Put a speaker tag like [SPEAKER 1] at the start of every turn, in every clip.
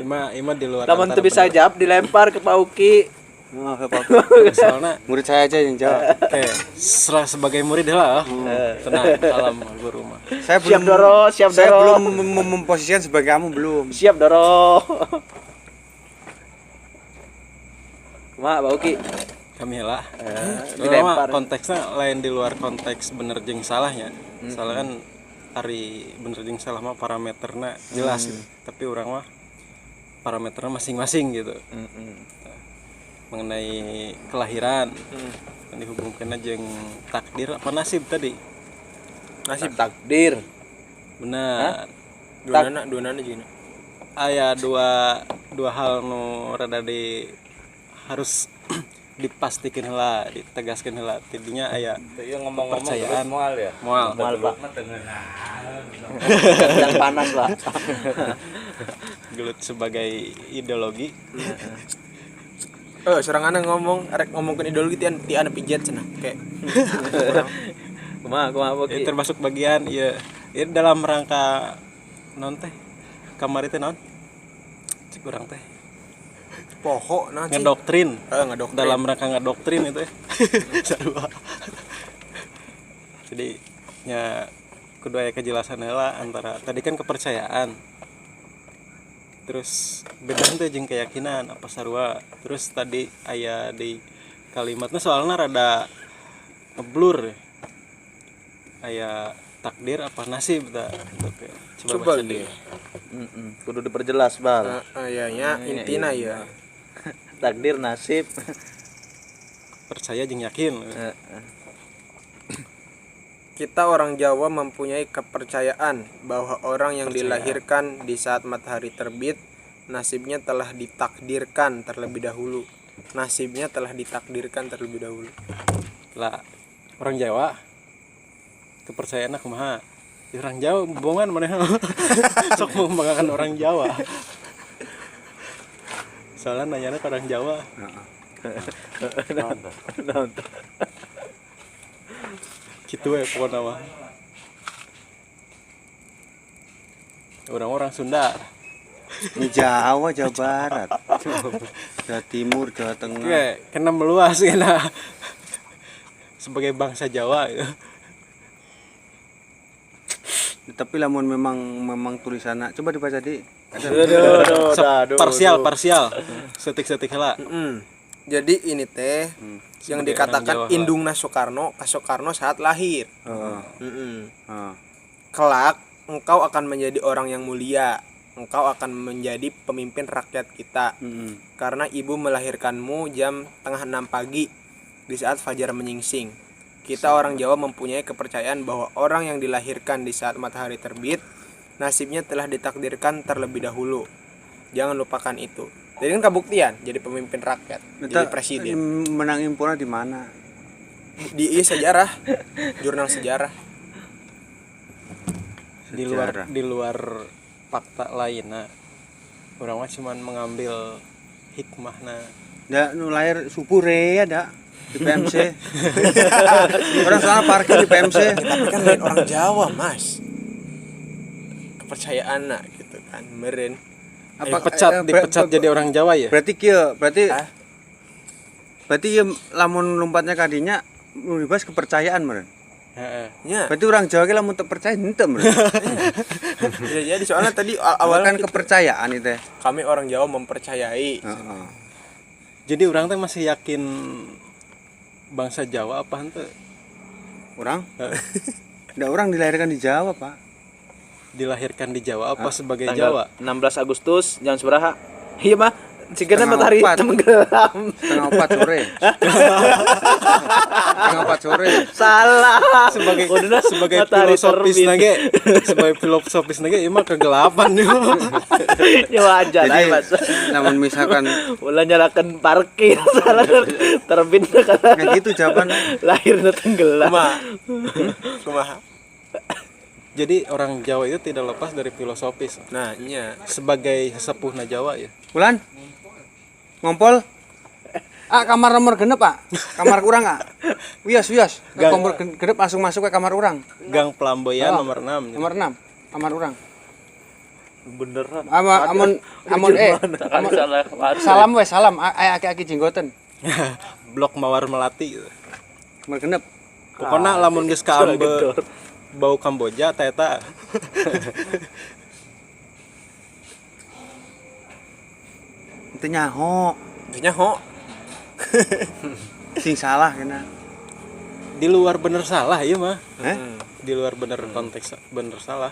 [SPEAKER 1] Ima di luar.
[SPEAKER 2] Lamun teu bisa jawab dilempar ke Pak Uki.
[SPEAKER 3] Oh, ke Pak.
[SPEAKER 1] Soalnya
[SPEAKER 3] Murid saya aja yang jawab.
[SPEAKER 1] oke, sebagai murid lah. Tenang, salam guru mah.
[SPEAKER 3] Saya
[SPEAKER 2] Siap Doro, siap
[SPEAKER 3] Saya
[SPEAKER 2] Doro.
[SPEAKER 3] belum memposisikan sebagai kamu belum.
[SPEAKER 2] Siap Doro. Kumaha Pak Uki?
[SPEAKER 1] Kami lah.
[SPEAKER 2] Dilempar.
[SPEAKER 1] Konteksnya lain di luar konteks bener jeung salahnya. Soalnya kan hari bener jeung salah mah parameterna jelas gitu. Tapi orang mah parameternya masing-masing gitu. Mengenai kelahiran yang dihubungkan aja yang takdir apa nasib tadi.
[SPEAKER 2] Nasib takdir.
[SPEAKER 1] Benar.
[SPEAKER 2] Dua nana juga.
[SPEAKER 1] Aya dua hal nu rada harus dipastikan heula, ditegaskan heula. Tidinya aya
[SPEAKER 4] ngomong-ngomong
[SPEAKER 1] kepercayaan
[SPEAKER 4] moal ya.
[SPEAKER 1] Moal
[SPEAKER 2] Pak.
[SPEAKER 4] Nah,
[SPEAKER 2] Yang panas Pak.
[SPEAKER 1] gelut sebagai ideologi.
[SPEAKER 5] Serangan ngomongkeun ideologi ti anu pijat cenah kayak.
[SPEAKER 2] Kumaha Pak Uki?
[SPEAKER 1] Termasuk bagian ya dalam rangka non teh kamari teh non cek urang teh
[SPEAKER 5] Poho nanti.
[SPEAKER 1] ngedoktrin
[SPEAKER 5] Ngedoktrin.
[SPEAKER 1] dalam rangka ngedoktrin itu ya. Sarua. Jadi nya kudu aya kejelasan heula antara tadi kan kepercayaan terus beda teh jeung keyakinan apa sarua terus tadi aya di kalimatnya soalnya rada ngeblur ya. Aya takdir apa nasib tah gitu.
[SPEAKER 5] Coba
[SPEAKER 1] baca deh.
[SPEAKER 2] Kudu diperjelas Bal.
[SPEAKER 5] Nya intina ya.
[SPEAKER 2] Takdir nasib.
[SPEAKER 1] Percaya jeung yakin.
[SPEAKER 5] Kita orang Jawa mempunyai kepercayaan bahwa orang yang dilahirkan di saat matahari terbit nasibnya telah ditakdirkan terlebih dahulu. Nasibnya telah ditakdirkan terlebih dahulu.
[SPEAKER 1] Lah orang Jawa kepercayaanna kumaha? Ya, orang Jawa bohongan maneh. Sok membanggakan orang Jawa. Soalnya nanyana ke orang Jawa. Gitu ya pokoknya mah. Orang-orang Sunda.
[SPEAKER 3] Ini Jawa Barat. Jawa Timur, Jawa Tengah.
[SPEAKER 1] Oke, kena meluas kena. Sebagai bangsa Jawa gitu.
[SPEAKER 3] Tapi lamun memang tulisannya coba dibaca di.
[SPEAKER 1] Parsial. Setik-setik heula.
[SPEAKER 5] Jadi ini teh yang
[SPEAKER 1] Sebagai
[SPEAKER 5] dikatakan
[SPEAKER 1] orang Jawa.
[SPEAKER 5] indungna Soekarno saat lahir.
[SPEAKER 3] Heeh.
[SPEAKER 5] Kelak engkau akan menjadi orang yang mulia. Engkau akan menjadi pemimpin rakyat kita. Karena ibu melahirkanmu jam 5:30 pagi di saat fajar menyingsing. Kita orang Jawa mempunyai kepercayaan bahwa orang yang dilahirkan di saat matahari terbit nasibnya telah ditakdirkan terlebih dahulu. Jangan lupakan itu. Jadi kan kabuktian jadi pemimpin rakyat, jadi presiden.
[SPEAKER 3] Menang impuna di mana?
[SPEAKER 5] Di sejarah, jurnal sejarah.
[SPEAKER 1] Di luar fakta lainna. Orang mah cuman mengambil hikmahna.
[SPEAKER 3] Da nu lahir subur ya da di PMC. Orang sana parkir di PMC.
[SPEAKER 5] Tapi kan lain orang Jawa, Mas. Kepercayaan gitu kan, meren.
[SPEAKER 1] Dipecat jadi orang Jawa ya?
[SPEAKER 3] Berarti ieu lamun lompatnya kadinya nu dibahas kepercayaan meureun.
[SPEAKER 1] Heeh.
[SPEAKER 5] Nya.
[SPEAKER 3] Berarti orang Jawa ge lamun teu percaya henteu meureun.
[SPEAKER 5] Ya, jadi soalnya tadi awalnya
[SPEAKER 3] Kan kepercayaan itu.
[SPEAKER 5] kami orang Jawa mempercayai.
[SPEAKER 3] Heeh.
[SPEAKER 1] Jadi orang teh masih yakin bangsa Jawa apa henteu?
[SPEAKER 3] Orang? Ada orang dilahirkan di Jawa, Pak.
[SPEAKER 1] Dilahirkan di Jawa apa sebagai
[SPEAKER 2] Tanggal
[SPEAKER 1] Jawa?
[SPEAKER 2] 16 Agustus jam sabaraha? Iya mah, cikeuna
[SPEAKER 3] Setengah
[SPEAKER 2] matahari
[SPEAKER 3] empat.
[SPEAKER 2] tenggelam.
[SPEAKER 3] Setengah 4 sore. Setengah 4 sore.
[SPEAKER 2] Salah.
[SPEAKER 1] sebagai
[SPEAKER 2] Kuduna
[SPEAKER 1] sebagai
[SPEAKER 2] matahari
[SPEAKER 1] filosofis
[SPEAKER 2] terbit.
[SPEAKER 1] nage sebagai filosofis nage ieu mah kegelapan nih.
[SPEAKER 2] Ya wajar
[SPEAKER 3] Jadi,
[SPEAKER 2] aja Mas.
[SPEAKER 3] namun misalkan
[SPEAKER 2] Ulah nyalakan parkir salah terbit karena
[SPEAKER 3] kayak gitu jawaban
[SPEAKER 2] lahirnya tenggelam.
[SPEAKER 5] Kumaha?
[SPEAKER 1] Jadi orang Jawa itu tidak lepas dari filosofis.
[SPEAKER 5] Nah, nya.
[SPEAKER 1] Sebagai sesepuhna Jawa ya.
[SPEAKER 3] Bulan ngompol kamar nomor genep Pak. Kamar kurang wias kamar genep langsung masuk ke kamar orang.
[SPEAKER 1] Gang Pelamboyan nomor 6.
[SPEAKER 3] Nomor 6 kamar orang.
[SPEAKER 2] Beneran.
[SPEAKER 3] Amun
[SPEAKER 2] Takkan salah waras.
[SPEAKER 3] salam wes salam aki-aki jenggoten.
[SPEAKER 1] Blok Mawar Melati gitu.
[SPEAKER 3] Mergenep.
[SPEAKER 1] Pokoknya lamun geus ka ambe bau Kamboja eta
[SPEAKER 3] Itu nyaho.
[SPEAKER 5] Intinya ho.
[SPEAKER 3] Sing salah kena.
[SPEAKER 1] di luar bener salah ieu mah.
[SPEAKER 3] Eh?
[SPEAKER 1] Di luar bener konteks bener salah.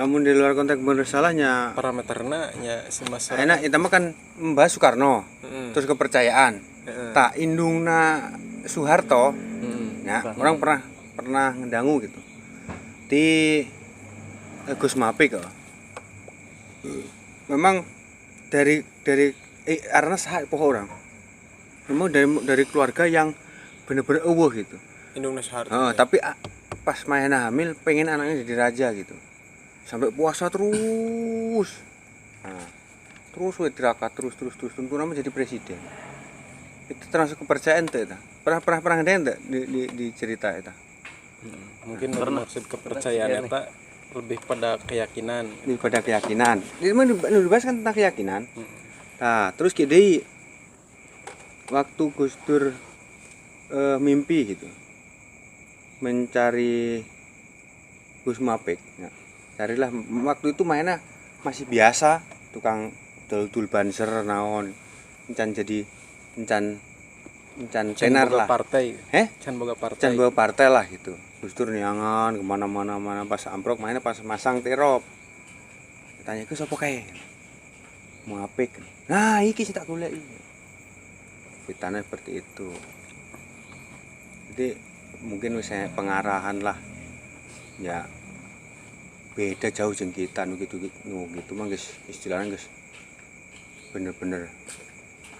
[SPEAKER 3] Namun di luar konteks bener salahnya
[SPEAKER 1] Parameterna nya si masyarakat.
[SPEAKER 3] enak itu mah kan membahas Soekarno. Terus kepercayaan. Tak indungna Soeharto. Ya, orang pernah ngedangu gitu. Di Gus Mapik kok. Memang dari karena sah poho orang. Memang dari keluarga yang bener-bener eueuh gitu.
[SPEAKER 5] Indonesia Soeharto.
[SPEAKER 3] Tapi pas Mayana hamil pengen anaknya jadi raja gitu. Sampai puasa terus. Nah, terus we tirakat terus tentu nama jadi presiden. Itu termasuk kepercayaan tuh eta. Pernah ngadain enggak di cerita eta?
[SPEAKER 1] Mungkin maksud kepercayaan eta lebih pada keyakinan.
[SPEAKER 3] Daripada keyakinan. Ini mah dibahas kan tentang keyakinan. Nah, terus kidei waktu Gus Dur mimpi gitu. Mencari Gus Mapik. Nah, carilah waktu itu mainnya masih biasa, tukang dul banser naon. Encan jadi encan tenar lah.
[SPEAKER 1] Partai. Can boga partai.
[SPEAKER 3] Can bawa partai lah gitu. Gus Dur niangan kemana-mana pas amprok mainnya pas masang terop. Tanya ke siapa kayak mau apik. Nah iki sih tak golek iki. Ceritanya seperti itu. Jadi mungkin misalnya pengarahan lah. Ya beda jauh jeung kita gitu mah guys istilahnya guys bener-bener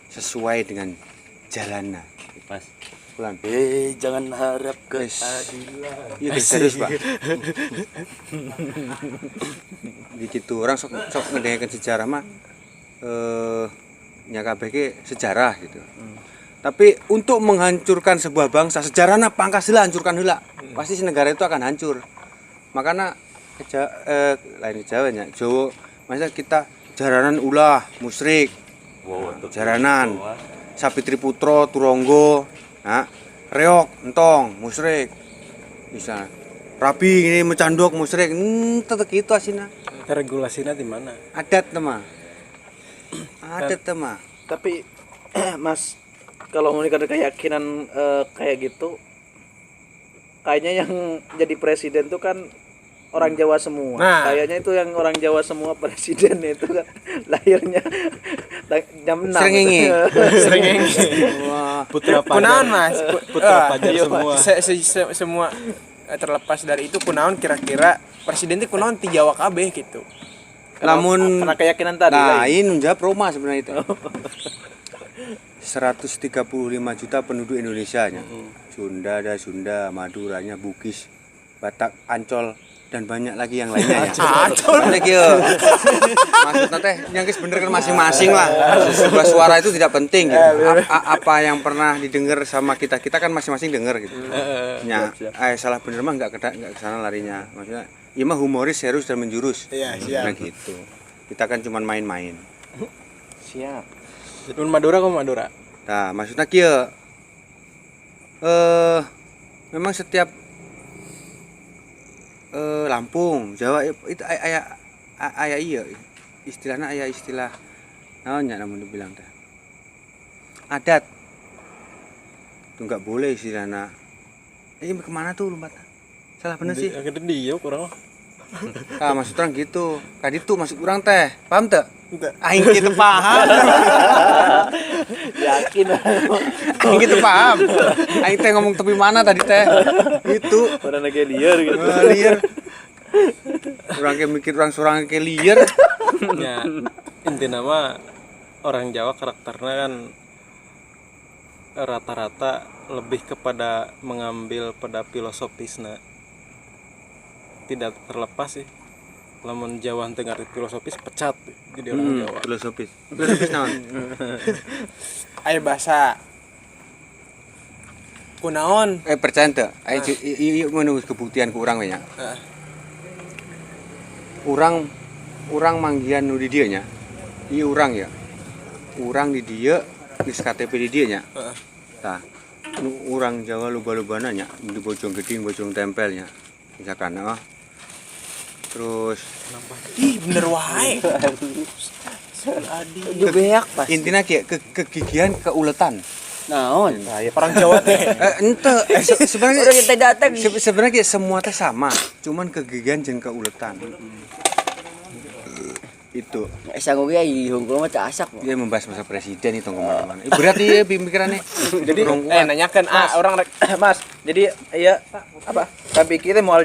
[SPEAKER 3] sesuai dengan jalannya.
[SPEAKER 2] Pas.
[SPEAKER 3] Pulang.
[SPEAKER 2] Jangan harap keadilan.
[SPEAKER 3] Iya serius Pak. Begitu orang sok ngedengarkan sejarah mah nya kabeh ke sejarah gitu. Tapi untuk menghancurkan sebuah bangsa sejarahna pangkas heula hancurkan heula. Pasti si negara itu akan hancur. Makanya lain Jawa nya Jawa masa kita jaranan ulah musyrik. Jaranan Sapitri Putro Turonggo. Nah, reok entong musyrik. Bisa. Rabi ini mencandok musyrik. Tetep gitu asina.
[SPEAKER 1] Regulasinya di mana?
[SPEAKER 3] Adat tema. Adat tema.
[SPEAKER 2] Tapi Mas, kalau mau ada keyakinan kayak gitu, kayaknya yang jadi presiden tuh kan orang Jawa semua.
[SPEAKER 5] Nah.
[SPEAKER 2] Kayaknya itu yang orang Jawa semua presiden itu kan lahirnya jam 6.
[SPEAKER 3] Srengenge.
[SPEAKER 5] Srengenge.
[SPEAKER 3] Wah,
[SPEAKER 1] Putra
[SPEAKER 5] Kunaon
[SPEAKER 1] Pajar.
[SPEAKER 5] Mas?
[SPEAKER 1] Putra Pajar
[SPEAKER 5] Iya,
[SPEAKER 1] semua.
[SPEAKER 5] Semua terlepas dari itu kunaon kira-kira presiden itu kunaon ti Jawa kabeh gitu.
[SPEAKER 3] namun
[SPEAKER 2] Karena keyakinan tadi.
[SPEAKER 3] nah,
[SPEAKER 2] lain.
[SPEAKER 3] ini menjawab Roma sebenarnya itu. 135 juta penduduk Indonesia nya. Sunda ada Sunda, Maduranya, Bugis, Batak, Ancol dan banyak lagi yang lainnya ya. Banyak ya. Maksudnya teh yang geus bener kan masing-masing lah. Sebuah suara itu tidak penting gitu. Apa yang pernah didengar sama kita kan masing-masing dengar gitu. Ya, salah bener mah enggak ke sana larinya. Maksudnya iya mah humoris, serius dan menjurus.
[SPEAKER 5] Iya, siap.
[SPEAKER 3] Nah gitu. Kita kan cuma main-main.
[SPEAKER 2] Siap.
[SPEAKER 1] Nun Madura kok Madura.
[SPEAKER 3] Nah, maksudnya kieu memang setiap Lampung, Jawa itu aya iya istilahnya aya istilah naonnya namun dibilang teh. Adat. Itu enggak boleh istilahnya. Kemana tuh lompatnya? Salah bener sih.
[SPEAKER 1] Gede dia kurang.
[SPEAKER 3] Nah, maksud orang gitu. Tadi tuh maksud orang teh. Paham teh?
[SPEAKER 5] Enggak.
[SPEAKER 3] Aing gitu paham.
[SPEAKER 2] Yakin.
[SPEAKER 3] Aing gitu paham. Aing teh ngomong tepi mana tadi teh? Gitu.
[SPEAKER 2] Orang lagi liar gitu.
[SPEAKER 3] Liar. Orang kayak mikir orang seorang kayak liar.
[SPEAKER 1] Ya, intinya mah orang Jawa karakternya kan rata-rata lebih kepada mengambil pada filosofisna. Tidak terlepas sih. Lamun Jawa teu ngarti filosofis pecat jadi orang Jawa.
[SPEAKER 3] Filosofis. Filosofis naon?
[SPEAKER 5] Aya bahasa kunaon?
[SPEAKER 3] Percaya teu? Aing ieu menunggu kebuktian ku urang we nya. Urang orang manggian nu di dieu nya. Ieu urang ya. Urang di dieu geus KTP di dieu nya.
[SPEAKER 5] Heeh.
[SPEAKER 3] Tah, nu urang Jawa loba-lobana nya di Bojong Geding, Bojong Tempelnya. Misalkan terus
[SPEAKER 5] Ih, bener wae.
[SPEAKER 4] Ju beak pas.
[SPEAKER 3] intinya kayak kegigihan keuletan.
[SPEAKER 4] Naon?
[SPEAKER 5] Orang Jawa teh.
[SPEAKER 3] Ente sebenarnya
[SPEAKER 4] Udah kita datang.
[SPEAKER 3] sebenarnya kayak semua teh sama, cuman kegigihan jeung keuletan. Itu
[SPEAKER 4] Sanggup ya hungkul mah tak asak.
[SPEAKER 3] dia membahas masa presiden itu kemana-mana. Berat ya pemikirannya.
[SPEAKER 2] Jadi
[SPEAKER 5] Nanyakan orang rek
[SPEAKER 2] Mas, jadi iya apa? Tapi kita mau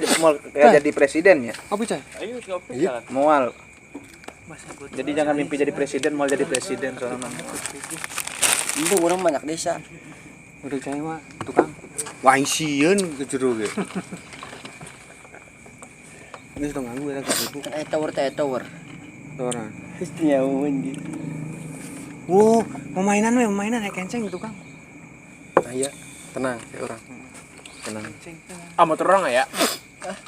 [SPEAKER 2] jadi presiden ya.
[SPEAKER 3] apa cah?
[SPEAKER 2] Mual. Jadi jangan mimpi jadi presiden, mau jadi presiden soalnya.
[SPEAKER 4] Itu orang banyak desa.
[SPEAKER 3] Udah cah mah tukang. Wah sieun ke jero ge. Ini tong nganggu ya ibu.
[SPEAKER 4] Kan tower.
[SPEAKER 3] Orang.
[SPEAKER 4] Istinya gitu.
[SPEAKER 3] Wow, memainan kenceng tukang.
[SPEAKER 1] Aya tenang kayak orang. Tenang.
[SPEAKER 5] motor orang ya.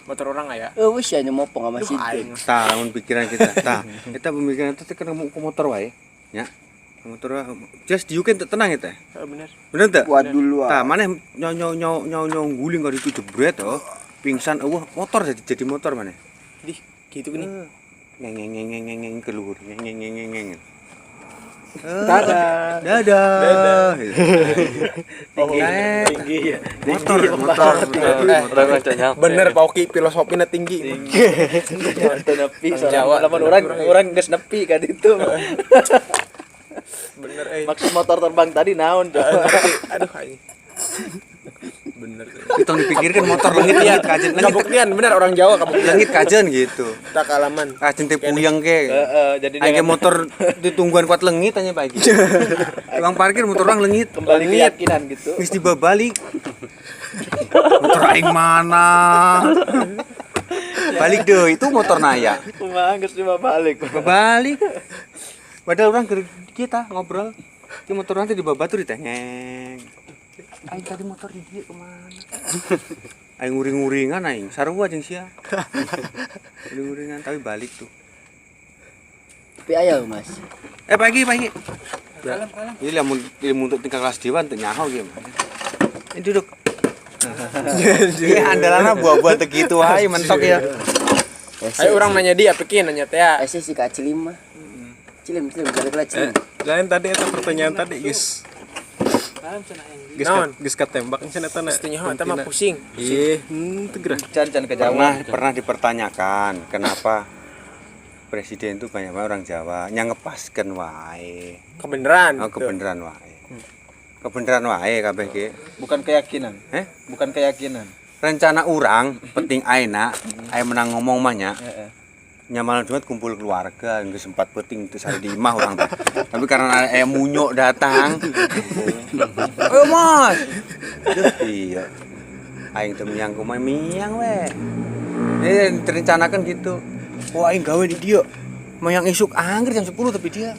[SPEAKER 5] Motor orang ya.
[SPEAKER 4] Wis ya mau pengawas
[SPEAKER 5] Duh,
[SPEAKER 4] itu.
[SPEAKER 5] aing.
[SPEAKER 3] Tah, lamun pikiran kita. Tah, kita pemikiran kita kena ke motor wae. Ya. Motor just diukeun tenang eta.
[SPEAKER 5] Bener.
[SPEAKER 3] Bener teu?
[SPEAKER 4] Buat dulu.
[SPEAKER 3] Tah, maneh nyau guling kali itu jebret oh. Pingsan motor jadi motor maneh.
[SPEAKER 5] Dih, gitu gini.
[SPEAKER 3] Ngeng keluar. Ngeng.
[SPEAKER 2] Dadah.
[SPEAKER 3] Dadah.
[SPEAKER 2] Tinggi ya.
[SPEAKER 3] Motor.
[SPEAKER 5] Bener Pauki filosofinya tinggi.
[SPEAKER 2] Nepi
[SPEAKER 5] Jawa.
[SPEAKER 2] Lamun orang geus nepi ka ditu.
[SPEAKER 5] Bener
[SPEAKER 2] Maksud motor terbang tadi naon coba.
[SPEAKER 5] Aduh aing. Bener.
[SPEAKER 3] Itu dipikirkan motor lengit kajen
[SPEAKER 5] Kabuktian bener orang Jawa kabuktian.
[SPEAKER 3] lengit kajen gitu.
[SPEAKER 5] Tak kalaman.
[SPEAKER 3] Kajen teh puyeng ke.
[SPEAKER 2] Jadi
[SPEAKER 3] Aing motor ditungguan kuat lengit tanya pagi. Tukang parkir motor orang lengit.
[SPEAKER 2] kembali keyakinan gitu.
[SPEAKER 3] Wis dibabalik. Motor aing mana? Balik deh, itu motor naya.
[SPEAKER 2] Kumaha geus dibalik.
[SPEAKER 3] Balik. Padahal orang kita ngobrol. Di motor nanti di babatu ditengeng. Aing tadi motor di dia kemana? Aing nguring-nguringan aing, sarua jeung sia. Nguring-nguringan tapi balik tuh.
[SPEAKER 4] Tapi ayo Mas.
[SPEAKER 3] Pagi. Ini lamun untuk tingkat kelas dewan teu nyaho ge. Ini duduk. Ini andalanna buah-buah teu kitu wae mentok ya.
[SPEAKER 5] Ayo orang nanya dia pikin nanya teh.
[SPEAKER 4] Ese si Cilim mah. Cilim gara-gara cilim.
[SPEAKER 1] Lain tadi eta pertanyaan tadi geus.
[SPEAKER 5] Naon?
[SPEAKER 1] Geus katembak cenah eta na.
[SPEAKER 5] Pastinya eta mah pusing.
[SPEAKER 1] Teu gerah.
[SPEAKER 2] Can ke Jawa.
[SPEAKER 3] Pernah dipertanyakan kenapa presiden itu banyak orang Jawa yang ngepaskeun wae.
[SPEAKER 5] Kebeneran.
[SPEAKER 3] Oh, kebenaran wae. Kebenaran wae kabeh ge.
[SPEAKER 2] Bukan keyakinan. Bukan keyakinan.
[SPEAKER 3] Rencana urang penting aina aya menang ngomong mah nya. Nya malam Jumat kumpul keluarga geus sempat penting terus hari di imah urang teh. Tapi karena aya munyo datang. Ayo Mas. Iya. Aing teh miang kumaha miang we. Direncanakan gitu. Wah aing gawe di dieu. Mayang isuk angger jam 10 tapi dia.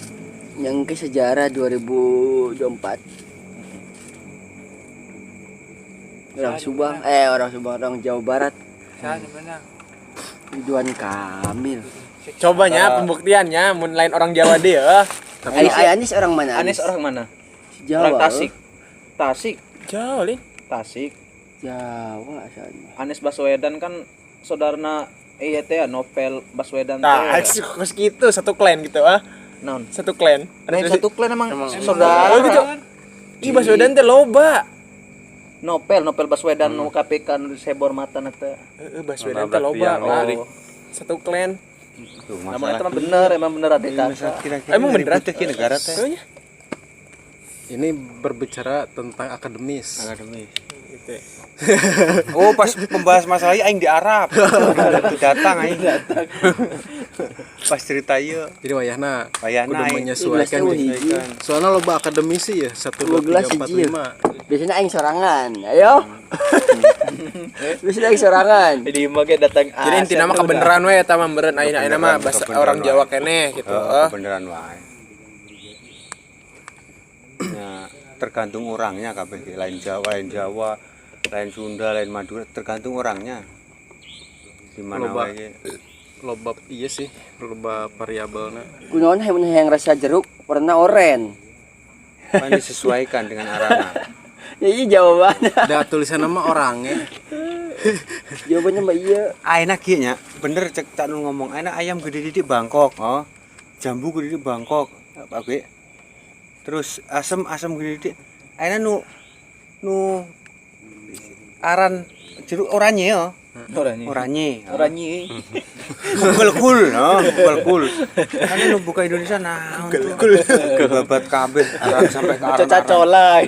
[SPEAKER 4] Yang ke sejarah 2024. Orang Jawa Barat. Ridwan Kamil.
[SPEAKER 5] Cobanya pembuktiannya mun lain orang Jawa deh
[SPEAKER 4] Anies orang mana?
[SPEAKER 2] Anies orang mana?
[SPEAKER 4] Jawa.
[SPEAKER 2] Orang Tasik.
[SPEAKER 5] Jauh lin.
[SPEAKER 2] Tasik.
[SPEAKER 4] Jawa asalnya.
[SPEAKER 2] Anies Baswedan kan saudarana iya teh Novel Baswedan
[SPEAKER 5] Nah,
[SPEAKER 2] teh.
[SPEAKER 5] geus kitu satu klan gitu
[SPEAKER 2] Naon?
[SPEAKER 5] Satu klan.
[SPEAKER 2] Ada satu klan emang saudara.
[SPEAKER 5] Oh, gitu. Ih Baswedan teh loba.
[SPEAKER 2] Novel Baswedan nu KPK nu sebor mata teh.
[SPEAKER 5] Baswedan teh loba. Satu klan.
[SPEAKER 3] Tuh
[SPEAKER 2] Namun
[SPEAKER 3] masalah.
[SPEAKER 2] itu emang bener ada kata.
[SPEAKER 3] Kira-kira
[SPEAKER 5] Emang beneran
[SPEAKER 3] teh negara teh.
[SPEAKER 1] Ini berbicara tentang akademis.
[SPEAKER 3] Akademis.
[SPEAKER 5] Gitu.
[SPEAKER 3] Oh pas membahas masalah aing di Arab. Datang aing. Pas cerita ieu.
[SPEAKER 1] Jadi wayahna
[SPEAKER 3] Wayahna
[SPEAKER 1] kudu
[SPEAKER 3] aing.
[SPEAKER 1] menyesuaikan. Soalnya loba akademisi ya 1 2 3 4 5.
[SPEAKER 4] Biasanya aing sorangan. Ayo. Biasanya aing sorangan.
[SPEAKER 2] Jadi mage datang
[SPEAKER 5] Jadi intinya mah kebeneran we eta mah meureun ayeuna mah bahasa orang Jawa keneh gitu.
[SPEAKER 3] Kebenaran wae. Ya, tergantung orangnya kabeh lain Jawa, lain Sunda, lain Madura, tergantung orangnya. Di mana
[SPEAKER 1] Loba.
[SPEAKER 3] wae.
[SPEAKER 1] loba iya sih loba variabelna.
[SPEAKER 4] Kunaon hayang rasa jeruk warna oren.
[SPEAKER 3] Kan disesuaikan dengan arana.
[SPEAKER 4] Ya iya jawabannya.
[SPEAKER 1] Da tulisan nama orangnya.
[SPEAKER 4] Jawabannya mah iya.
[SPEAKER 3] Aina kieu nya, bener cek tak nu ngomong. Aina ayam gede di Bangkok, oh. Jambu gede di Bangkok. Apa gue? Terus asem gede di. Aina nu aran jeruk oranye yo. Oranye. Kul, no, kul. Kan nu buka Indonesia nah. Kul. Kebabat kabeh aran sampai ke aran.
[SPEAKER 2] Cacola.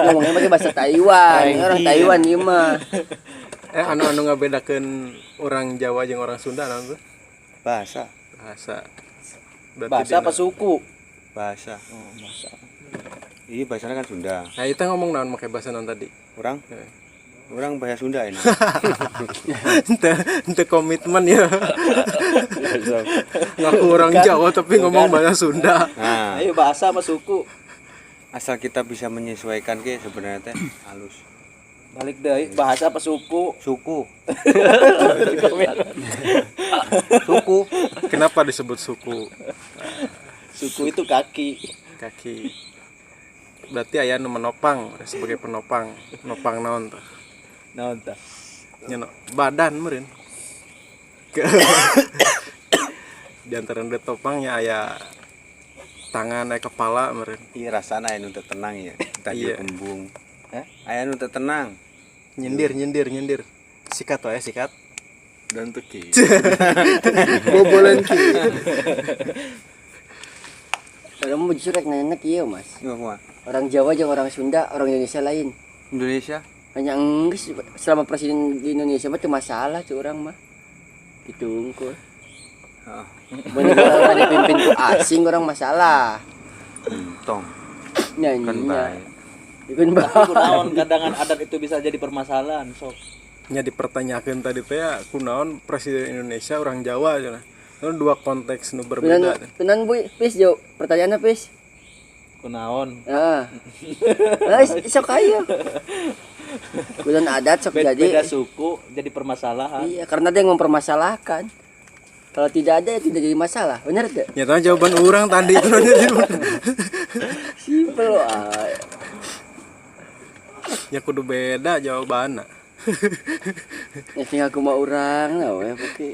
[SPEAKER 4] Ngomongnya pakai bahasa Taiwan. Orang Taiwan ieu mah.
[SPEAKER 1] Anu ngabedakeun orang Jawa jeung orang Sunda naon tuh?
[SPEAKER 3] Bahasa.
[SPEAKER 1] Bahasa.
[SPEAKER 2] Bahasa apa suku?
[SPEAKER 3] Bahasa. Iya, bahasanya kan Sunda.
[SPEAKER 1] Nah, itu ngomong naon make bahasa naon tadi?
[SPEAKER 3] Orang bahasa Sunda ini.
[SPEAKER 1] Ente komitmen ya. Ngaku orang Jawa tapi ngomong bahasa Sunda.
[SPEAKER 3] Nah,
[SPEAKER 2] Ayo bahasa apa suku?
[SPEAKER 3] asal kita bisa menyesuaikan ke sebenarnya teh halus.
[SPEAKER 2] Balik deh, bahasa apa suku?
[SPEAKER 3] Suku.
[SPEAKER 1] Kenapa disebut suku?
[SPEAKER 2] Suku itu kaki.
[SPEAKER 1] Kaki. Berarti aya nu menopang sebagai penopang. Nopang naon tah?
[SPEAKER 2] Naon tah?
[SPEAKER 1] Nya badan meureun. Di antara de topangnya aya tangan aya kepala meureun.
[SPEAKER 3] Iya rasana aya nu teu tenang ya. Tah
[SPEAKER 1] Iya.
[SPEAKER 3] kembung. Aya nu teu tenang.
[SPEAKER 1] Nyindir. Sikat wae sikat.
[SPEAKER 3] Dan teki.
[SPEAKER 1] Bobolan ki.
[SPEAKER 4] Orang mau justru rek nanya kieu Mas.
[SPEAKER 3] Gimana?
[SPEAKER 4] Orang Jawa jeung orang Sunda, orang Indonesia lain.
[SPEAKER 3] Indonesia?
[SPEAKER 4] Hanya geus selama presiden di Indonesia mah teu masalah tuh orang mah. Gitu unggul.
[SPEAKER 3] Heeh.
[SPEAKER 4] Bener orang dipimpin ku asing orang masalah.
[SPEAKER 3] Tong.
[SPEAKER 4] Nyanyi.
[SPEAKER 3] Kan baik.
[SPEAKER 4] Ikun
[SPEAKER 2] Kunaon kadangan adat itu bisa jadi permasalahan, sok.
[SPEAKER 1] Nya dipertanyakeun tadi teh ya kunaon presiden Indonesia orang Jawa cenah. Itu dua konteks nu berbeda.
[SPEAKER 4] Tenan Bu, pis jo. Pertanyaannya pis.
[SPEAKER 2] Kunaon?
[SPEAKER 4] Ah. Sok ayo. Bulan adat sok
[SPEAKER 2] Beda
[SPEAKER 4] jadi.
[SPEAKER 2] suku jadi permasalahan.
[SPEAKER 4] Iya, karena dia yang mempermasalahkan. Kalau tidak ada ya tidak jadi masalah. Benar tidak?
[SPEAKER 1] Nyata jawaban orang tadi itu nanya di mana.
[SPEAKER 4] Simpel wae.
[SPEAKER 1] Ya kudu beda jawabanna.
[SPEAKER 4] Ya sing aku mau urang lah we pokoke.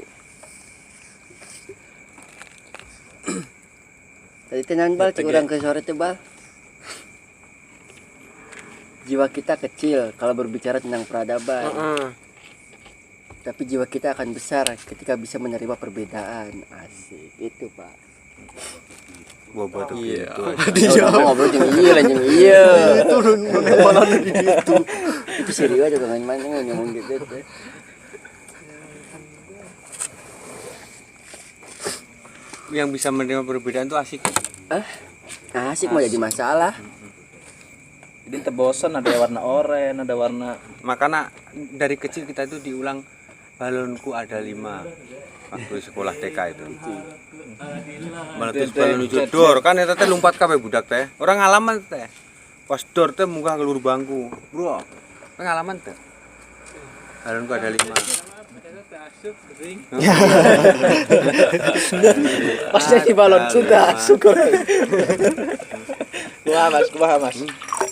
[SPEAKER 4] Tadi tenan bal cik urang ke sore teh bal. Jiwa kita kecil kalau berbicara tentang peradaban. Tapi jiwa kita akan besar ketika bisa menerima perbedaan. Asik, itu Pak.
[SPEAKER 3] Bobo tuh
[SPEAKER 1] Iya.
[SPEAKER 3] gitu.
[SPEAKER 4] Ngobrol jeung iya lah jeung iya.
[SPEAKER 1] Turun mana di gitu.
[SPEAKER 4] Itu serius juga ngan mana ngomong gitu teh.
[SPEAKER 3] Yang bisa menerima perbedaan tuh asik.
[SPEAKER 4] Asik mau jadi masalah.
[SPEAKER 2] Jadi tebosan ada warna oranye, ada warna
[SPEAKER 3] Makanya dari kecil kita itu diulang balonku ada 5 waktu sekolah TK itu. Meletus balon jodor kan eta teh lompat kabeh budak teh. Orang ngalaman teh. Pas dor teh munggah keluar bangku. Bro, pengalaman teh. Balonku ada 5.
[SPEAKER 2] pas jadi balon sudah syukur. Kumaha mas.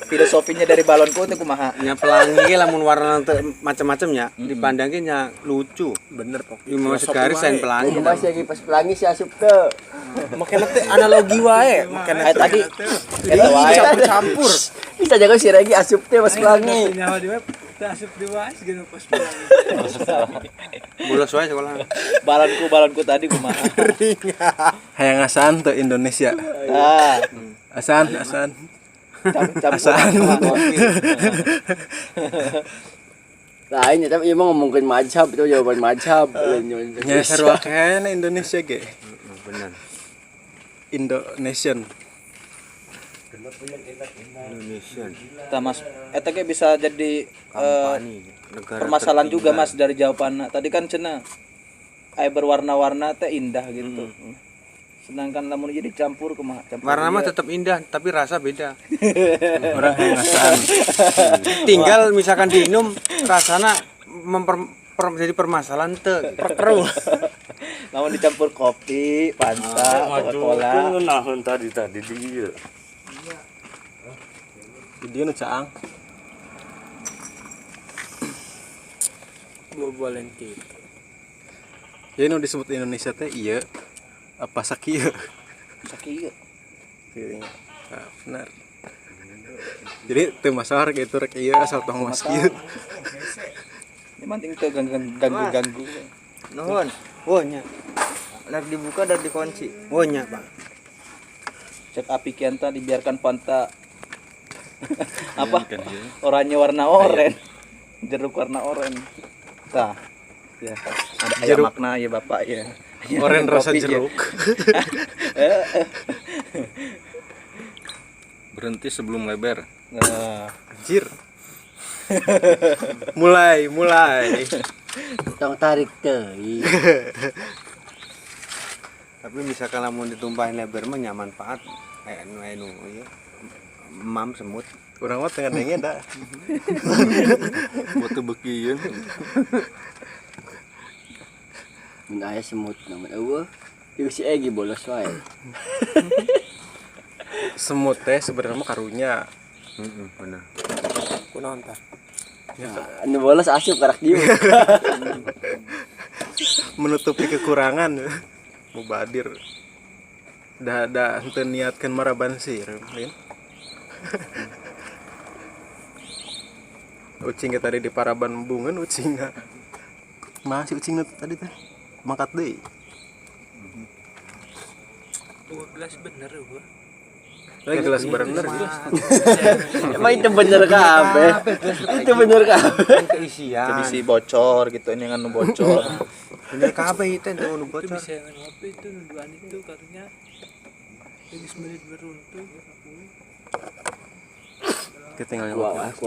[SPEAKER 2] Filosofinya dari balonku itu kumaha?
[SPEAKER 3] Nya pelangi lamun warna teh macam-macamnya dipandangin nya lucu.
[SPEAKER 1] Bener pok.
[SPEAKER 3] Ieu mah segaris yang pelangi.
[SPEAKER 4] Mas lagi pas pelangi si asup teh.
[SPEAKER 5] Makanya teh analogi wae. Makanya
[SPEAKER 2] Tadi
[SPEAKER 5] eta wae campur-campur.
[SPEAKER 4] Bisa jaga si Regi asup teh pas pelangi.
[SPEAKER 6] Nyawa di web tak asup di was gitu pas pulang.
[SPEAKER 3] Bolos wae sekolah.
[SPEAKER 2] balonku tadi kumaha?
[SPEAKER 1] Hayang asan teu Indonesia.
[SPEAKER 2] Ah,
[SPEAKER 1] Asan.
[SPEAKER 4] Lain ya, tapi ieu mah ngomongkeun mazhab itu jawaban mazhab.
[SPEAKER 1] Nya sarua kene Indonesia ge.
[SPEAKER 3] Bener.
[SPEAKER 1] Indonesian.
[SPEAKER 3] Indonesia.
[SPEAKER 2] Tah Mas, eta ge bisa jadi
[SPEAKER 3] Kampanye negara
[SPEAKER 2] permasalahan juga
[SPEAKER 3] tertinggal.
[SPEAKER 2] Mas dari jawabanna. Tadi kan cenah aya berwarna-warna teh indah gitu. Sedangkan lamun jadi campur kumaha? Campur
[SPEAKER 3] Warna mah tetap indah, tapi rasa beda.
[SPEAKER 1] Orang hayang asan.
[SPEAKER 3] Tinggal misalkan diminum rasana jadi permasalahan teu perkeru.
[SPEAKER 2] Namun dicampur kopi, Fanta, Coca-Cola.
[SPEAKER 7] Nahon tadi dia.
[SPEAKER 1] Dia nu caang.
[SPEAKER 5] Bobolen kita.
[SPEAKER 1] Jadi nu disebut Indonesia teh iya apa sakieu?
[SPEAKER 2] Sakieu.
[SPEAKER 1] Nah, benar. Jadi teu masalah rek itu rek ieu asal tong mas kieu.
[SPEAKER 2] Ini penting teu ganggu-ganggu.
[SPEAKER 3] Nuhun. Wonya. Dak dibuka dak dikunci. Wonya, Bang.
[SPEAKER 2] Cek api kian teh dibiarkan Fanta apa? Oranye warna oranye. Jeruk warna oranye. Tah. Ya, ada aya
[SPEAKER 1] Jeruk.
[SPEAKER 2] makna ya Bapak ya.
[SPEAKER 1] Oren rasa
[SPEAKER 2] Kopi, ya.
[SPEAKER 1] jeruk.
[SPEAKER 7] Berhenti sebelum lebar.
[SPEAKER 2] Nah,
[SPEAKER 1] Anjir. mulai.
[SPEAKER 4] Tong tarik teuing.
[SPEAKER 3] Tapi misalkan lamun ditumpahin lebar mah nyaman manfaat. Nu ieu. Mam semut.
[SPEAKER 1] Urang mah teu ngadenge da.
[SPEAKER 7] Buat tebekieun.
[SPEAKER 4] Mun aya semut namun eueuh. Ieu si Egi bolos wae.
[SPEAKER 1] Semut teh sebenarnya mah karunya.
[SPEAKER 3] Bener.
[SPEAKER 5] Kunaon tah?
[SPEAKER 4] Anu bolos asup karak dieu.
[SPEAKER 1] Menutupi kekurangan. Mubadir. Da henteu niatkeun maraban sir, lain. Ucing tadi di paraban bungeun ucingna. Masih ucingna tadi teh. Mangkat deui.
[SPEAKER 6] Gelas bener gua.
[SPEAKER 1] Gelas bener.
[SPEAKER 4] Emang itu bener kabeh. Itu bener kabeh.
[SPEAKER 3] Kan keisian.
[SPEAKER 2] jadi si bocor gitu ini kan bocor.
[SPEAKER 3] Bener kabeh itu ente nu
[SPEAKER 6] Itu
[SPEAKER 3] bocor.
[SPEAKER 6] bisa yang ngopi itu nuduhan itu katanya. Jadi menit beruntung.
[SPEAKER 1] Ketinggalan
[SPEAKER 4] Aku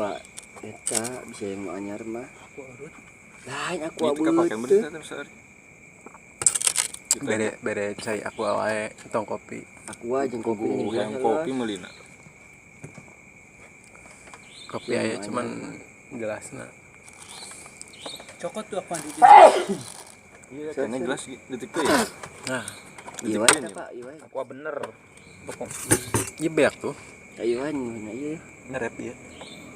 [SPEAKER 4] eta bisa yang mau anyar mah.
[SPEAKER 6] Aku urut.
[SPEAKER 4] Lain aku
[SPEAKER 7] Itu kan pakai
[SPEAKER 4] abu
[SPEAKER 7] bener teh sehari.
[SPEAKER 1] bere cai aku awae tong kopi.
[SPEAKER 4] Aku aja yang kopi ini
[SPEAKER 7] Yang kopi melina.
[SPEAKER 1] Kopi aya cuman gelasna.
[SPEAKER 6] Cokot tuh aku andi.
[SPEAKER 7] Iya, kayaknya gelas detik teh ya.
[SPEAKER 1] Nah,
[SPEAKER 4] Iya wae eta, Pak, iya wae.
[SPEAKER 2] Aku bener.
[SPEAKER 1] ieu beak tuh.
[SPEAKER 4] Ayo wae ngeunaheun ieu.
[SPEAKER 1] Ngarep ieu.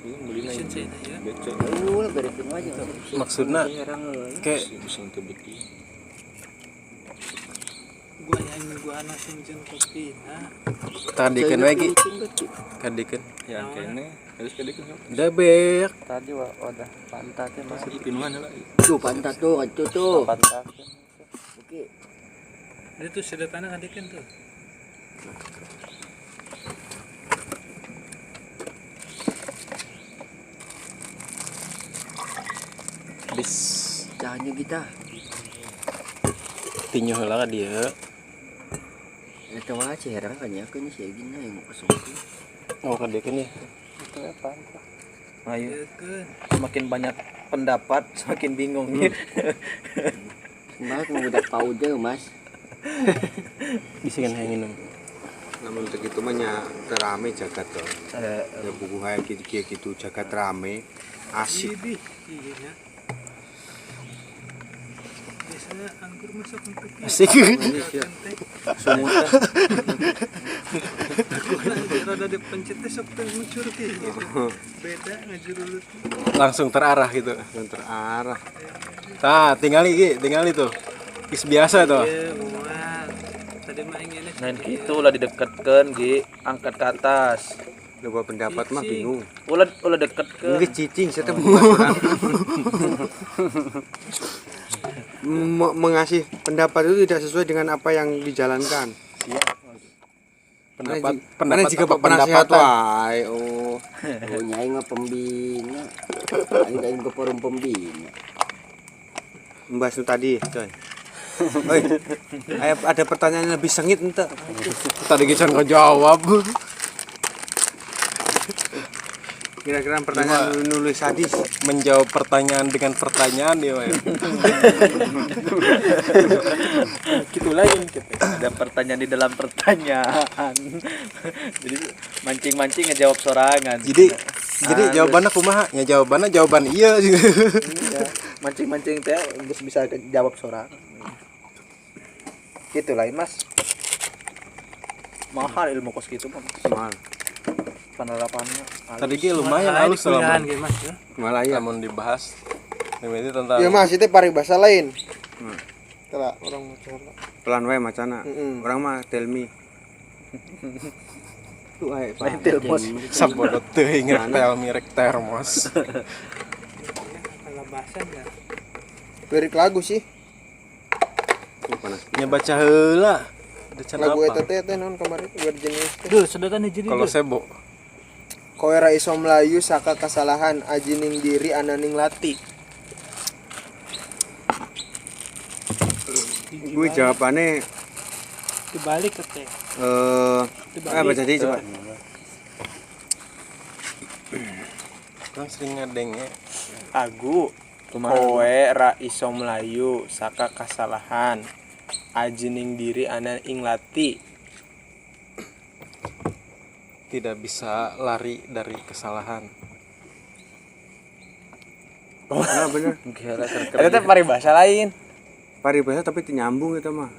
[SPEAKER 7] Iya, melina ini.
[SPEAKER 6] Sensei ya.
[SPEAKER 7] Becek.
[SPEAKER 4] Ayo lah beresin aja.
[SPEAKER 1] Maksudna kayak
[SPEAKER 7] Bising tebeki.
[SPEAKER 6] Gua nyanyi gua langsung jeung kopi. Nah,
[SPEAKER 1] tadikeun we ge. Kadikeun.
[SPEAKER 7] Yang kene harus kadikeun.
[SPEAKER 1] Da beak.
[SPEAKER 2] Tadi wadah pantat teh mah.
[SPEAKER 7] Pinuhan lah.
[SPEAKER 4] Tuh pantat tuh, itu tuh.
[SPEAKER 2] Pantat.
[SPEAKER 4] Oke.
[SPEAKER 6] itu sederhana kadikeun tuh.
[SPEAKER 1] Bis
[SPEAKER 4] Caranya kita.
[SPEAKER 1] tinyu heula ka dieu.
[SPEAKER 4] Eta wae cerang kan ya kan si Egi yang mau kosong.
[SPEAKER 1] Oh kadikeun ya.
[SPEAKER 2] Itu apa? Ayo.
[SPEAKER 6] Keun.
[SPEAKER 2] Semakin banyak pendapat semakin bingung.
[SPEAKER 4] Mas mau budak powder, Mas.
[SPEAKER 1] Bisa kan yang minum.
[SPEAKER 3] Namun untuk itu mah nya terame jagat tuh. Ya buku kayak gitu jagat rame. Asik.
[SPEAKER 6] Idih, iya nya. Biasanya anggur masuk untuk
[SPEAKER 1] Asik.
[SPEAKER 3] Semut teh.
[SPEAKER 6] Rada dipencet teh sok teu ngucur gitu. Beda ngajurulut.
[SPEAKER 1] Langsung terarah gitu.
[SPEAKER 3] Yang terarah.
[SPEAKER 1] Tah, tinggali tuh. Is biasa tuh.
[SPEAKER 6] Iya, mual. Tadi mah ingin
[SPEAKER 2] Nah gitu lah didekatkan Gi, angkat ke atas.
[SPEAKER 3] Loba pendapat mah bingung.
[SPEAKER 2] Ulah dekatkeun.
[SPEAKER 3] Geus cicing saya teh buat mengasih pendapat itu tidak sesuai dengan apa yang dijalankan.
[SPEAKER 1] Pendapat
[SPEAKER 3] jika
[SPEAKER 1] apa
[SPEAKER 3] penasehat
[SPEAKER 1] pendapatan.
[SPEAKER 3] wae. Oh.
[SPEAKER 4] Oh nyai mah pembina. Aing ke forum pembina.
[SPEAKER 3] Membahas itu tadi, coy. Oi. Ada pertanyaan yang lebih sengit ente.
[SPEAKER 1] Tadi kita ngejawab.
[SPEAKER 3] Kira-kira pertanyaan nulis sadis.
[SPEAKER 1] Menjawab pertanyaan dengan pertanyaan ya, Wei.
[SPEAKER 2] Gitu lagi ada pertanyaan di dalam pertanyaan. Jadi mancing-mancing ngejawab sorangan.
[SPEAKER 1] Jadi jawabannya kumaha? Ya jawaban iya.
[SPEAKER 2] mancing-mancing teh geus bisa jawab sorangan. Gitu lain Mas. Mahal ilmu kos gitu Mas.
[SPEAKER 3] Mahal.
[SPEAKER 2] Penerapannya.
[SPEAKER 1] Tadi ge lumayan halus lah
[SPEAKER 6] Mas ya.
[SPEAKER 3] Malah ya.
[SPEAKER 1] namun dibahas ini tentang
[SPEAKER 5] Ya Mas, itu paribasa lain. Kalau orang Macana.
[SPEAKER 3] Pelan wae macana. Orang mah tell me. Tuh ae
[SPEAKER 2] Lain termos.
[SPEAKER 1] sabodot teuing repel mirek termos.
[SPEAKER 6] Kalau bahasan ya.
[SPEAKER 5] Lirik lagu sih.
[SPEAKER 3] panas.
[SPEAKER 1] Nya baca heula. Ada can
[SPEAKER 5] Lagu eta
[SPEAKER 1] apa?
[SPEAKER 5] teh non kemarin Virginia teh.
[SPEAKER 6] Duh, sedotan hiji
[SPEAKER 1] Kalau sebo
[SPEAKER 5] Kowe ra iso melayu saka kesalahan ajining diri ananing lati.
[SPEAKER 3] Gue jawabannya
[SPEAKER 6] dibalik ke teh.
[SPEAKER 3] apa jadi coba?
[SPEAKER 1] kan sering ngadengnya.
[SPEAKER 5] Agu kowe ra iso melayu saka kasalahan ajining diri ana ing lati.
[SPEAKER 1] Tidak bisa lari dari kesalahan.
[SPEAKER 3] Nah, bener.
[SPEAKER 5] Eta teh paribasa lain.
[SPEAKER 3] Paribasa tapi teu nyambung itu mah.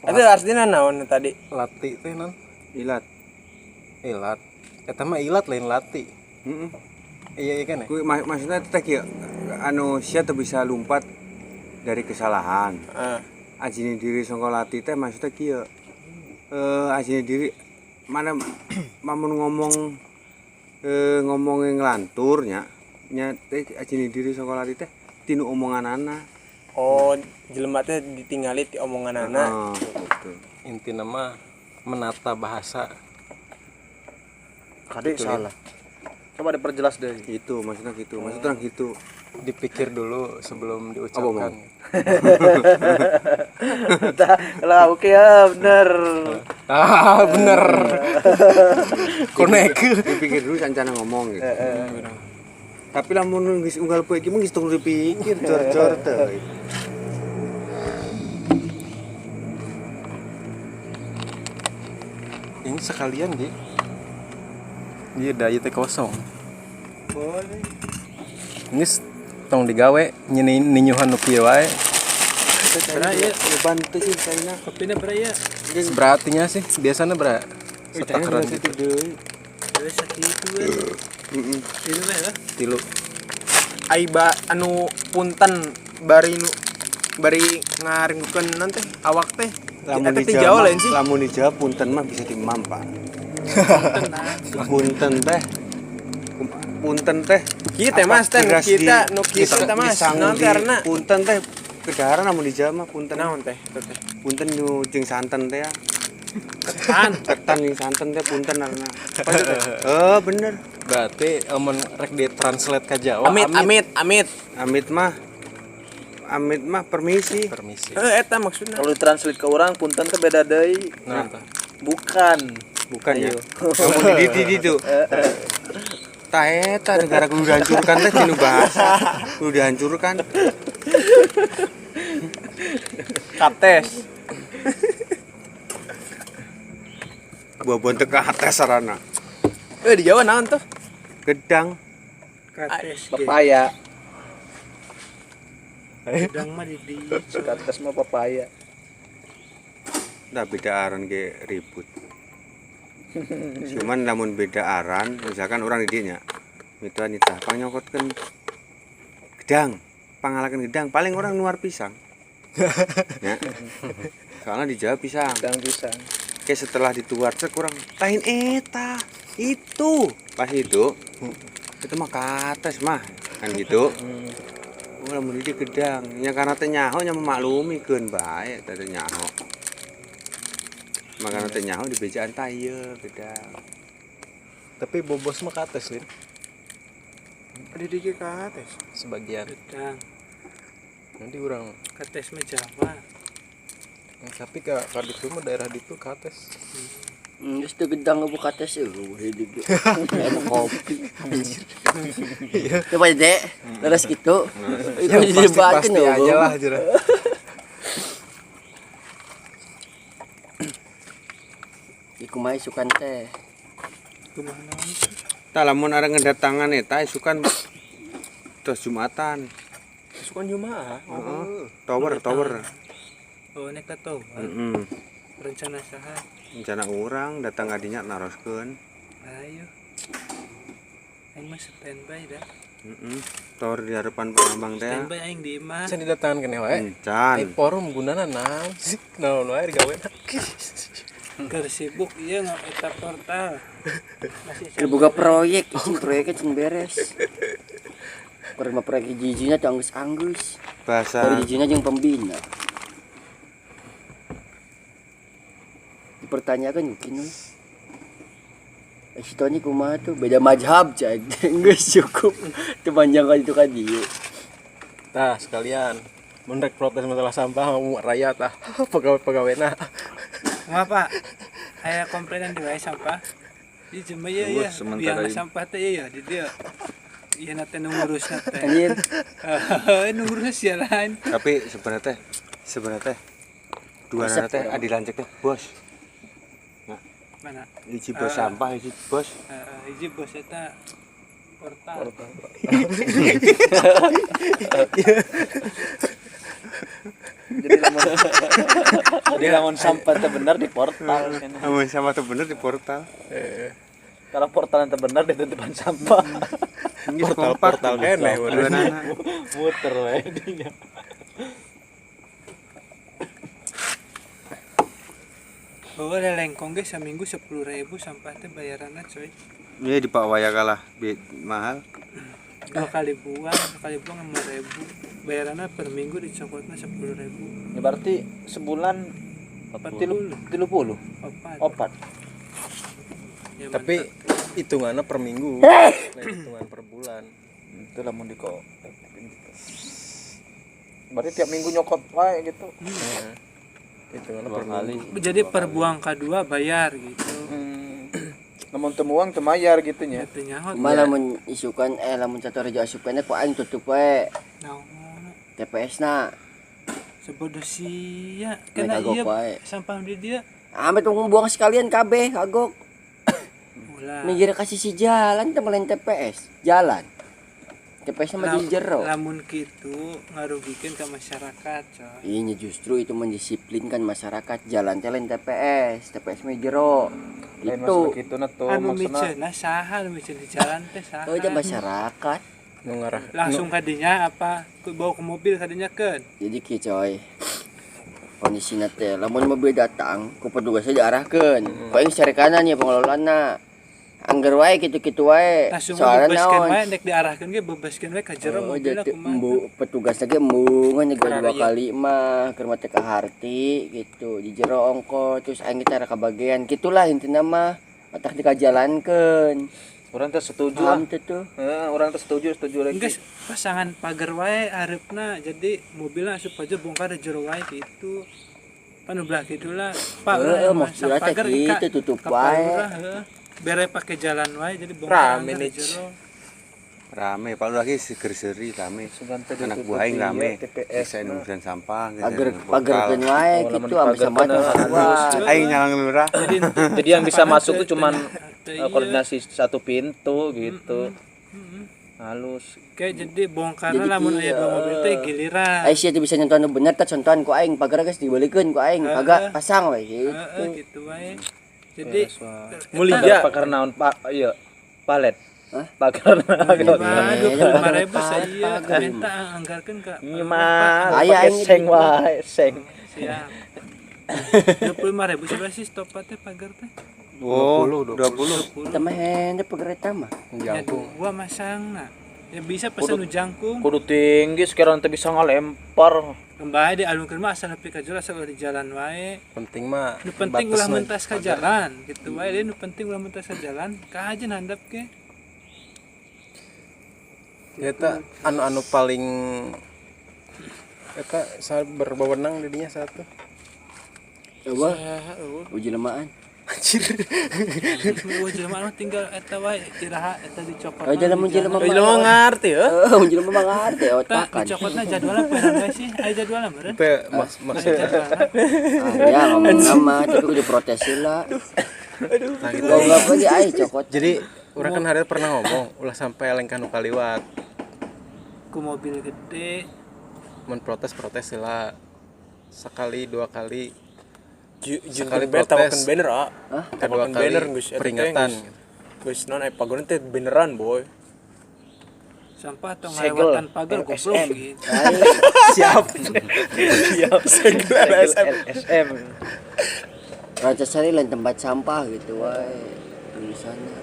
[SPEAKER 5] Eta artinya naon tadi?
[SPEAKER 1] Lati teh non
[SPEAKER 3] Ilat.
[SPEAKER 1] ilat. Eta mah ilat lain lati.
[SPEAKER 3] Heeh.
[SPEAKER 1] Iya kan ya?
[SPEAKER 3] Gue maksudnya teh kieu anu sia teu bisa lumpat dari kesalahan. Ajine diri sangka lati teh maksudnya kieu. Ajine diri mana mamun ngomong ngomongin ngelantur nya teh ajine diri sangka lati teh tinu omonganana.
[SPEAKER 5] Oh, jelema teh ditinggali ti omonganana.
[SPEAKER 3] Betul.
[SPEAKER 1] Inti nama menata bahasa.
[SPEAKER 2] Kade salah. Coba diperjelas deh.
[SPEAKER 3] Itu maksudnya gitu. Maksudnya gitu.
[SPEAKER 1] Dipikir dulu sebelum diucapkan.
[SPEAKER 2] Lah oke ya bener.
[SPEAKER 1] Ah bener. Konek.
[SPEAKER 3] Dipikir dulu cancana ngomong gitu. Tapi lamun geus unggal poe iki mah geus tong dipikir cor-cor teh.
[SPEAKER 1] Ini sekalian Ji. Iya daya teh kosong.
[SPEAKER 5] Boleh.
[SPEAKER 1] Ini tong digawe ninyuhan nu kieu wae.
[SPEAKER 6] Beraya,
[SPEAKER 3] Bantu sih kayaknya.
[SPEAKER 6] kopina beraya.
[SPEAKER 1] Seberatinya sih biasanya setakaran gitu.
[SPEAKER 6] Dari sakitu kan. Ini mah ya.
[SPEAKER 1] Tilu.
[SPEAKER 5] Aiba anu punten bari ngaringkeun nanti awak teh.
[SPEAKER 3] Lamun
[SPEAKER 5] Eta teh jauh lain sih.
[SPEAKER 3] Lamun dijawab punten mah bisa dimam, Pak. Punten teh. Punten teh.
[SPEAKER 5] Kieu teh Mas teh nu kita nu kitu teh Mas. Naon teh arena?
[SPEAKER 3] Punten teh kedaharan lamun dijawab mah punten.
[SPEAKER 5] Naon teh? Eta teh.
[SPEAKER 3] Punten nu jeung santen teh ya.
[SPEAKER 5] Ketan
[SPEAKER 3] Jeung santen teh punten arena. Bener.
[SPEAKER 1] Berarti rek ditranslate ka Jawa.
[SPEAKER 5] Amit.
[SPEAKER 3] Amit mah permisi.
[SPEAKER 1] Permisi.
[SPEAKER 5] Eta maksudna.
[SPEAKER 2] Kalau ditranslate ke orang punten teh beda deui.
[SPEAKER 1] Nah, tah.
[SPEAKER 3] Bukan ya. Lamun di itu. Tah eta negara kudu dihancurkan teh tinu bahasa. Kudu dihancurkan.
[SPEAKER 5] Kates.
[SPEAKER 3] Buah-buahan teu kates sarana.
[SPEAKER 5] Di Jawa naon tuh?
[SPEAKER 3] Gedang.
[SPEAKER 6] Kates.
[SPEAKER 2] Papaya.
[SPEAKER 6] Gedang mah di
[SPEAKER 2] Kates mah papaya.
[SPEAKER 3] Dah beda aran ge ribut. Cuman namun beda aran, misalkan orang di dinya mitra nita panyokotkeun gedang, pangalakeun gedang, paling orang nuar pisang. Ya. Soalnya dijawab pisang.
[SPEAKER 2] Gedang pisang.
[SPEAKER 3] Kayak setelah dituar cek kurang lain eta itu pas itu mah kates mah kan gitu. Oh lamun di gedang nya karena teh nyaho nya memaklumikeun bae teh nyaho. Makanya teh nyaho di bejaan tah ieu gedang.
[SPEAKER 1] Tapi bobos mah kates Lin.
[SPEAKER 5] Di diki kates.
[SPEAKER 1] Sebagian.
[SPEAKER 6] gedang.
[SPEAKER 1] Nanti orang
[SPEAKER 6] Kates mah Jawa.
[SPEAKER 1] tapi ka ditu mah daerah ditu kates.
[SPEAKER 4] Geus teu gedang buka tes hidup. Emang kopi. Coba Dek, leres gitu. Itu
[SPEAKER 1] Pasti aja lah jera.
[SPEAKER 4] Iku mah sukan teh.
[SPEAKER 6] Kumaha naon?
[SPEAKER 3] Tah lamun ada ngedatangan eta sukan terus Jumatan.
[SPEAKER 1] pasukan Jumaah.
[SPEAKER 3] Tower.
[SPEAKER 5] Oh nek tahu
[SPEAKER 3] Heeh.
[SPEAKER 5] rencana saha.
[SPEAKER 3] Rencana orang datang adinya naroskeun.
[SPEAKER 5] Ayo. Aing mah standby dah.
[SPEAKER 3] Tower di harapan Palembang teh.
[SPEAKER 5] Standby aing di imah.
[SPEAKER 1] Can didatangan keneh wae.
[SPEAKER 3] Encan.
[SPEAKER 1] Ai forum gunana naon? Naon wae digawena.
[SPEAKER 5] Keur sibuk ieu eta portal.
[SPEAKER 4] Keur boga proyek, izin proyeknya cen beres. Keur mah proyek hiji-hijinya teh anggeus-anggeus.
[SPEAKER 3] Bahasa
[SPEAKER 4] Baru hijinya jeung pembina. Dipertanyakan mungkin si Tony kumaha tuh beda mazhab cai. Geus cukup. Teu panjangkan itu kan dieu.
[SPEAKER 1] Tah sekalian mun rek protes masalah sampah mau raya tah pegawai-pegawena.
[SPEAKER 5] Ngapa? Aya komplainan di wae sampah. Di jema ieu ya.
[SPEAKER 7] sementara
[SPEAKER 5] Biang
[SPEAKER 7] ini.
[SPEAKER 5] sampah teh ieu ya di dieu. Ieu na teh nu ngurusna teh.
[SPEAKER 4] Anjir.
[SPEAKER 5] Nu ngurus ya lain.
[SPEAKER 3] tapi sebenarnya teh dua anak teh adilancek teh bos.
[SPEAKER 5] Mana?
[SPEAKER 3] Hiji bos sampah, hiji bos.
[SPEAKER 5] Hiji bos eta portal.
[SPEAKER 2] Jadi lamun sampah teh bener di portal.
[SPEAKER 3] Amun sama tuh bener di portal.
[SPEAKER 2] Kalau portal teh bener di tutupan sampah.
[SPEAKER 1] Portal keneh
[SPEAKER 3] Dua
[SPEAKER 1] waduh.
[SPEAKER 3] anak.
[SPEAKER 2] Muter wae dinya.
[SPEAKER 5] Oh, ada lengkong ge saminggu 10.000 sampah teh bayaranna coy.
[SPEAKER 3] Iya di Pak Waya kalah mahal.
[SPEAKER 5] Dua kali buang 5.000. Bayaranna per minggu dicokotna 10.000.
[SPEAKER 2] Ya berarti sebulan 30. Opat.
[SPEAKER 5] Ya,
[SPEAKER 1] Tapi
[SPEAKER 5] mantap.
[SPEAKER 1] hitungannya per minggu. Lain hitungan per bulan.
[SPEAKER 2] Itu lamun di kok. Berarti tiap minggu nyokot wae gitu.
[SPEAKER 1] Hitungannya
[SPEAKER 7] Dua
[SPEAKER 1] per
[SPEAKER 7] kali.
[SPEAKER 1] minggu.
[SPEAKER 5] Jadi per buang kedua bayar gitu.
[SPEAKER 2] Namun temuang temayar gitu nya.
[SPEAKER 5] Gitu nyaho.
[SPEAKER 4] Malah mun isukan lamun satu rejo asukannya ku aing tutup we
[SPEAKER 5] Naon?
[SPEAKER 4] TPS na.
[SPEAKER 5] Sebodoh sia.
[SPEAKER 4] Naik
[SPEAKER 5] Kena
[SPEAKER 4] agok
[SPEAKER 5] ieu
[SPEAKER 4] wae.
[SPEAKER 5] sampah di dia.
[SPEAKER 4] Ame tunggu buang sekalian kabeh kagok.
[SPEAKER 5] Ulah.
[SPEAKER 4] Minggir kasih si jalan teh melain TPS. Jalan. TPS mah di jero.
[SPEAKER 5] Lamun kitu ngarugikeun ka masyarakat, coy.
[SPEAKER 4] Iya justru itu mendisiplinkan masyarakat jalan teh lain TPS. TPS mah di jero.
[SPEAKER 2] Lain
[SPEAKER 4] Itu.
[SPEAKER 2] masuk gitu na tuh
[SPEAKER 5] Anu
[SPEAKER 2] maksudna.
[SPEAKER 5] miceuna saha anu miceun di jalan teh saha?
[SPEAKER 4] Oh, itu masyarakat.
[SPEAKER 1] Nu ngarah.
[SPEAKER 5] Langsung kadinya apa? Ku bawa ke mobil kadinya keun.
[SPEAKER 4] Jadi kieu coy. Kondisina teh lamun mobil datang, ku petugasnya diarahkeun. Ku aing cari kanan ya pengelolana. Angger wae kitu-kitu wae.
[SPEAKER 5] Langsung
[SPEAKER 4] Soalna
[SPEAKER 5] bebaskeun
[SPEAKER 4] naon?
[SPEAKER 5] wae nek diarahkeun ge bebaskeun wae ka jero
[SPEAKER 4] Oh,
[SPEAKER 5] mobil
[SPEAKER 4] jadi
[SPEAKER 5] kumaha.
[SPEAKER 4] petugas lagi embungan juga dua
[SPEAKER 5] Karena
[SPEAKER 4] kali mah ke rumah teh ka harti gitu di jero ongko terus aing kita kabagian gitulah intina mah atak dikajalankeun.
[SPEAKER 2] Urang teh setuju lah.
[SPEAKER 4] Paham teh tuh.
[SPEAKER 2] Urang teh setuju lagi.
[SPEAKER 5] Geus pasangan pagar wae hareupeuna jadi mobilna asup aja bongkar di jero wae gitu. Panu belah kitu lah. Pak,
[SPEAKER 4] Heeh,
[SPEAKER 5] mah
[SPEAKER 4] maksudnya teh
[SPEAKER 5] pagar
[SPEAKER 4] gitu, tutup
[SPEAKER 5] ka
[SPEAKER 4] wae.
[SPEAKER 5] palurah, heuh. Bere pake jalan wae jadi bongkar
[SPEAKER 1] Rame
[SPEAKER 5] anggar di
[SPEAKER 1] nih.
[SPEAKER 5] jero.
[SPEAKER 3] Rame, paling lagi seger-seri rame.
[SPEAKER 2] Sugan teh
[SPEAKER 3] Anak
[SPEAKER 2] ditutupi
[SPEAKER 3] buah aing rame.
[SPEAKER 2] ya, TPS
[SPEAKER 3] Bisa
[SPEAKER 2] mah.
[SPEAKER 3] urusan sampah,
[SPEAKER 4] Pager
[SPEAKER 3] geus
[SPEAKER 4] pagerkeun wae
[SPEAKER 2] Oh, lamun
[SPEAKER 4] gitu ame sama
[SPEAKER 2] dipagerkeun,
[SPEAKER 4] keluar.
[SPEAKER 3] Aing nyalang lurah.
[SPEAKER 2] Jadi yang bisa
[SPEAKER 5] Sampahna
[SPEAKER 2] masuk tuh cuman
[SPEAKER 5] teh iya.
[SPEAKER 2] koordinasi satu pintu gitu. Halus.
[SPEAKER 5] Kayak jadi bongkarna
[SPEAKER 4] Jadi
[SPEAKER 5] lamun aya
[SPEAKER 4] iya.
[SPEAKER 5] dua mobil teh giliran.
[SPEAKER 4] Ai sia teh bisa nyontohan nu bener teh contohan ku aing pagar geus dibalikeun ku aing kagak pasang we gitu.
[SPEAKER 5] Heeh gitu wae. Jadi
[SPEAKER 2] Mulia pakar naon Pak iya palet.
[SPEAKER 4] Hah?
[SPEAKER 2] Pakar
[SPEAKER 5] Waduh,
[SPEAKER 4] Iya,
[SPEAKER 5] 25.000 saya minta anggarkeun ka.
[SPEAKER 2] Iya mah.
[SPEAKER 4] Aya
[SPEAKER 2] Pakai
[SPEAKER 4] aing
[SPEAKER 2] seng
[SPEAKER 4] gitu.
[SPEAKER 2] wae, seng.
[SPEAKER 5] Siap. 25.000 seberapa sih stop teh pagar teh?
[SPEAKER 3] Oh, 20.
[SPEAKER 4] Kita mah hende pagar eta mah.
[SPEAKER 5] Ya dua masangna. Ya bisa pesan nu jangkung.
[SPEAKER 2] Kudu tinggi sekarang teh bisa ngalempar.
[SPEAKER 5] Kembali di alun mah asal nepi ka jero asal di jalan wae.
[SPEAKER 1] Penting mah
[SPEAKER 5] Nu penting
[SPEAKER 1] batas
[SPEAKER 5] ulah
[SPEAKER 1] na-
[SPEAKER 5] mentas ka jalan gitu wae. Nu penting ulah mentas ka jalan. Ka aja handap ke.
[SPEAKER 1] Eta anu paling eta berwenang didinya satu.
[SPEAKER 4] Coba uji lemaan.
[SPEAKER 1] Anjir.
[SPEAKER 5] Nu jelema mah tinggal eta wae iraha eta dicokot.
[SPEAKER 4] Oh, jelema jelema
[SPEAKER 1] Jelema ngarti ya.
[SPEAKER 4] Oh, jelema mah ngarti
[SPEAKER 5] Tah
[SPEAKER 4] otakan.
[SPEAKER 5] dicokotna jadwalna poean wae sih. Aya jadwalna meureun.
[SPEAKER 1] Teh maksud
[SPEAKER 5] Jadwalna.
[SPEAKER 4] Ah, ya ngomong nama tapi kudu protes lah.
[SPEAKER 1] nah gitu.
[SPEAKER 4] Kalau enggak apa dia ai cokot.
[SPEAKER 1] Jadi urang kan hari pernah ngomong ulah sampai lengkah nu kaliwat.
[SPEAKER 5] Ku mobil gede
[SPEAKER 1] mun protes lah sekali 2 kali
[SPEAKER 5] Sekali
[SPEAKER 1] protes.
[SPEAKER 5] tawakan banner ah.
[SPEAKER 1] kedua
[SPEAKER 5] Tawakan
[SPEAKER 1] kali
[SPEAKER 5] banner Gus. Eta teh,
[SPEAKER 1] peringatan
[SPEAKER 5] Gus non pagoran teh beneran boy.
[SPEAKER 6] Sampah atau
[SPEAKER 2] Segel
[SPEAKER 6] ngelewatan pagar goblok
[SPEAKER 2] LSM.
[SPEAKER 6] gitu.
[SPEAKER 5] Siap. Segel LSM.
[SPEAKER 2] LSM.
[SPEAKER 4] Rancasari lain tempat sampah gitu wae tulisannya.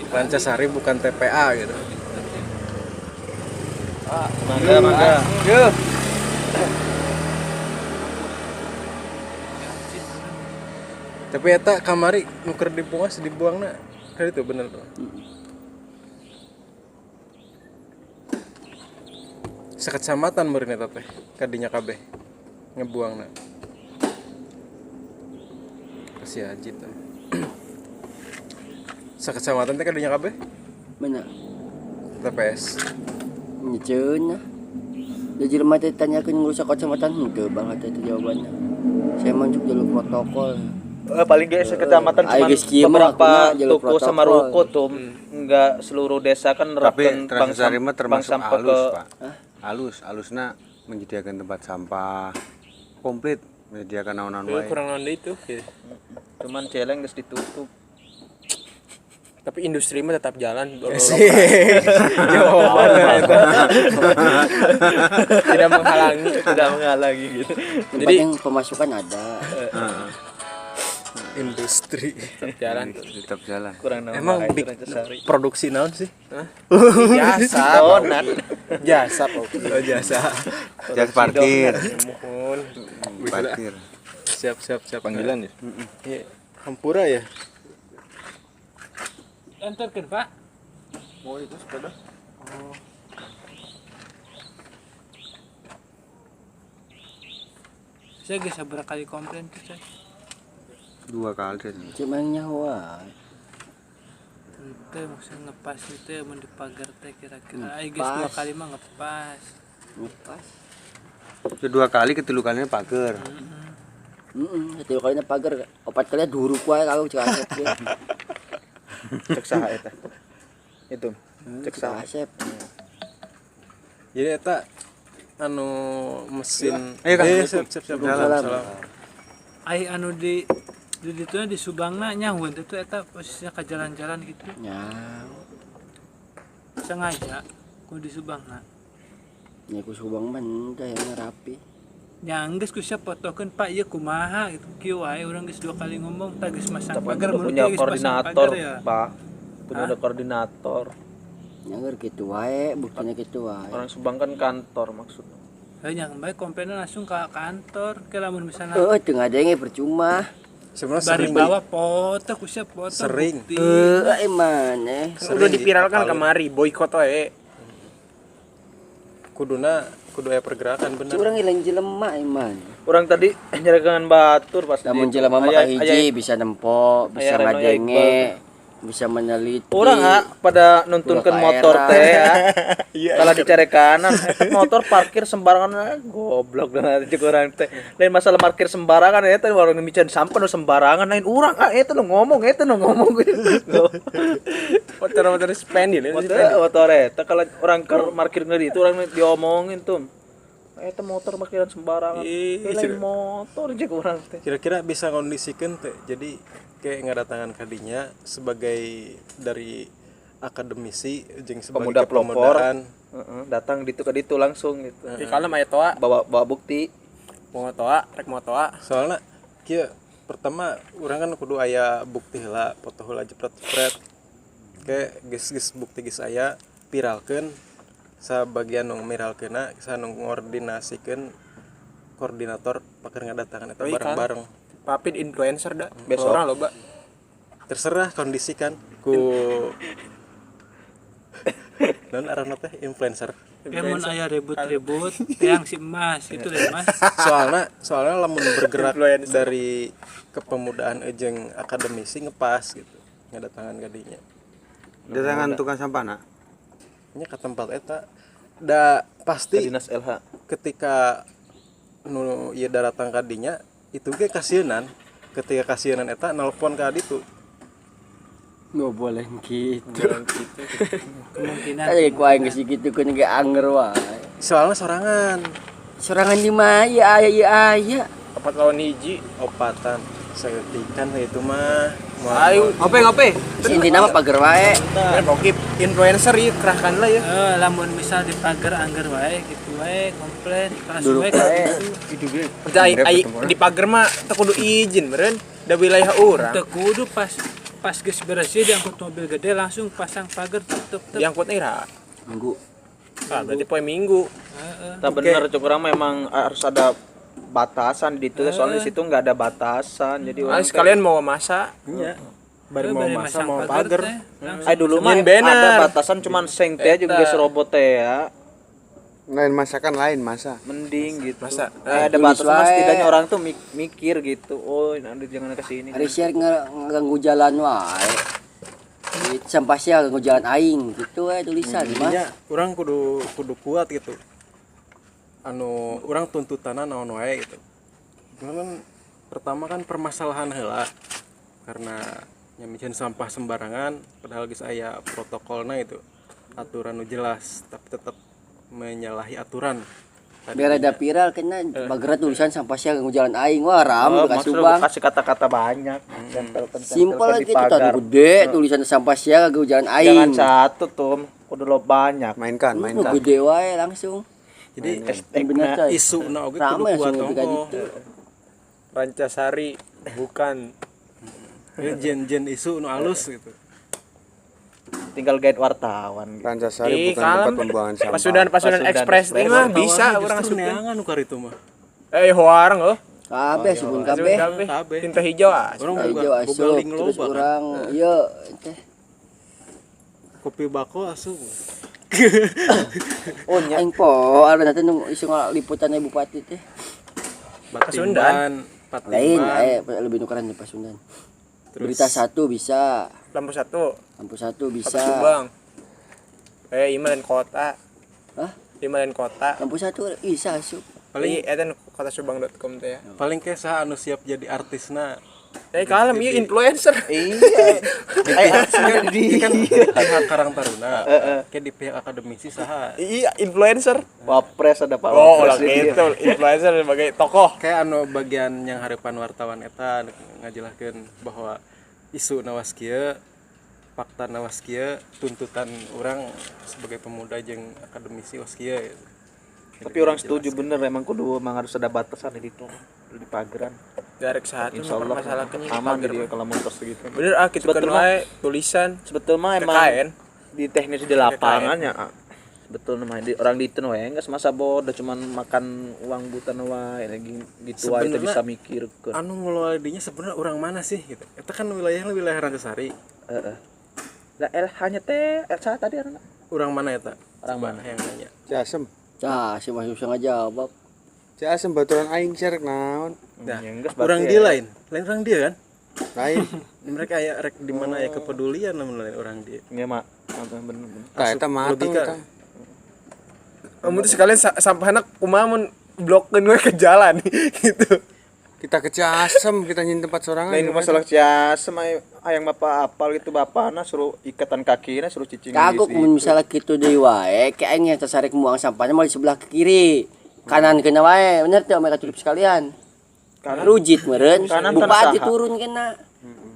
[SPEAKER 1] Rancasari bukan TPA gitu.
[SPEAKER 2] Mangga. Yuk.
[SPEAKER 1] Tapi eta kamari nuker dibuangna kali itu bener tuh. Sakecamatan meureun eta teh kadinya kabeh ngebuangna. Kasih aji tuh. Sakecamatan teh kadinya kabeh
[SPEAKER 4] Mana?
[SPEAKER 1] TPS.
[SPEAKER 4] Nyeun nah. Jadi jelema teh tanyakeun ngurusak kecamatan henteu banget itu jawabannya. Saya masuk jalur protokol.
[SPEAKER 2] Paling gak sekecamatan
[SPEAKER 4] Ayo
[SPEAKER 2] cuma
[SPEAKER 4] guys, kieu mah
[SPEAKER 2] beberapa
[SPEAKER 4] kena jalur
[SPEAKER 2] toko sama
[SPEAKER 4] protokol.
[SPEAKER 2] ruko tuh. Enggak seluruh desa kan
[SPEAKER 3] Tapi
[SPEAKER 2] nerapkan bank
[SPEAKER 3] Trasasari mah termasuk
[SPEAKER 2] sampah
[SPEAKER 3] halus,
[SPEAKER 2] ke
[SPEAKER 3] Pak. Halusna menyediakan tempat sampah komplit, menyediakan naon-naon wae.
[SPEAKER 5] Kurang naon deui itu.
[SPEAKER 2] cuman celeng geus ditutup.
[SPEAKER 5] Tapi industri mah tetap jalan.
[SPEAKER 1] Jawabannya itu.
[SPEAKER 5] Tidak menghalangi gitu.
[SPEAKER 4] Tempat yang pemasukan ada.
[SPEAKER 1] Industri.
[SPEAKER 5] Tetap jalan.
[SPEAKER 3] Tetap jalan.
[SPEAKER 2] Kurang naon
[SPEAKER 1] Emang
[SPEAKER 2] wae
[SPEAKER 1] di
[SPEAKER 2] Rancasari.
[SPEAKER 1] produksi naon sih?
[SPEAKER 5] Jasa.
[SPEAKER 2] Donat.
[SPEAKER 5] Jasa Pak.
[SPEAKER 1] Oh, jasa.
[SPEAKER 3] Jas parkir.
[SPEAKER 5] Mohon.
[SPEAKER 3] Parkir.
[SPEAKER 1] Siap.
[SPEAKER 7] Panggilan ya.
[SPEAKER 1] Iya. Hampura ya.
[SPEAKER 6] Entarkeun Pak.
[SPEAKER 7] Oh itu sepeda.
[SPEAKER 6] Saya geus sabaraha kali komplain tuh saya.
[SPEAKER 3] 2 kali.
[SPEAKER 4] Cuma nyawa.
[SPEAKER 6] Teu maksudnya ngepas itu mun di pagar teh kira-kira. Ai geus
[SPEAKER 4] Ngepas.
[SPEAKER 6] 2 kali mah ngepas.
[SPEAKER 4] Ngepas.
[SPEAKER 3] Kedua kali, ketilu kalinya pager.
[SPEAKER 4] Setiap kalinya pagar, 4 kali duruk wae kalau cek asep ge.
[SPEAKER 2] Cek saha eta. Itu. Cek
[SPEAKER 4] Cek
[SPEAKER 2] saha.
[SPEAKER 4] asep.
[SPEAKER 1] Jadi eta anu mesin.
[SPEAKER 3] Ayo, Kang.
[SPEAKER 1] Siap.
[SPEAKER 4] Salam.
[SPEAKER 6] Ai anu di dituna di Subangna nyahuan itu eta posisinya ke jalan-jalan gitu.
[SPEAKER 4] Ya,
[SPEAKER 6] Sengaja ku di Subangna.
[SPEAKER 4] nya ku subang mah teh yang rapi.
[SPEAKER 6] Nya geus ku sia fotokeun Pak ieu kumaha gitu. Kieu wae urang geus 2 kali ngomong tah geus masang
[SPEAKER 2] Tapi
[SPEAKER 6] pagar mun
[SPEAKER 2] punya
[SPEAKER 6] geus pasang
[SPEAKER 2] koordinator,
[SPEAKER 6] pagar ya.
[SPEAKER 2] Pak. Punya ada koordinator.
[SPEAKER 4] Nyanger gitu wae, buktinya gitu wae.
[SPEAKER 2] Orang Subang kan kantor maksudnya.
[SPEAKER 6] Hanya bae komplainnya langsung ke kantor. Ke lamun misalnya
[SPEAKER 4] Teu ngadenge percuma.
[SPEAKER 1] Sebenarnya
[SPEAKER 6] bari
[SPEAKER 1] sering
[SPEAKER 6] bawa foto ku sia foto.
[SPEAKER 1] Sering.
[SPEAKER 6] bukti.
[SPEAKER 4] Emang
[SPEAKER 5] Udah dipiralkan kemari, boykot wae.
[SPEAKER 1] kudu aya pergerakan bener.
[SPEAKER 4] curang ilang jelema iman.
[SPEAKER 2] Orang tadi nyeregangan batur pas
[SPEAKER 4] Lamun
[SPEAKER 2] di-
[SPEAKER 4] jelema mah
[SPEAKER 2] aya-
[SPEAKER 4] kahiji bisa nempo, bisa
[SPEAKER 2] aya Reno, aya
[SPEAKER 4] ngadenge, bisa meneliti.
[SPEAKER 2] Orang pada nuntunkan
[SPEAKER 4] Ulah
[SPEAKER 2] motor
[SPEAKER 4] kaera.
[SPEAKER 2] teh ya. Kalau dicari kanan, motor parkir sembarangan goblok dan cek orang teh. Lain masalah parkir sembarangan eta warung mican sampah nu sembarangan lain urang eta nu ngomong
[SPEAKER 5] Motor spend ya.
[SPEAKER 2] motor eta kalau orang keur parkir ngeri itu orang diomongin tuh. Eta motor parkiran sembarangan. Lain motor cek orang teh.
[SPEAKER 1] Kira-kira bisa kondisikan teh. Jadi kayak ngadatangan kadinya sebagai dari akademisi jeung sebagai
[SPEAKER 2] Pemuda pelopor.
[SPEAKER 1] kepemudaan.
[SPEAKER 2] Datang ditu ke ditu langsung gitu.
[SPEAKER 5] Di kalem aya toa,
[SPEAKER 2] Bawa bukti.
[SPEAKER 5] mau toa, rek mau toa.
[SPEAKER 1] Soalnya kieu pertama urang kan kudu aya bukti heula, foto heula jepret-jepret. Kayak geus bukti geus aya viralkeun sabagian nu miralkeunna sa nu ngordinasikeun koordinator paker ngadatangan eta
[SPEAKER 5] Oh, iya, kan?
[SPEAKER 1] bareng-bareng.
[SPEAKER 5] Papin influencer dah.
[SPEAKER 2] Besok.
[SPEAKER 5] Orang loba.
[SPEAKER 1] Terserah kondisikan ku non arana teh influencer.
[SPEAKER 6] Mun aya ribut-ribut yang si emas itu deh Mas.
[SPEAKER 1] soalnya lamun bergerak dari kepemudaan jeung akademisi ngepas gitu ngadatangan kadinya
[SPEAKER 3] Datangan tukang sampah nak.
[SPEAKER 1] nya ka tempat eta da pasti
[SPEAKER 2] Dinas LH.
[SPEAKER 1] ketika nu ieu datang kadinya itu ge kasieun ketika kasieun eta nelpon ka ditu
[SPEAKER 4] Nggak boleh gitu.
[SPEAKER 6] Kemungkinan
[SPEAKER 4] Kayak ku aing geus gitu kun ge anger wae.
[SPEAKER 1] soalnya sorangan
[SPEAKER 4] Sorangan di mah iya aya.
[SPEAKER 5] 4 lawan hiji.
[SPEAKER 1] opatan seetikan itu mah
[SPEAKER 5] Ayo, ngope.
[SPEAKER 4] Si intina mah pager wae.
[SPEAKER 5] Kan oke influencer ieu kerahkan lah ya.
[SPEAKER 6] Lamun misal di pagar anggar wae gitu wae komplain kelas
[SPEAKER 4] Dulu
[SPEAKER 6] wae
[SPEAKER 4] wae.
[SPEAKER 6] gitu.
[SPEAKER 5] Berarti ai di pagar mah teu kudu izin meureun. Da wilayah urang.
[SPEAKER 6] Teu kudu pas geus beresih diangkut mobil gede langsung pasang pagar tutup.
[SPEAKER 5] Diangkut ira.
[SPEAKER 4] Minggu.
[SPEAKER 5] Ah, berarti poe Minggu.
[SPEAKER 2] Tak bener cuk urang memang harus ada batasan di itu soalnya di situ nggak ada batasan jadi
[SPEAKER 5] Ah,
[SPEAKER 2] orang
[SPEAKER 5] sekalian mau masak.
[SPEAKER 1] iya bari mau
[SPEAKER 6] Bari
[SPEAKER 1] masa
[SPEAKER 6] masang
[SPEAKER 1] mau
[SPEAKER 6] pagar
[SPEAKER 1] pagar
[SPEAKER 6] teh, langsung.
[SPEAKER 2] ay dulu mah
[SPEAKER 5] Nyin bener.
[SPEAKER 2] ada batasan cuman seng teh juga geus robot teh ya
[SPEAKER 3] Lain masakan lain masa.
[SPEAKER 2] mending gitu
[SPEAKER 5] Masa?
[SPEAKER 2] ada
[SPEAKER 4] tulis
[SPEAKER 2] batasan mas
[SPEAKER 4] wae.
[SPEAKER 2] setidaknya orang tuh mikir gitu oh nanti jangan ke sini
[SPEAKER 4] Hari share ngeganggu jalan wae. Di sampah sia ganggu jalan aing gitu we tulisan mah.
[SPEAKER 1] intinya orang kudu kuat gitu anu orang tuntutanna naon wae gitu kan pertama kan permasalahan heula karena nyamicin sampah sembarangan padahal geus aya protokolna itu aturan nu jelas tapi tetap menyalahi aturan.
[SPEAKER 4] Biar ada viral kena bagera tulisan sampah sia ganggu jalan aing wah ram ka
[SPEAKER 2] maksudnya
[SPEAKER 4] Subang.
[SPEAKER 2] kasih kata-kata banyak
[SPEAKER 4] Simpel gitu tadi gede tulisan sampah sia ganggu jalan
[SPEAKER 2] jangan
[SPEAKER 4] aing.
[SPEAKER 2] satu tuh kudu lo banyak
[SPEAKER 3] Mainkan.
[SPEAKER 4] Nu gede wae langsung.
[SPEAKER 1] Jadi
[SPEAKER 4] Bener coy.
[SPEAKER 1] isu na oge kudu
[SPEAKER 4] Rame
[SPEAKER 1] kuat
[SPEAKER 4] langsung kayak
[SPEAKER 1] ongko.
[SPEAKER 4] gitu.
[SPEAKER 5] Rancasari bukan.
[SPEAKER 1] Jen isu nu alus gitu.
[SPEAKER 2] tinggal guide wartawan
[SPEAKER 3] Rancasari bukan
[SPEAKER 5] kalem.
[SPEAKER 3] tempat pembuangan sampah.
[SPEAKER 5] Pasudan
[SPEAKER 2] Pasudan
[SPEAKER 5] Express
[SPEAKER 2] Express.
[SPEAKER 5] teh mah bisa
[SPEAKER 1] Tawarnya
[SPEAKER 5] urang
[SPEAKER 1] justru
[SPEAKER 5] asupkeun.
[SPEAKER 1] neangan nu karitu mah.
[SPEAKER 5] Hoarang oh.
[SPEAKER 4] Kabeh subun kabeh.
[SPEAKER 1] Kabeh.
[SPEAKER 5] Tinta hijau ah.
[SPEAKER 1] Orang
[SPEAKER 4] Hijau
[SPEAKER 1] boga
[SPEAKER 4] asup
[SPEAKER 1] link
[SPEAKER 4] terus
[SPEAKER 1] loba kan.
[SPEAKER 4] urang ieu teh
[SPEAKER 1] Kopi bako asup.
[SPEAKER 2] oh nya
[SPEAKER 4] aing po ada nanti nu isu liputan bupati teh.
[SPEAKER 5] Pasundan.
[SPEAKER 4] Lain
[SPEAKER 1] Patimban.
[SPEAKER 4] lebih nukaran di Pasundan. Berita 1 bisa,
[SPEAKER 5] Lampu 1.
[SPEAKER 4] lampu 1 bisa.
[SPEAKER 5] Kota Subang. Imalen kota.
[SPEAKER 4] Hah?
[SPEAKER 5] Imalen kota.
[SPEAKER 4] Lampu 1 bisa asup.
[SPEAKER 5] Paling eta kotasubang.com teh ya.
[SPEAKER 1] Paling ke saha anu siap jadi artisna.
[SPEAKER 5] Kalem ieu influencer.
[SPEAKER 2] iya
[SPEAKER 1] Kan pihak Karang Taruna. Kayak di pihak akademisi saha.
[SPEAKER 5] Iya, influencer.
[SPEAKER 2] wapres ada pak
[SPEAKER 5] Oh,
[SPEAKER 2] wapres
[SPEAKER 5] lah gitu. Influencer sebagai tokoh.
[SPEAKER 1] Kayak anu bagian yang harapan wartawan eta ngajelaskeun bahwa isu nawas kieu fakta nawas kieu tuntutan orang sebagai pemuda jeung akademisi was kieu gitu.
[SPEAKER 2] tapi orang setuju bener emang kudu emang harus ada batasan di itu di pageran
[SPEAKER 5] Dari satu
[SPEAKER 2] insya Allah
[SPEAKER 5] masalahnya
[SPEAKER 2] aman jadi kalau motor segitu
[SPEAKER 5] bener gitu kan
[SPEAKER 2] Sebetulnya-
[SPEAKER 5] wae tulisan
[SPEAKER 2] sebetulnya mah emang
[SPEAKER 5] TKN.
[SPEAKER 2] di teknis di lapangannya betul mah di orang di itu wae enggak semasa bodoh cuman makan uang buta wae lagi gitu wae itu
[SPEAKER 1] Sebenarnya
[SPEAKER 2] bisa mikir ke
[SPEAKER 1] Anu ngelola dinya sebenarnya orang mana sih gitu. Eta kan wilayah Rancasari.
[SPEAKER 2] heeh lah LH-nya teh LH tadi orang
[SPEAKER 1] Orang mana eta?
[SPEAKER 2] Orang
[SPEAKER 1] Coba
[SPEAKER 2] mana?
[SPEAKER 1] yang nanya.
[SPEAKER 3] Jasem.
[SPEAKER 4] Nah, si masih bisa ngajawab.
[SPEAKER 3] Jasem baturan aing cerek naon.
[SPEAKER 1] Nah,
[SPEAKER 2] Ya, enggak,
[SPEAKER 1] orang
[SPEAKER 2] berarti
[SPEAKER 1] dia
[SPEAKER 2] ya.
[SPEAKER 1] lain orang dia kan.
[SPEAKER 3] Lain.
[SPEAKER 1] Mereka aya rek di mana ya kepedulian lamun lain orang dia.
[SPEAKER 2] iya mak bener
[SPEAKER 3] Tah eta mateng
[SPEAKER 1] logika.
[SPEAKER 3] eta.
[SPEAKER 5] kamu tuh sekalian sampah anak kumaha mun blokkeun we ke jalan gitu.
[SPEAKER 3] Kita ke Jasem, kita nyin tempat sorangan.
[SPEAKER 2] lain masalah ciasem ayang bapak apal gitu bapakna suruh ikatan kakina suruh cicing
[SPEAKER 4] Kagok mun misalnya kitu deui wae, ke aing yang tersarik muang sampahnya mau di sebelah ke kiri. Kanan kena wae, bener teh mereka tutup sekalian.
[SPEAKER 2] Kanan?
[SPEAKER 4] Rujit meureun.
[SPEAKER 2] Kanan
[SPEAKER 4] Bupati
[SPEAKER 2] tanah saha?
[SPEAKER 4] turun kena.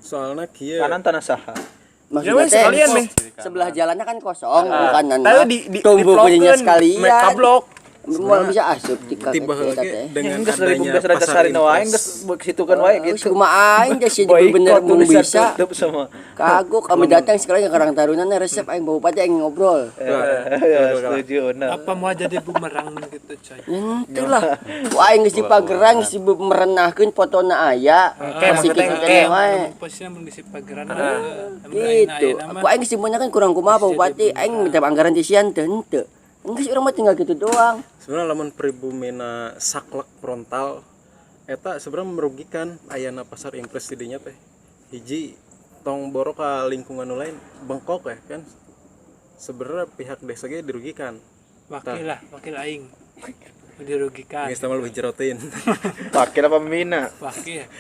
[SPEAKER 1] Soalnya kieu
[SPEAKER 2] kanan tanah saha
[SPEAKER 5] Ya weh,
[SPEAKER 4] Maksudnya teh
[SPEAKER 5] sekalian, Meh.
[SPEAKER 4] sebelah jalannya kan kosong, kanan.
[SPEAKER 5] Tapi
[SPEAKER 4] mah.
[SPEAKER 5] di
[SPEAKER 4] tumbuh punya
[SPEAKER 5] blokkeun,
[SPEAKER 4] sekalian.
[SPEAKER 5] mereka blok.
[SPEAKER 4] Mau bisa asup tika
[SPEAKER 1] tiba
[SPEAKER 4] eta
[SPEAKER 1] lagi
[SPEAKER 4] teh.
[SPEAKER 1] dengan
[SPEAKER 2] Enggak dari
[SPEAKER 1] adanya
[SPEAKER 2] bungkas raja
[SPEAKER 1] pasar
[SPEAKER 2] sari wae
[SPEAKER 1] impres.
[SPEAKER 2] geus ke situ kan wae gitu.
[SPEAKER 4] Kumaha aing geus jadi
[SPEAKER 2] Boykot
[SPEAKER 4] bener mun
[SPEAKER 2] tulisan
[SPEAKER 4] bisa.
[SPEAKER 2] tutup semua.
[SPEAKER 4] Kagok kami datang sekalian ke Karang Taruna resep aing bawa bupati aing ngobrol.
[SPEAKER 2] Ya setuju nah.
[SPEAKER 6] Apa mau jadi bumerang gitu coy.
[SPEAKER 4] Itulah. Wah aing geus di pageran geus merenahkeun fotona aya. Kasih
[SPEAKER 5] maksudnya
[SPEAKER 4] kita
[SPEAKER 5] engke.
[SPEAKER 4] wae.
[SPEAKER 6] Posisinya mun ngisi pageran.
[SPEAKER 4] Gitu. Aku aing geus dimunyakeun kurang kumaha Pak Bupati aing minta anggaran disian teu henteu. Enggeus urang mah tinggal gitu doang.
[SPEAKER 1] Sebenarnya lamun pribumina saklek frontal eta sebenarnya merugikan ayana pasar impres di dinya teh. Hiji tong boro ka lingkungan nu lain bengkok ya kan. Sebenarnya pihak desa ge dirugikan.
[SPEAKER 6] Wakil aing. Dirugikan.
[SPEAKER 1] Geus tambah lebih jerotin.
[SPEAKER 2] Pakai apa mina?
[SPEAKER 6] Wakil.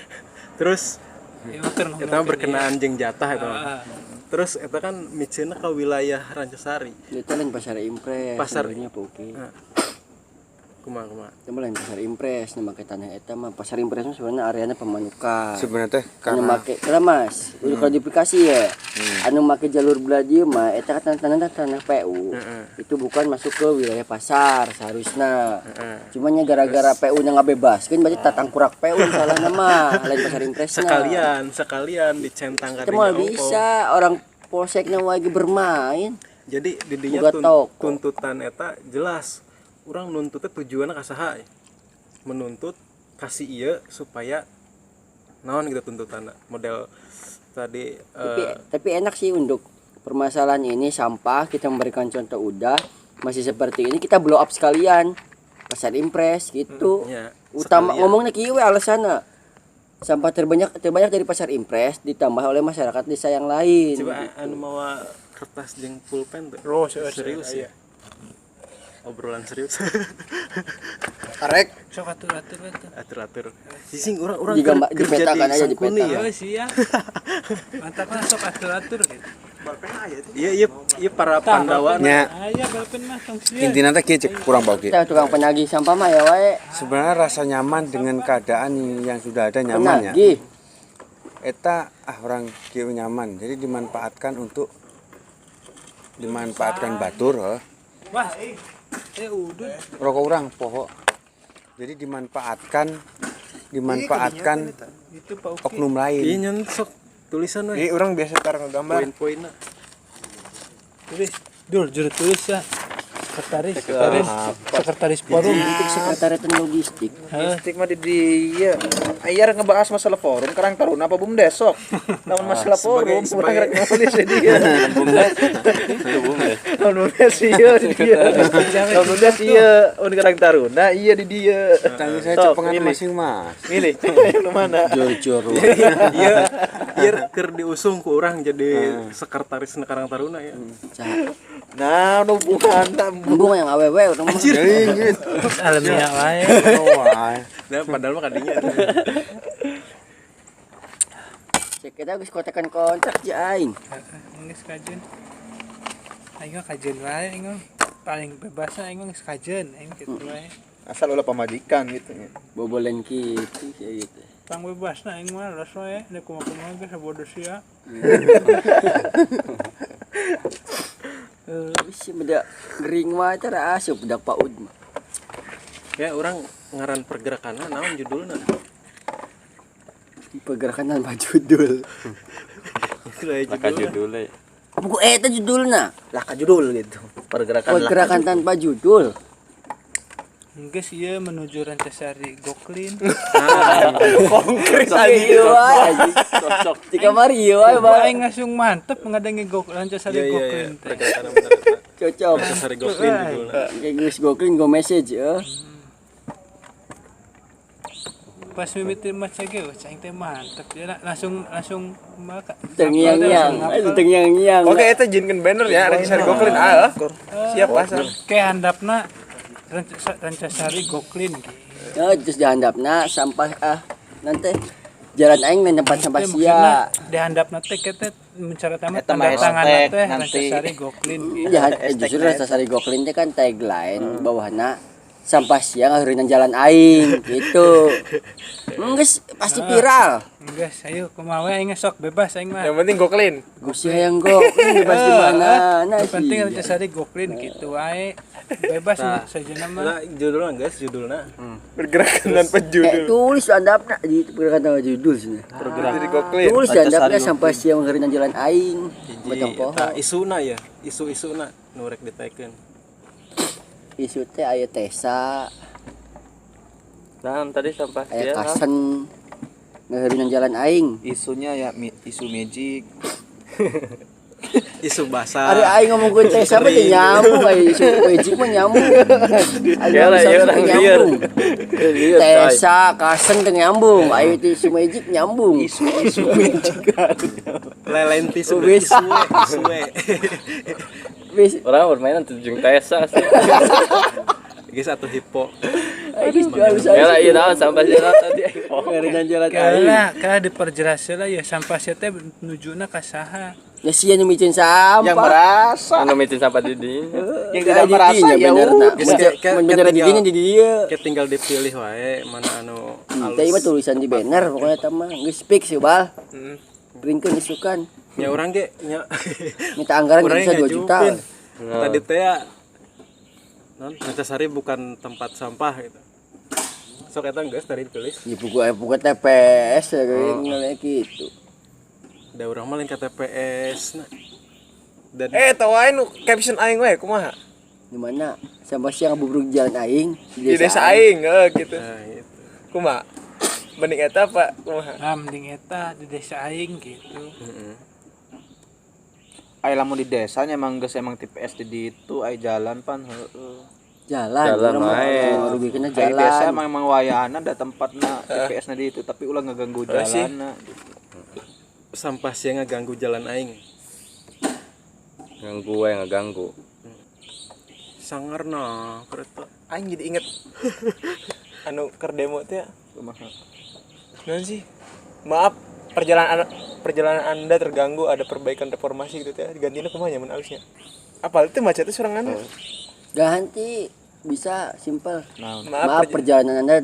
[SPEAKER 1] Terus eta mah berkenaan jeung jatah eta mah.
[SPEAKER 6] Ah.
[SPEAKER 1] Terus eta kan miceuna ka wilayah Rancasari.
[SPEAKER 4] Itu lain pasar impres.
[SPEAKER 1] Pasar-
[SPEAKER 4] sebenarnya Pak Uki.
[SPEAKER 1] Nah, kumaha
[SPEAKER 4] Itu lain pasar impres, nu make tanah eta mah. Pasar impres mah sebenarnya areana pemanukan.
[SPEAKER 3] Sebenarnya teh
[SPEAKER 4] Anu
[SPEAKER 3] karena
[SPEAKER 4] make kalau Mas, udah klarifikasi ya. Anu make jalur Beladieu mah eta kan tanah PU. Itu bukan masuk ke wilayah pasar seharusnya. Cumanya gara-gara PU nya ngabebaskeun berarti tatangkurak PU salah nama, lain pasar impresnya.
[SPEAKER 1] sekalian dicentang
[SPEAKER 4] Itu mah bisa orang polseknya lagi bermain.
[SPEAKER 1] jadi di dinya
[SPEAKER 4] Boga toko.
[SPEAKER 1] tuntutan eta jelas urang nuntutnya tujuannya ka saha menuntut kasih ieu supaya naon gitu tuntutanna model tadi
[SPEAKER 4] Tapi enak sih untuk permasalahan ini sampah kita memberikan contoh udah masih seperti ini kita blow up sekalian pasar impres gitu.
[SPEAKER 1] ya,
[SPEAKER 4] Utama
[SPEAKER 1] sekalian.
[SPEAKER 4] ngomongnya kieu we alasanna. Sampah terbanyak dari pasar impres ditambah oleh masyarakat desa yang lain.
[SPEAKER 1] coba anu mawa kertas jeung pulpen tuh
[SPEAKER 5] Oh,
[SPEAKER 1] serius ya obrolan serius
[SPEAKER 5] Arek.
[SPEAKER 6] Sok atur-atur eta.
[SPEAKER 1] atur sising urang
[SPEAKER 4] Jika
[SPEAKER 1] keur
[SPEAKER 4] dipetakan
[SPEAKER 1] jadi
[SPEAKER 4] aja,
[SPEAKER 1] sangkuni
[SPEAKER 4] dipetakan.
[SPEAKER 1] ya
[SPEAKER 6] Oh sia. Mantapna sok atur-atur gitu.
[SPEAKER 1] iya para Pandawa
[SPEAKER 3] nya
[SPEAKER 6] Aya balpen mah tong sia.
[SPEAKER 3] intinya teh kieu cek kurang bau
[SPEAKER 4] Kita tukang penagih sampah mah ya wae.
[SPEAKER 3] sebenarnya rasa nyaman dengan keadaan yang sudah ada nyaman ya
[SPEAKER 4] Penagih.
[SPEAKER 3] eta orang kieu nyaman jadi dimanfaatkan batur
[SPEAKER 6] Wah. Udun.
[SPEAKER 3] rokok orang poho jadi dimanfaatkan
[SPEAKER 6] Itu Pak Uki.
[SPEAKER 3] oknum
[SPEAKER 1] iya
[SPEAKER 3] lain
[SPEAKER 1] nyen sok tulisan we
[SPEAKER 5] Ini orang biasa tar ngegambar.
[SPEAKER 1] poin-poinna
[SPEAKER 6] Tulis. Dul juru tulis ya. Sekretaris forum.
[SPEAKER 4] Untuk sekretariat dan logistik.
[SPEAKER 5] Logistik mah di dia. Ayar ngebahas masalah forum Karang Taruna apa bum desok. Namun masalah forum urang rek nulis di dia. Namun nulis ieu di dia. Namun nulis ieu un Karang Taruna iya di dia.
[SPEAKER 3] tanya saya
[SPEAKER 5] Sok,
[SPEAKER 3] cepengan
[SPEAKER 5] milih.
[SPEAKER 3] masing mas
[SPEAKER 5] Milih yang mana?
[SPEAKER 4] Jor-jor.
[SPEAKER 1] iya keur diusung ku urang jadi sekretaris Karang Taruna ya
[SPEAKER 5] Nah, hubungan
[SPEAKER 4] Embung yang awewe urang mah.
[SPEAKER 6] Alamiah wae.
[SPEAKER 1] nah padahal mah kadinya
[SPEAKER 4] Cek kita geus kotekan kontrak ja aing.
[SPEAKER 6] Geus kajeun. Aing mah kajeun wae aing mah. Paling bebasna aing mah geus kajeun aing kitu wae.
[SPEAKER 5] asal ulah pamajikan gitu nya.
[SPEAKER 4] Bobolen kitu kayak gitu.
[SPEAKER 6] Pang bebasna aing mah los wae da kumaha geus bodoh sia.
[SPEAKER 4] Wis beda gering mah teh asup budak paud mah.
[SPEAKER 1] ya urang ngaran pergerakanna naon judulna
[SPEAKER 4] Pergerakan tanpa judul.
[SPEAKER 1] maka judulnya
[SPEAKER 4] Buku eta judulna.
[SPEAKER 5] Lah ka judul gitu.
[SPEAKER 4] Pergerakan tanpa judul.
[SPEAKER 6] Geus ieu menuju Rancasari Goklin.
[SPEAKER 4] Konkret ieu wae. Cocok. Di kamar ieu wae
[SPEAKER 6] Wah
[SPEAKER 4] bae.
[SPEAKER 6] aing langsung mantep ngadangi Rancasari Goklin teh.
[SPEAKER 1] pergerakanna bener eta
[SPEAKER 4] Cocok.
[SPEAKER 1] Sari Goklin judulna
[SPEAKER 4] Kayak geus goklin go message ya.
[SPEAKER 6] Pas mimiti maca ge aing teh mantep. Dia langsung maka.
[SPEAKER 4] Tengiang-ngiang. Tengiang-ngiang.
[SPEAKER 5] Oke, itu jinkeun banner ya, Rancasari Goklin. Siap pasang.
[SPEAKER 6] Kayak handapna Rancasari Goklin.
[SPEAKER 4] Ya terus dihandapna sampah nanti jalan aing main tempat sampah sia.
[SPEAKER 6] Di handapna teh kita mencatat nama
[SPEAKER 2] Eta
[SPEAKER 6] tanda
[SPEAKER 2] mah
[SPEAKER 6] tangan
[SPEAKER 2] hashtag
[SPEAKER 6] teh
[SPEAKER 2] nanti.
[SPEAKER 6] Rancasari Goklin.
[SPEAKER 4] Justru Rancasari Goklin teh kan tagline bawahna sampah sia ngaheureunan jalan aing gitu. Geus pasti viral.
[SPEAKER 6] Guys, ayo kumaha we aing sok bebas aing mah.
[SPEAKER 5] Yang penting Goklin.
[SPEAKER 4] Gusi hayang goklin bebas di mana? Nah,
[SPEAKER 6] Yang penting Rancasari Goklin gitu wae. Bebas saja nama.
[SPEAKER 1] nah judulna guys judulna
[SPEAKER 5] Bergerakan tanpa judul.
[SPEAKER 4] tulis handapna di pergerakan tanpa judul sini.
[SPEAKER 5] Jadi Goklin.
[SPEAKER 4] Tulis di handapna sampah sia ngaheureunan jalan aing. Batang pohon.
[SPEAKER 1] eta isuna ya isu-isuna nu rek ditaikeun
[SPEAKER 4] Isu teh aya Tesa,
[SPEAKER 2] Nah, tadi sampah
[SPEAKER 4] aya
[SPEAKER 2] sia.
[SPEAKER 4] Kasen ngaheureunan jalan aing.
[SPEAKER 2] Isunya ya isu magic.
[SPEAKER 1] isu
[SPEAKER 4] Ari
[SPEAKER 1] basah
[SPEAKER 4] aing ngomong gue Tesa mah teh nyambung aya isu magic mah nyambung.
[SPEAKER 2] Ya lah, ya lah,
[SPEAKER 4] nyambung. Tesa, Kasen teh nyambung, aya isu magic nyambung.
[SPEAKER 2] Isu magic.
[SPEAKER 1] lelain tisu
[SPEAKER 4] Wis.
[SPEAKER 1] suwe
[SPEAKER 4] Wis
[SPEAKER 2] Orang bermainan tujung Tesa sih.
[SPEAKER 1] guys atau hippo
[SPEAKER 4] Aing jual
[SPEAKER 2] Ya lah, iya naon sampah sia tadi.
[SPEAKER 4] ngaheureunan jalan aing.
[SPEAKER 6] Kala diperjelas lah ya sampah sia teh nujuna ka saha.
[SPEAKER 4] Ya sia nu micin sampah.
[SPEAKER 2] Yang merasa.
[SPEAKER 7] Anu micin sampah di dieu.
[SPEAKER 2] Yang tidak merasa ya
[SPEAKER 4] bener nah.
[SPEAKER 1] Kayak
[SPEAKER 4] Bener di dinya di dia.
[SPEAKER 1] Kayak tinggal dipilih wae mana anu
[SPEAKER 4] Tadi mah tulisan di banner pokoknya teh mah geus fix ya bal. Bringkeun isukan.
[SPEAKER 1] ya orang ge nya
[SPEAKER 4] Minta anggaran
[SPEAKER 1] urang
[SPEAKER 4] bisa 2 juta.
[SPEAKER 1] ngajukeun. Tadi teh ya non Rancasari bukan tempat sampah gitu. Sok eta geus tadi ditulis.
[SPEAKER 4] Ya buku TPS ya kayak gitu.
[SPEAKER 1] Da urang mah lain ka TPS nah. Dan
[SPEAKER 5] Tahu aing nu caption aing we kumaha?
[SPEAKER 4] Di mana? Sama siang bubruk jalan aing
[SPEAKER 5] Di desa aing gitu.
[SPEAKER 1] nah, gitu.
[SPEAKER 5] Kumaha? Bening eta apa kumaha?
[SPEAKER 6] Nah, mending eta di desa aing gitu.
[SPEAKER 2] Ai lamun di desanya emang geus emang TPS di ditu ai jalan pan heueuh.
[SPEAKER 4] Jalan
[SPEAKER 7] wae.
[SPEAKER 4] rugikeun
[SPEAKER 2] Ai desa
[SPEAKER 4] jalan.
[SPEAKER 2] emang wayahna da tempatna TPS-na di itu tapi ulah ngeganggu jalanna.
[SPEAKER 1] Sampah sih ngaganggu jalan aing.
[SPEAKER 7] Ganggu wae ngaganggu.
[SPEAKER 1] Sangarna kereta.
[SPEAKER 5] Aing jadi inget anu keur demo teh.
[SPEAKER 2] Kumaha?
[SPEAKER 5] Naon sih? Maaf perjalanan Anda terganggu, ada perbaikan reformasi gitu teh. Digantinya kumaha nyamun alusnya. Apal itu macetnya sorangan.
[SPEAKER 4] Ganti bisa simpel.
[SPEAKER 5] Maaf,
[SPEAKER 4] Perjalanan Anda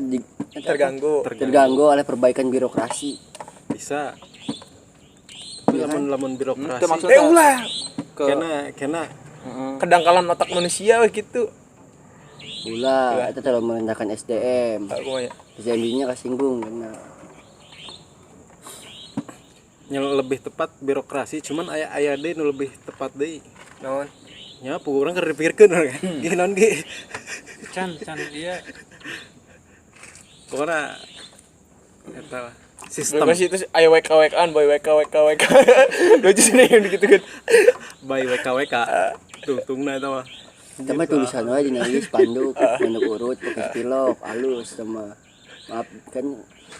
[SPEAKER 5] terganggu.
[SPEAKER 4] terganggu oleh perbaikan birokrasi.
[SPEAKER 1] Bisa. Tapi lamun birokrasi.
[SPEAKER 2] Itu maksudnya
[SPEAKER 5] Ulah.
[SPEAKER 1] Kena
[SPEAKER 5] Kedangkalan otak manusia we gitu.
[SPEAKER 4] Ulah, itu terlalu merendahkan SDM.
[SPEAKER 5] Tak kumaha.
[SPEAKER 4] SDM-nya kasinggung karena
[SPEAKER 1] yang lebih tepat birokrasi, cuman aya deui nu lebih tepat deui.
[SPEAKER 5] Naon?
[SPEAKER 1] Nya urang keur dipikirkeun kan. Ge naon ge.
[SPEAKER 6] Can dia
[SPEAKER 1] Pokona eta sistem
[SPEAKER 5] Birokrasi itu aya WK-WK-an, boy WK. Lucu sih yang gitu kan.
[SPEAKER 1] by WKWK. Tungtungna eta mah.
[SPEAKER 4] kita mah tulisan aja di nulis spanduk urut pakai pilok halus sama maaf kan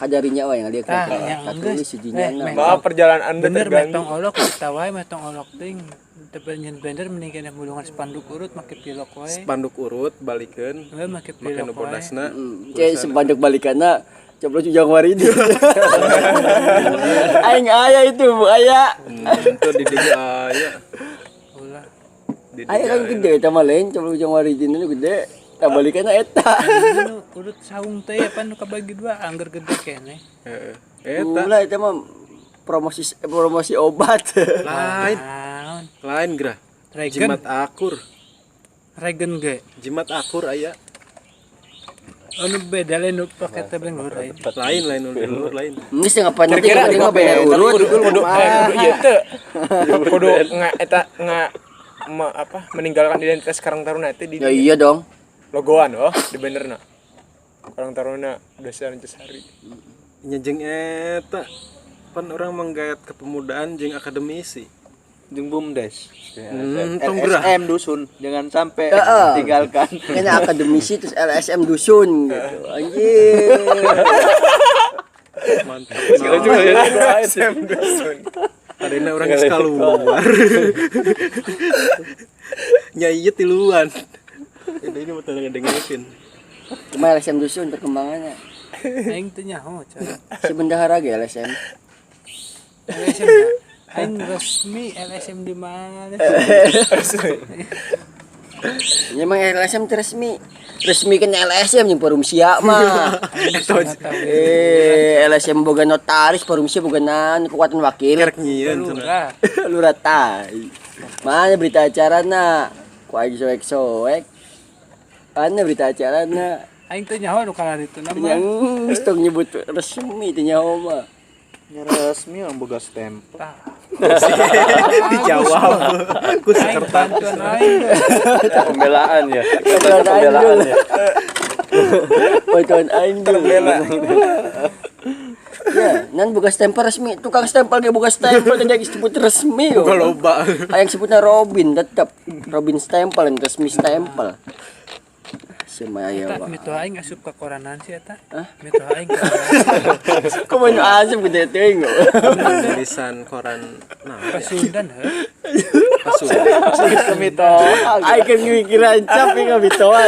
[SPEAKER 4] kadarinya wae yang dia
[SPEAKER 6] yang
[SPEAKER 4] tulis sejinya
[SPEAKER 5] Maaf perjalanan Anda
[SPEAKER 6] bener
[SPEAKER 5] terganggu.
[SPEAKER 6] metong olok kita wae metong olok ting tebenyen bener mending kena bulungan spanduk urut make pilok wae.
[SPEAKER 1] Spanduk urut balikeun.
[SPEAKER 6] We make
[SPEAKER 1] Make
[SPEAKER 6] pilok
[SPEAKER 1] nu
[SPEAKER 6] wae.
[SPEAKER 1] bodasna.
[SPEAKER 4] kayak spanduk balikanna coba ujang waridi aing aya itu bu aya
[SPEAKER 1] Itu di dieu aya.
[SPEAKER 6] Ulah.
[SPEAKER 1] Di
[SPEAKER 4] aya kan gede eta mah lain coba ujang waridi nu gede tah balikanna eta
[SPEAKER 6] Nu urut saung teh apa nu kabagi dua angger gede keneh.
[SPEAKER 1] Heeh. Eta
[SPEAKER 4] ulah eta mah promosi obat
[SPEAKER 1] lain,
[SPEAKER 6] Naon?
[SPEAKER 1] lain gerah.
[SPEAKER 6] Regen,
[SPEAKER 1] Jimat akur.
[SPEAKER 6] regen ge.
[SPEAKER 1] Jimat akur aya.
[SPEAKER 6] Anu beda lain nu pake teh bener lain.
[SPEAKER 1] Lain ulur lain.
[SPEAKER 4] geus ngapain nanti mah bener urut
[SPEAKER 5] Kudu ieu teh. Kudu eta meninggalkan identitas Karang Taruna teh di
[SPEAKER 4] ya iya dong
[SPEAKER 5] logoan di bannerna. Karang Taruna Desa Rancasari.
[SPEAKER 1] Nya jeung eta pan orang menggayat kepemudaan jeung akademisi.
[SPEAKER 2] jeung BUMDes.
[SPEAKER 1] Tong gerah.
[SPEAKER 2] LSM dusun, jangan sampai
[SPEAKER 4] Heeh.
[SPEAKER 2] tinggalkan.
[SPEAKER 4] kayaknya akademisi terus LSM dusun gitu anjir
[SPEAKER 1] Mantap.
[SPEAKER 5] SM Dusun.
[SPEAKER 1] Adina orang geus kaluar. Nya ieu tiluan. Ini mah teu ngedengerin.
[SPEAKER 4] cuma LSM dusun perkembangannya
[SPEAKER 6] Aing teh nyaho cara.
[SPEAKER 4] si bendahara ge LSM
[SPEAKER 6] LSM ya. Aing resmi LSM di mana?
[SPEAKER 4] ya emang LSM teh resmi kan LSM yang forum sia mah LSM boga notaris forum sia boga kekuatan wakil
[SPEAKER 1] Kerek nyieun cenah.
[SPEAKER 6] Lurah.
[SPEAKER 4] lurah tai mana berita acarana ku aing soek mana berita acarana
[SPEAKER 6] Aing teh nyaho nu kana ditu nama.
[SPEAKER 4] yang mesti nyebut resmi teh nyaho mah
[SPEAKER 2] Ya resmi orang boga stempel.
[SPEAKER 6] Tah.
[SPEAKER 1] Dijawab. Ku
[SPEAKER 6] Aing bantuan aing.
[SPEAKER 7] Pembelaan ya.
[SPEAKER 4] pembelaan ya bantuan aing dulu ya nan boga stempel resmi tukang stempel ge boga stempel teh disebut resmi
[SPEAKER 1] Boga loba.
[SPEAKER 4] yang sebutnya Robin tetap Robin stempel yang resmi stempel semaya
[SPEAKER 6] Eta
[SPEAKER 4] wa
[SPEAKER 6] mito aing asup ka koranan sih eta.
[SPEAKER 4] Hah?
[SPEAKER 6] Mito aing ka
[SPEAKER 4] kok mau asem gede teuing
[SPEAKER 1] Tulisan koran nah
[SPEAKER 6] Pasundan heuh.
[SPEAKER 1] Pasundan.
[SPEAKER 2] Mito.
[SPEAKER 4] aing kan mikiran capek ka bitoa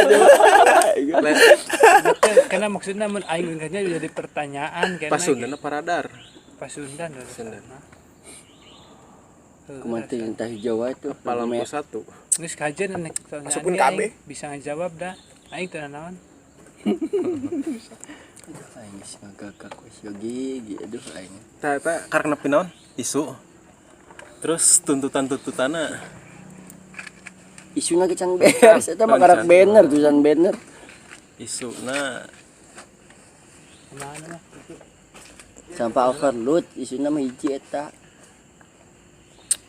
[SPEAKER 6] Karena maksudnya mun aing engkanya jadi pertanyaan kena.
[SPEAKER 1] Pasundan apa radar?
[SPEAKER 6] Pasundan.
[SPEAKER 1] Pasundan.
[SPEAKER 4] Kementerian Entah Hijau itu.
[SPEAKER 1] Apa lampu satu?
[SPEAKER 6] Geus kajian nek
[SPEAKER 5] Masukun KB.
[SPEAKER 6] bisa ngejawab dah. Aing teu naon.
[SPEAKER 4] Aing geus ngagagak wes yogi, aduh aing.
[SPEAKER 1] Eta karena pinaon? Isu. Terus tuntutan-tuntutanna
[SPEAKER 4] Isuna ge can beres eta mah karak banner, tulisan banner.
[SPEAKER 1] isuna
[SPEAKER 6] Kumaha mah?
[SPEAKER 4] Sampah overload isuna mah hiji eta.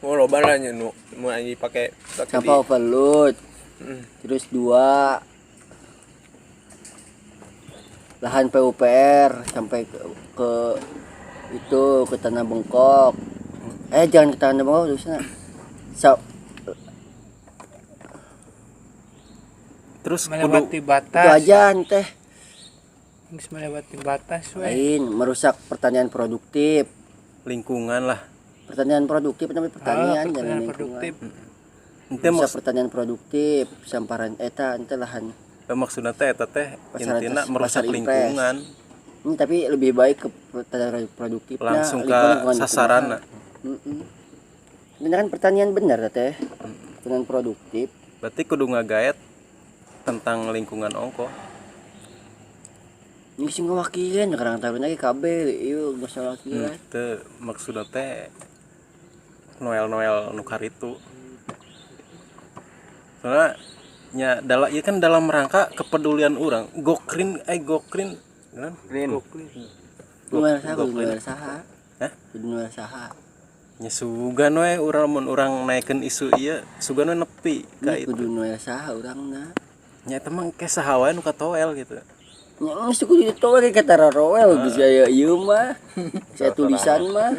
[SPEAKER 5] Oh loba lah nya nu mau anjing pakai
[SPEAKER 4] Sampah overload. Terus 2 lahan PUPR sampai ke itu ke Tanah Bengkok. Jangan ke Tanah Bengkok terusnya.
[SPEAKER 1] terus
[SPEAKER 6] Melewati
[SPEAKER 1] kudu
[SPEAKER 4] Itu
[SPEAKER 6] batas.
[SPEAKER 4] aja teh.
[SPEAKER 6] Geus melewati batas we.
[SPEAKER 4] Lain merusak pertanian produktif.
[SPEAKER 1] lingkungan lah.
[SPEAKER 4] Pertanian produktif namanya pertanian jangan
[SPEAKER 6] Pertanian
[SPEAKER 4] lingkungan.
[SPEAKER 6] produktif.
[SPEAKER 1] Ente
[SPEAKER 4] Merusak pertanian produktif, samparan eta ente lahan.
[SPEAKER 1] maksudna teh eta teh
[SPEAKER 4] Pasar
[SPEAKER 1] intina
[SPEAKER 4] atas,
[SPEAKER 1] merusak
[SPEAKER 4] pasar impres.
[SPEAKER 1] lingkungan,
[SPEAKER 4] Ini tapi lebih baik ke pertanian produktif.
[SPEAKER 1] langsung ke sasaran.
[SPEAKER 4] Ini kan pertanian benar teh. Pertanian produktif.
[SPEAKER 1] Berarti kudu ngagaet tentang lingkungan ongko.
[SPEAKER 4] Ini sih ngewakilin sekarang tahun lagi KB ieu masalah wakilan.
[SPEAKER 1] Teu maksudna teh Noel nukar itu. Soalnya nya ieu kan dalam rangka kepedulian orang. Gokrin kan?
[SPEAKER 4] Nuel saha?
[SPEAKER 1] Hah?
[SPEAKER 4] Nuel saha?
[SPEAKER 1] Nya sugan we urang mun urang naikeun isu ieu, sugan we nepi ka
[SPEAKER 4] Ini
[SPEAKER 1] itu.
[SPEAKER 4] kudu Nuel saha urangna.
[SPEAKER 1] Nya eta mah ke saha wae nu katoel gitu.
[SPEAKER 4] Nya geus kudu ditolak ke kata Roel geus aya ieu mah. Saya tulisan mah.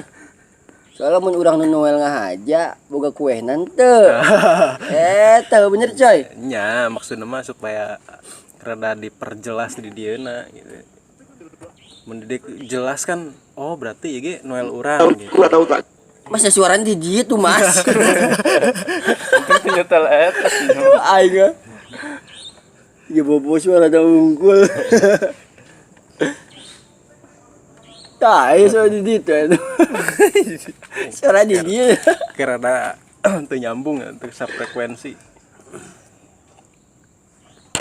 [SPEAKER 4] Soalnya mun urang nu Noel ngahaja boga kuehna teu. Teu bener coy.
[SPEAKER 1] Nya maksudna mah supaya rada diperjelas di dieuna gitu. Mun dijelaskan, oh berarti ieu ge Noel urang gitu.
[SPEAKER 4] Masa suaranya di dia tuh mas.
[SPEAKER 7] Nyetel eta.
[SPEAKER 4] Aing. Ya bobo suara ada unggul. Tai suara di situ itu. Suara di dia.
[SPEAKER 1] Kira rada teu nyambung teu frekuensi.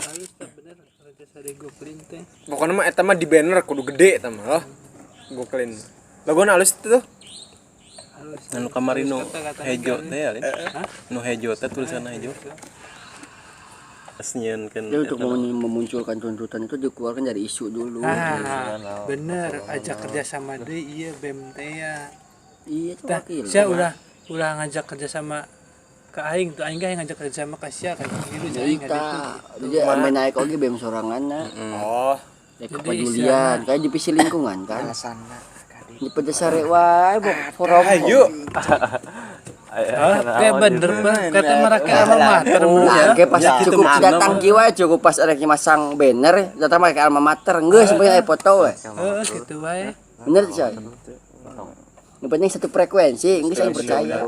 [SPEAKER 6] Halus teh bener raja sare goklin teh.
[SPEAKER 5] Pokoknya mah eta mah di banner kudu gede eta mah. Goklin. Logo halus itu tuh.
[SPEAKER 6] Halus.
[SPEAKER 1] Anu kamari nu
[SPEAKER 6] Kata-kata
[SPEAKER 1] hejo
[SPEAKER 6] negara.
[SPEAKER 1] teh ya. Nu hejo teh tulisanna hejo. Asnyeunkeun
[SPEAKER 4] Dia untuk memunculkan tuntutan itu dikeluarkan dari isu dulu.
[SPEAKER 6] Bener ajak kerja sama deui ieu BEM teh ya.
[SPEAKER 4] Iya itu
[SPEAKER 6] Tah,
[SPEAKER 4] wakil.
[SPEAKER 6] sia ulah ngajak kerja sama ke aing tuh aing ge ngajak kerja sama ka sia kayak gitu jadi enggak
[SPEAKER 4] Kita dia main naik oke BEM soranganna.
[SPEAKER 5] Oh,
[SPEAKER 4] Ya kepedulian kayak divisi lingkungan kan. Di pedesare wae forum.
[SPEAKER 5] ayo.
[SPEAKER 6] kayak bener banget kata mereka alma mater
[SPEAKER 4] Nah, kayak pas cukup datang kieu cukup pas ada masang banner datang make alma mater geus sampai aya foto we.
[SPEAKER 6] gitu wae.
[SPEAKER 4] Bener coy. Yang penting satu frekuensi, geus saya percaya.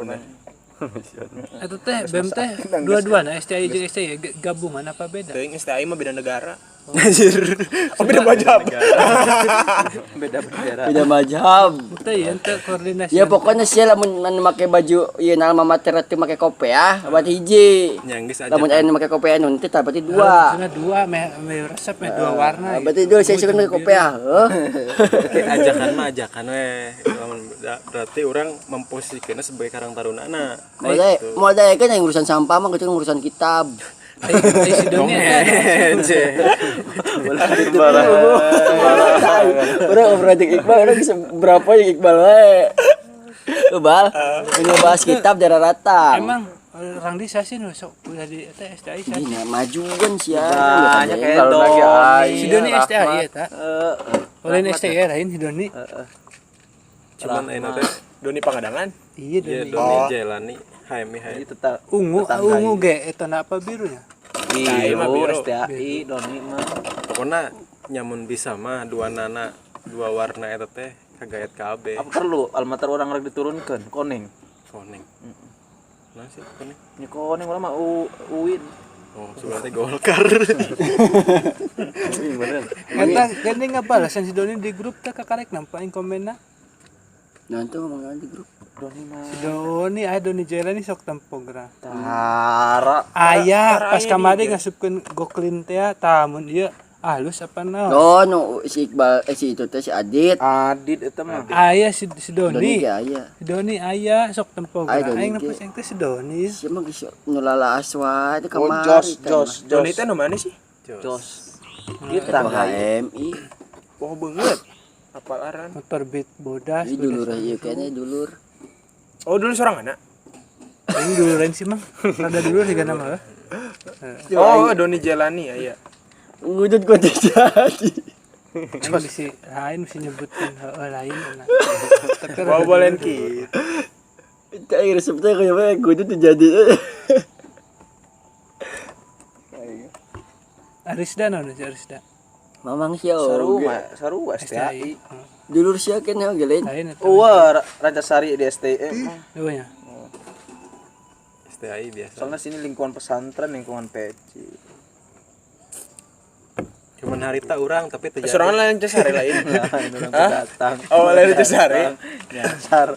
[SPEAKER 6] Eta teh BEM teh dua-duana STI jeung STI gabungan apa beda?
[SPEAKER 5] Teuing STI mah beda negara.
[SPEAKER 1] Anjir.
[SPEAKER 5] Oh, beda majab.
[SPEAKER 7] Beda bendera.
[SPEAKER 4] Beda mazhab.
[SPEAKER 6] Teh ieu teh koordinasi.
[SPEAKER 4] Ya pokoknya sih lamun make baju ieu alma mater teh make kopiah berarti hiji.
[SPEAKER 1] Nya geus aja.
[SPEAKER 4] Lamun aya nu make kopiah nu teh berarti dua.
[SPEAKER 6] Cuma dua meh resep meh dua warna.
[SPEAKER 4] Berarti dua saya suka make kopiah.
[SPEAKER 1] Ajakan mah ajakan we. Lamun berarti orang memposisikannya sebagai karang tarunana.
[SPEAKER 4] Mau ada kan yang urusan sampah mah kita urusan kitab.
[SPEAKER 6] Ai si Doni
[SPEAKER 4] Orang project Iqbal orang bisa berapa yang Iqbal wae. Iqbal ini bahas kitab darah rata.
[SPEAKER 6] emang orang di sih nu sok kuliah di eta STI sih.
[SPEAKER 4] Ini maju kan sia.
[SPEAKER 7] Banyak kayak
[SPEAKER 4] Kalau
[SPEAKER 7] lagi
[SPEAKER 6] Si Doni STI eta. Oleh STI lain si Doni.
[SPEAKER 1] Cuman ayeuna teh
[SPEAKER 5] Doni Pangadangan.
[SPEAKER 6] Iya
[SPEAKER 1] ya
[SPEAKER 6] Doni.
[SPEAKER 1] Doni Jelani HMI
[SPEAKER 7] itu tak
[SPEAKER 6] Ungu ge eta na apa birunya?
[SPEAKER 5] mah biru.
[SPEAKER 7] STI Doni mah.
[SPEAKER 1] pokoknya nyamun bisa mah dua warna eta teh kagayat KB.
[SPEAKER 7] Apa perlu almater orang rek diturunkeun koning.
[SPEAKER 1] Koning. Nah sih koning.
[SPEAKER 7] Nya koning urang mah uwin.
[SPEAKER 1] Oh, sebenarnya Golkar.
[SPEAKER 7] Bener.
[SPEAKER 6] Eta gandeng ngabalasan si Doni di grup teh kakarek nampak aing komenna.
[SPEAKER 4] Nanti ngomong di grup.
[SPEAKER 7] Doni mah.
[SPEAKER 6] Doni Doni Jelani sok tempogra.
[SPEAKER 7] Tara.
[SPEAKER 6] Aya pas kamari ngasupkeun goklin teh tamun ieu halus apa naon?
[SPEAKER 4] No, si Iqbal si itu teh si Adit.
[SPEAKER 7] Adit eta mah.
[SPEAKER 6] Aya si
[SPEAKER 4] Doni
[SPEAKER 6] Doni.
[SPEAKER 4] ge aya.
[SPEAKER 6] Si Doni aya sok tempogra.
[SPEAKER 4] Aya Doni
[SPEAKER 6] Aing
[SPEAKER 4] ge.
[SPEAKER 6] nepes teh si Doni.
[SPEAKER 4] Si mah geus nulala aswa itu
[SPEAKER 7] Oh,
[SPEAKER 4] kamari.
[SPEAKER 7] Jos.
[SPEAKER 5] Doni teh nu mana sih?
[SPEAKER 7] Jos.
[SPEAKER 4] Kita
[SPEAKER 7] Kita
[SPEAKER 4] HMI.
[SPEAKER 5] Oh banget. Apal aran.
[SPEAKER 6] Motor beat bodas.
[SPEAKER 4] Ini dulur ieu kayaknya dulur.
[SPEAKER 5] Oh dulu seorang anak.
[SPEAKER 6] Aing duluran sih mang. Rada dulur juga nama.
[SPEAKER 5] Oh Doni Jelani aya.
[SPEAKER 4] Ngudut gua teh jadi.
[SPEAKER 6] Aing bisi lain mesti nyebutkan lain.
[SPEAKER 5] Mau bolen ki.
[SPEAKER 4] Cai resepnya kayak apa ngudut jadi.
[SPEAKER 6] Arisda naon si Arisda?
[SPEAKER 4] Mamang sia
[SPEAKER 7] Saru STI.
[SPEAKER 4] dulur sia keneh geuleun.
[SPEAKER 6] Lain eta.
[SPEAKER 7] Wah, Rancasari di STM.
[SPEAKER 6] Oh ya.
[SPEAKER 1] STI biasa.
[SPEAKER 7] Soalnya sini lingkungan pesantren, lingkungan peci.
[SPEAKER 1] Cuman harita orang tapi terjadi.
[SPEAKER 5] Seorang lain cesare lain.
[SPEAKER 7] Datang.
[SPEAKER 5] Oh lain cesare.
[SPEAKER 7] Nyasar.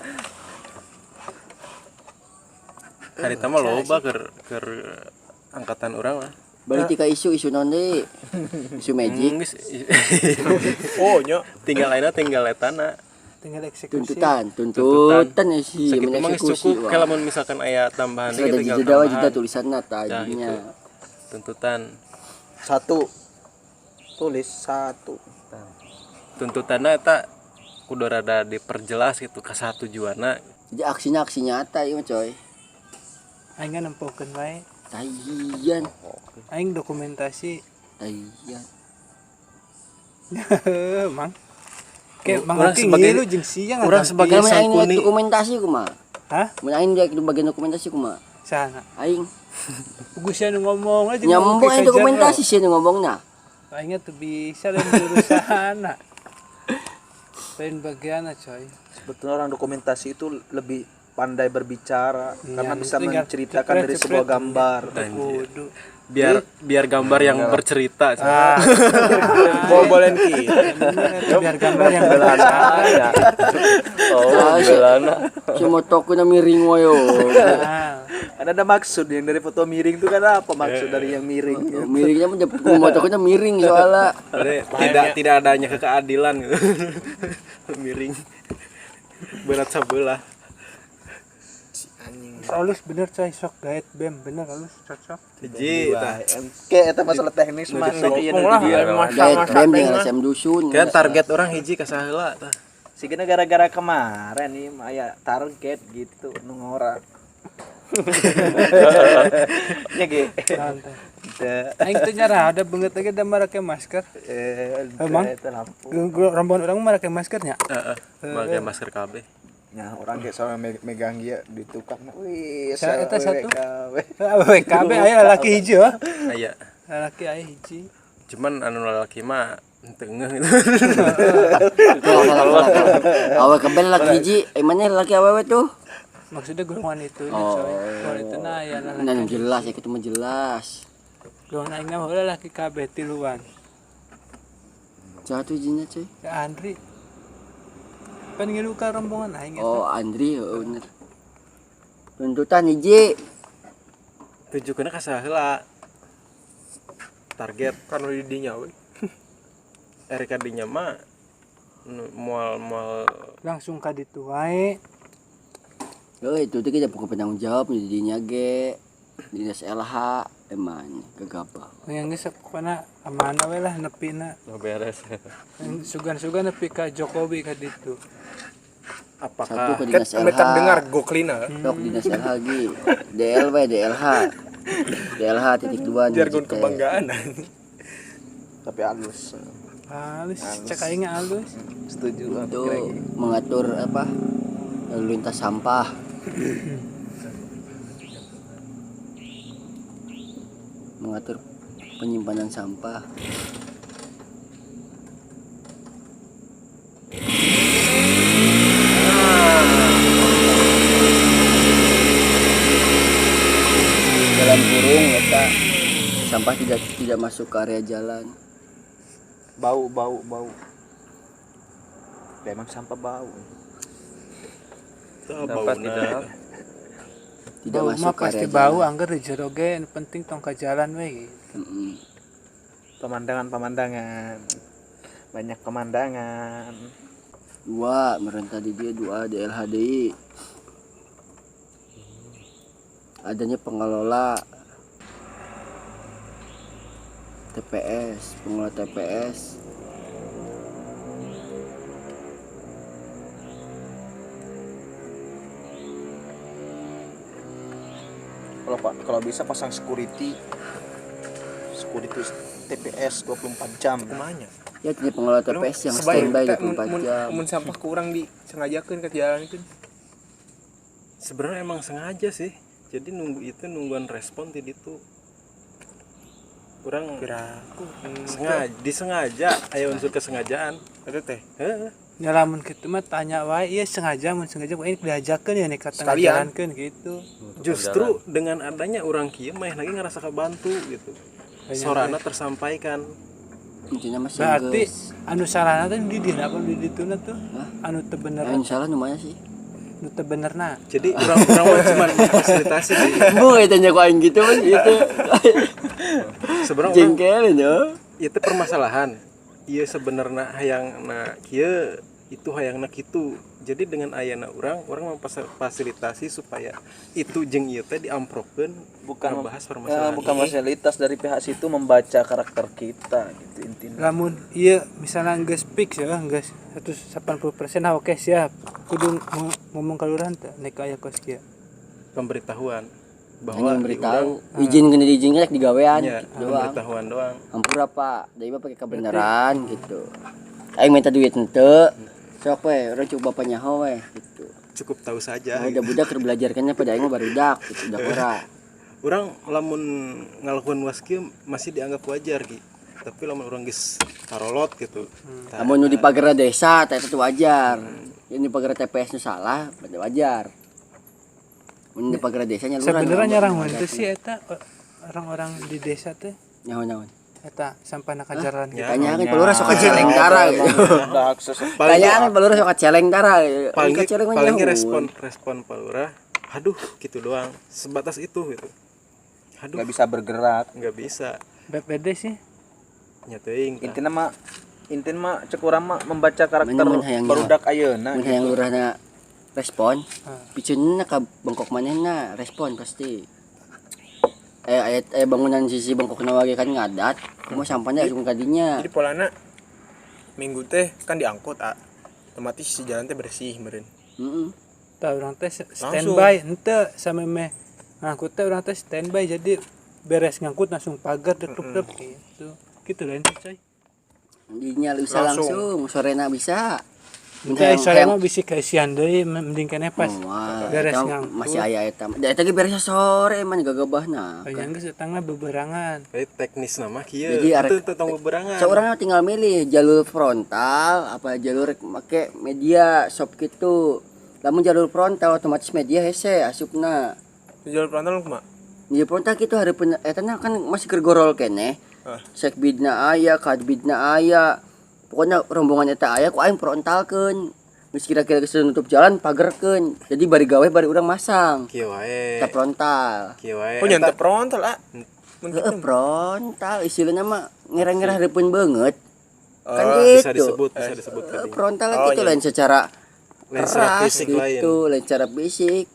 [SPEAKER 1] Harita mah loba keur angkatan orang lah.
[SPEAKER 4] Balik ka isu naon deui? Isu magic.
[SPEAKER 1] Geus
[SPEAKER 5] Oh nya.
[SPEAKER 1] tinggal lainnya tinggal etana.
[SPEAKER 6] Tinggal eksekusi.
[SPEAKER 4] Tuntutan ya sih
[SPEAKER 1] Sakitu mah geus
[SPEAKER 4] meneksekusi.
[SPEAKER 1] cukup kalau misalkan aya tambahan
[SPEAKER 4] Ada
[SPEAKER 1] tinggal
[SPEAKER 4] jeda
[SPEAKER 1] tambahan.
[SPEAKER 4] jeda tulisanna
[SPEAKER 1] Nah, itu.
[SPEAKER 4] tadinya.
[SPEAKER 1] Tuntutan.
[SPEAKER 7] 1. Tulis 1.
[SPEAKER 1] Tuntutanna eta kudu rada diperjelas gitu ka tujuanna.
[SPEAKER 4] Jadi aksi nyata ieu coy.
[SPEAKER 6] Aing nempokeun wae.
[SPEAKER 4] Taian.
[SPEAKER 6] Aing dokumentasi.
[SPEAKER 4] Taian.
[SPEAKER 6] Mang. Kayak mang
[SPEAKER 1] Urang
[SPEAKER 6] Aki
[SPEAKER 1] sebagai-
[SPEAKER 6] ngilu jeung siang
[SPEAKER 1] urang sebagai
[SPEAKER 4] Kamu aing
[SPEAKER 1] sangkuni.
[SPEAKER 4] dokumentasi kumaha?
[SPEAKER 6] Hah?
[SPEAKER 4] Mun aing di bagian dokumentasi kumaha?
[SPEAKER 6] Sana.
[SPEAKER 4] Aing
[SPEAKER 6] Gusya nu ngomong aja
[SPEAKER 4] nyambung aing dokumentasi sih nu ngomongna.
[SPEAKER 6] Aingnya tuh bisa lain jurusan. Lain bagian coy.
[SPEAKER 7] Sebetulnya orang dokumentasi itu lebih pandai berbicara karena bisa
[SPEAKER 6] tinggal
[SPEAKER 7] menceritakan dari
[SPEAKER 6] cepret,
[SPEAKER 7] sebuah
[SPEAKER 6] cepret.
[SPEAKER 7] gambar.
[SPEAKER 6] Kudu.
[SPEAKER 1] Biar gambar yang bercerita.
[SPEAKER 5] Mau bolen ki.
[SPEAKER 6] Biar gambar yang
[SPEAKER 7] Ya.
[SPEAKER 4] Oh, si motokuna miring wae yo.
[SPEAKER 6] benar.
[SPEAKER 7] Kan ada maksud yang dari foto miring itu kan apa maksud dari yang miring?
[SPEAKER 4] Miringnya mah motokuna miring soalnya.
[SPEAKER 1] Tidak adanya keadilan gitu. Miring. Berat sebelah.
[SPEAKER 6] Halus bener coy, sok gaet bem bener halus cocok.
[SPEAKER 1] Hiji tah.
[SPEAKER 7] Oke, itu masalah teknis mah sok ieu
[SPEAKER 5] Ngomong lah,
[SPEAKER 7] dia.
[SPEAKER 4] Gaet bem jeung LSM dusun.
[SPEAKER 1] Kan target orang hiji ka saheula tah.
[SPEAKER 7] Sigana gara-gara kemarin nih aya target gitu nu ngora. Ya ge.
[SPEAKER 6] Santai. Aing teh nyarah ada banget lagi da make masker. Emang?
[SPEAKER 7] Eta lampu.
[SPEAKER 6] Rombongan orang mah make maskernya.
[SPEAKER 1] Heeh. Pakai masker kabeh.
[SPEAKER 7] Ya, orang kayak soal megang dia di tukang. Wih,
[SPEAKER 6] Eta satu.
[SPEAKER 7] WKW.
[SPEAKER 6] KB aya laki hiji oh.
[SPEAKER 1] Aya.
[SPEAKER 6] Laki aya hiji.
[SPEAKER 1] Cuman anu lalaki mah teu ngeuh gitu.
[SPEAKER 4] Awe kebel laki hiji, emangnya laki awewe tuh?
[SPEAKER 6] Maksudnya golongan itu
[SPEAKER 4] Oh.
[SPEAKER 6] coy. Golongan itu nah ya
[SPEAKER 4] Nah, yang jelas ya ketemu jelas.
[SPEAKER 6] golongan aing mah heula laki KB tiluan.
[SPEAKER 4] Satu jinnya cuy.
[SPEAKER 6] Ya Andri. Kan ngilu ka rombongan aing eta.
[SPEAKER 4] Oh, Andri bener. Tuntutan hiji.
[SPEAKER 1] Tujukeun ka saheula. Target
[SPEAKER 5] Kan di dinya we.
[SPEAKER 1] Erika dinya mah moal
[SPEAKER 6] Langsung ka ditu wae.
[SPEAKER 4] Oh, itu tuh kita bukan penanggung jawab jadinya ge. Dinas LH emang gegabah.
[SPEAKER 6] Yang geus pokona amanah we lah nepina.
[SPEAKER 1] beres.
[SPEAKER 6] Sugan-sugan nepi ka Jokowi ka ditu.
[SPEAKER 4] Satu
[SPEAKER 1] Apakah
[SPEAKER 4] ke
[SPEAKER 5] Kan
[SPEAKER 4] dinas
[SPEAKER 5] mereka
[SPEAKER 4] LH.
[SPEAKER 5] dengar goklina.
[SPEAKER 4] Tok dinas LH lagi. DLW DLH. DLH titik 2
[SPEAKER 5] Jargon kebanggaan.
[SPEAKER 7] Tapi halus.
[SPEAKER 6] Halus, cek aing halus.
[SPEAKER 7] Setuju.
[SPEAKER 4] Itu mengatur apa? Lalu lintas sampah. Mengatur penyimpanan sampah. Dalam kurung eta sampah tidak masuk ke area jalan.
[SPEAKER 7] Bau. Memang sampah bau.
[SPEAKER 1] itu
[SPEAKER 2] dapat
[SPEAKER 1] baunya.
[SPEAKER 2] tidak
[SPEAKER 4] Tidak
[SPEAKER 6] Bau
[SPEAKER 4] masuk
[SPEAKER 6] mah
[SPEAKER 4] ke
[SPEAKER 6] pasti
[SPEAKER 4] area
[SPEAKER 6] bau
[SPEAKER 4] jalan.
[SPEAKER 6] anggar di jero ge anu penting tong ka jalan we gitu.
[SPEAKER 7] Pemandangan banyak pemandangan.
[SPEAKER 4] Dua merentah di dia, dua di LHDI. Adanya pengelola TPS, pengelola TPS.
[SPEAKER 7] Kalau bisa pasang security TPS 24 jam.
[SPEAKER 5] Kumanya.
[SPEAKER 4] Ya jadi pengelola TPS yang standby 24 jam.
[SPEAKER 5] mun sampah kurang disengajakeun ke jalan itu.
[SPEAKER 1] Sebenarnya emang sengaja sih. Jadi nungguan respon di itu. Kurang
[SPEAKER 5] Piraku.
[SPEAKER 1] disengaja aya unsur kesengajaan.
[SPEAKER 5] Eta teh.
[SPEAKER 1] Heeh.
[SPEAKER 6] Ya lamun kitu mah tanya wae ieu sengaja mun sengaja ini diajakeun ya nih kata
[SPEAKER 5] Sekalian.
[SPEAKER 6] ngajalankeun gitu.
[SPEAKER 1] Justru dengan adanya orang kieu mah lagi ngerasa kebantu gitu. Sorana tersampaikan.
[SPEAKER 4] Intinya masih
[SPEAKER 6] Berarti
[SPEAKER 4] geus.
[SPEAKER 6] anu salahna teh di dia apa di dituna tuh? Anu teu bener,
[SPEAKER 4] Yang salah namanya sih.
[SPEAKER 6] anu teu benerna.
[SPEAKER 1] Jadi orang-orang mah cuma fasilitasi sih.
[SPEAKER 4] Bu tanya ku aing gitu kan gitu.
[SPEAKER 1] Sebenarnya orang
[SPEAKER 4] Jengkel ya.
[SPEAKER 1] itu permasalahan. Ieu sebenarnya hayangna kieu itu hayangna kitu. Jadi dengan ayana orang memfasilitasi supaya itu jeung ieu teh diamprokeun
[SPEAKER 7] Bukan
[SPEAKER 1] bahas permasalahan.
[SPEAKER 7] bukan fasilitas dari pihak situ membaca karakter kita gitu intinya.
[SPEAKER 6] Lamun ieu misalnya geus fix ya, geus 180% oke siap. Kudu ngomong ka lurahan teh nek aya kos kieu.
[SPEAKER 1] Pemberitahuan bahwa
[SPEAKER 4] Hanya memberitahu izin kena diizinkan rek digawean
[SPEAKER 1] ya,
[SPEAKER 4] doang.
[SPEAKER 1] pemberitahuan doang.
[SPEAKER 4] Ampura Pak, dari Bapak pakai kebenaran gitu. Aing minta duit henteu. Sok we, orang coba bapaknya we gitu.
[SPEAKER 1] Cukup tahu saja.
[SPEAKER 4] Nah, udah budak keur belajarkannya pada aing mah barudak gitu, udah ora.
[SPEAKER 1] Orang lamun ngalakuan waskieu masih dianggap wajar gitu. Tapi lamun orang geus karolot gitu. Tah,
[SPEAKER 4] Lamun nu di pagar desa teh itu wajar. Yang di pagar TPS nu salah, berarti wajar. Mun di pagar desanya lurah.
[SPEAKER 6] Sebenarnya nyarang teh sih eta orang-orang di desa teh
[SPEAKER 4] Nyaho-nyaho.
[SPEAKER 6] eta sampah ka jalan gitu.
[SPEAKER 4] Tanyakan pelurah sok celeng tara gitu.
[SPEAKER 7] Udah akses
[SPEAKER 4] Tanyakan pelurah sok celeng tara gitu.
[SPEAKER 1] paling respon palurah, aduh gitu doang. Sebatas itu gitu. Aduh,
[SPEAKER 7] nggak bisa bergerak.
[SPEAKER 1] nggak bisa
[SPEAKER 6] BPD sih
[SPEAKER 1] nyateuing.
[SPEAKER 7] Intinya mah cek urang mah membaca karakter
[SPEAKER 4] Mun hayang
[SPEAKER 7] barudak ayeuna.
[SPEAKER 4] Mun hayang lurahna respon, piceunna ka bengkok manehna respon pasti. Ayat bangunan sisi bengkokna wage kan ngadat, kumaha sampahnya langsung ka dinya.
[SPEAKER 5] Jadi polana minggu teh kan diangkut otomatis si jalan teh bersih meureun.
[SPEAKER 4] Heeh.
[SPEAKER 6] tah urang teh standby henteu sameme ngangkut teh urang teh standby jadi beres ngangkut langsung pagar dek gitu. Gitu lain teh coy.
[SPEAKER 4] Dinya bisa langsung sorena bisa.
[SPEAKER 6] Teh sore mah bisi kaisian deui mending keneh pas beres
[SPEAKER 4] Eta
[SPEAKER 6] ngangkut.
[SPEAKER 4] masih aya eta. Da eta ge beres sore man gagabahna.
[SPEAKER 6] Kayaknya geus tangga beberangan.
[SPEAKER 1] Kayak teknis nama kieu.
[SPEAKER 4] Jadi arek
[SPEAKER 1] Itu tong beberangan.
[SPEAKER 4] seorang tinggal milih jalur frontal apa jalur make media sop gitu. Lamun jalur frontal otomatis media hese asupna.
[SPEAKER 5] Jalur frontal kumaha?
[SPEAKER 4] Jalur frontal kitu hareupeun eta kan masih keur gorol keneh. Sekbidna aya, kadbidna aya. Pokoknya rombongan eta aya ku aing frontalkeun. Geus kira-kira geus nutup jalan pagerkeun. Jadi bari gawe bari urang masang.
[SPEAKER 1] Kieu wae.
[SPEAKER 4] Eta frontal.
[SPEAKER 1] Kieu wae.
[SPEAKER 5] Oh nyantep frontal
[SPEAKER 4] Heeh, frontal istilahnya mah ngira-ngira hareupeun beungeut. Kan
[SPEAKER 1] bisa
[SPEAKER 4] gitu.
[SPEAKER 1] disebut tadi.
[SPEAKER 4] Frontal gitu lain secara
[SPEAKER 1] Lain secara
[SPEAKER 4] keras
[SPEAKER 1] fisik lain.
[SPEAKER 4] gitu, lain secara fisik.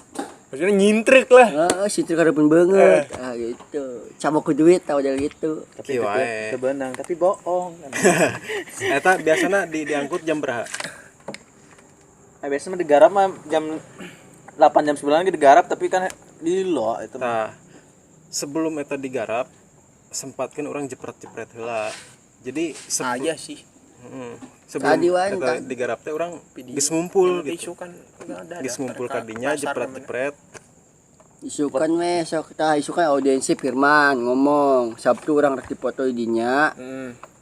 [SPEAKER 5] maksudnya nyintrek lah.
[SPEAKER 4] Heeh, situ hareupeun beungeut. Ah gitu. Cabok ku duit tau dari gitu.
[SPEAKER 1] Kieu wae.
[SPEAKER 7] Sebenang tapi bohong.
[SPEAKER 1] Eta biasana diangkut jam berapa?
[SPEAKER 7] Biasanya mah digarap mah jam 8 jam 9 ge digarap tapi kan di lo itu mah.
[SPEAKER 1] Nah, sebelum eta digarap sempatkan orang jepret-jepret heula. Jadi
[SPEAKER 5] Aya sih.
[SPEAKER 1] sebelum
[SPEAKER 4] Tadi wan,
[SPEAKER 1] eta digarap teh orang geus ngumpul gitu.
[SPEAKER 5] Isu kan enggak ada.
[SPEAKER 1] Geus ngumpul ka dinya jepret-jepret.
[SPEAKER 4] Isukan we sok tah isukan audiensi Firman ngomong Sabtu orang rek dipoto dinya.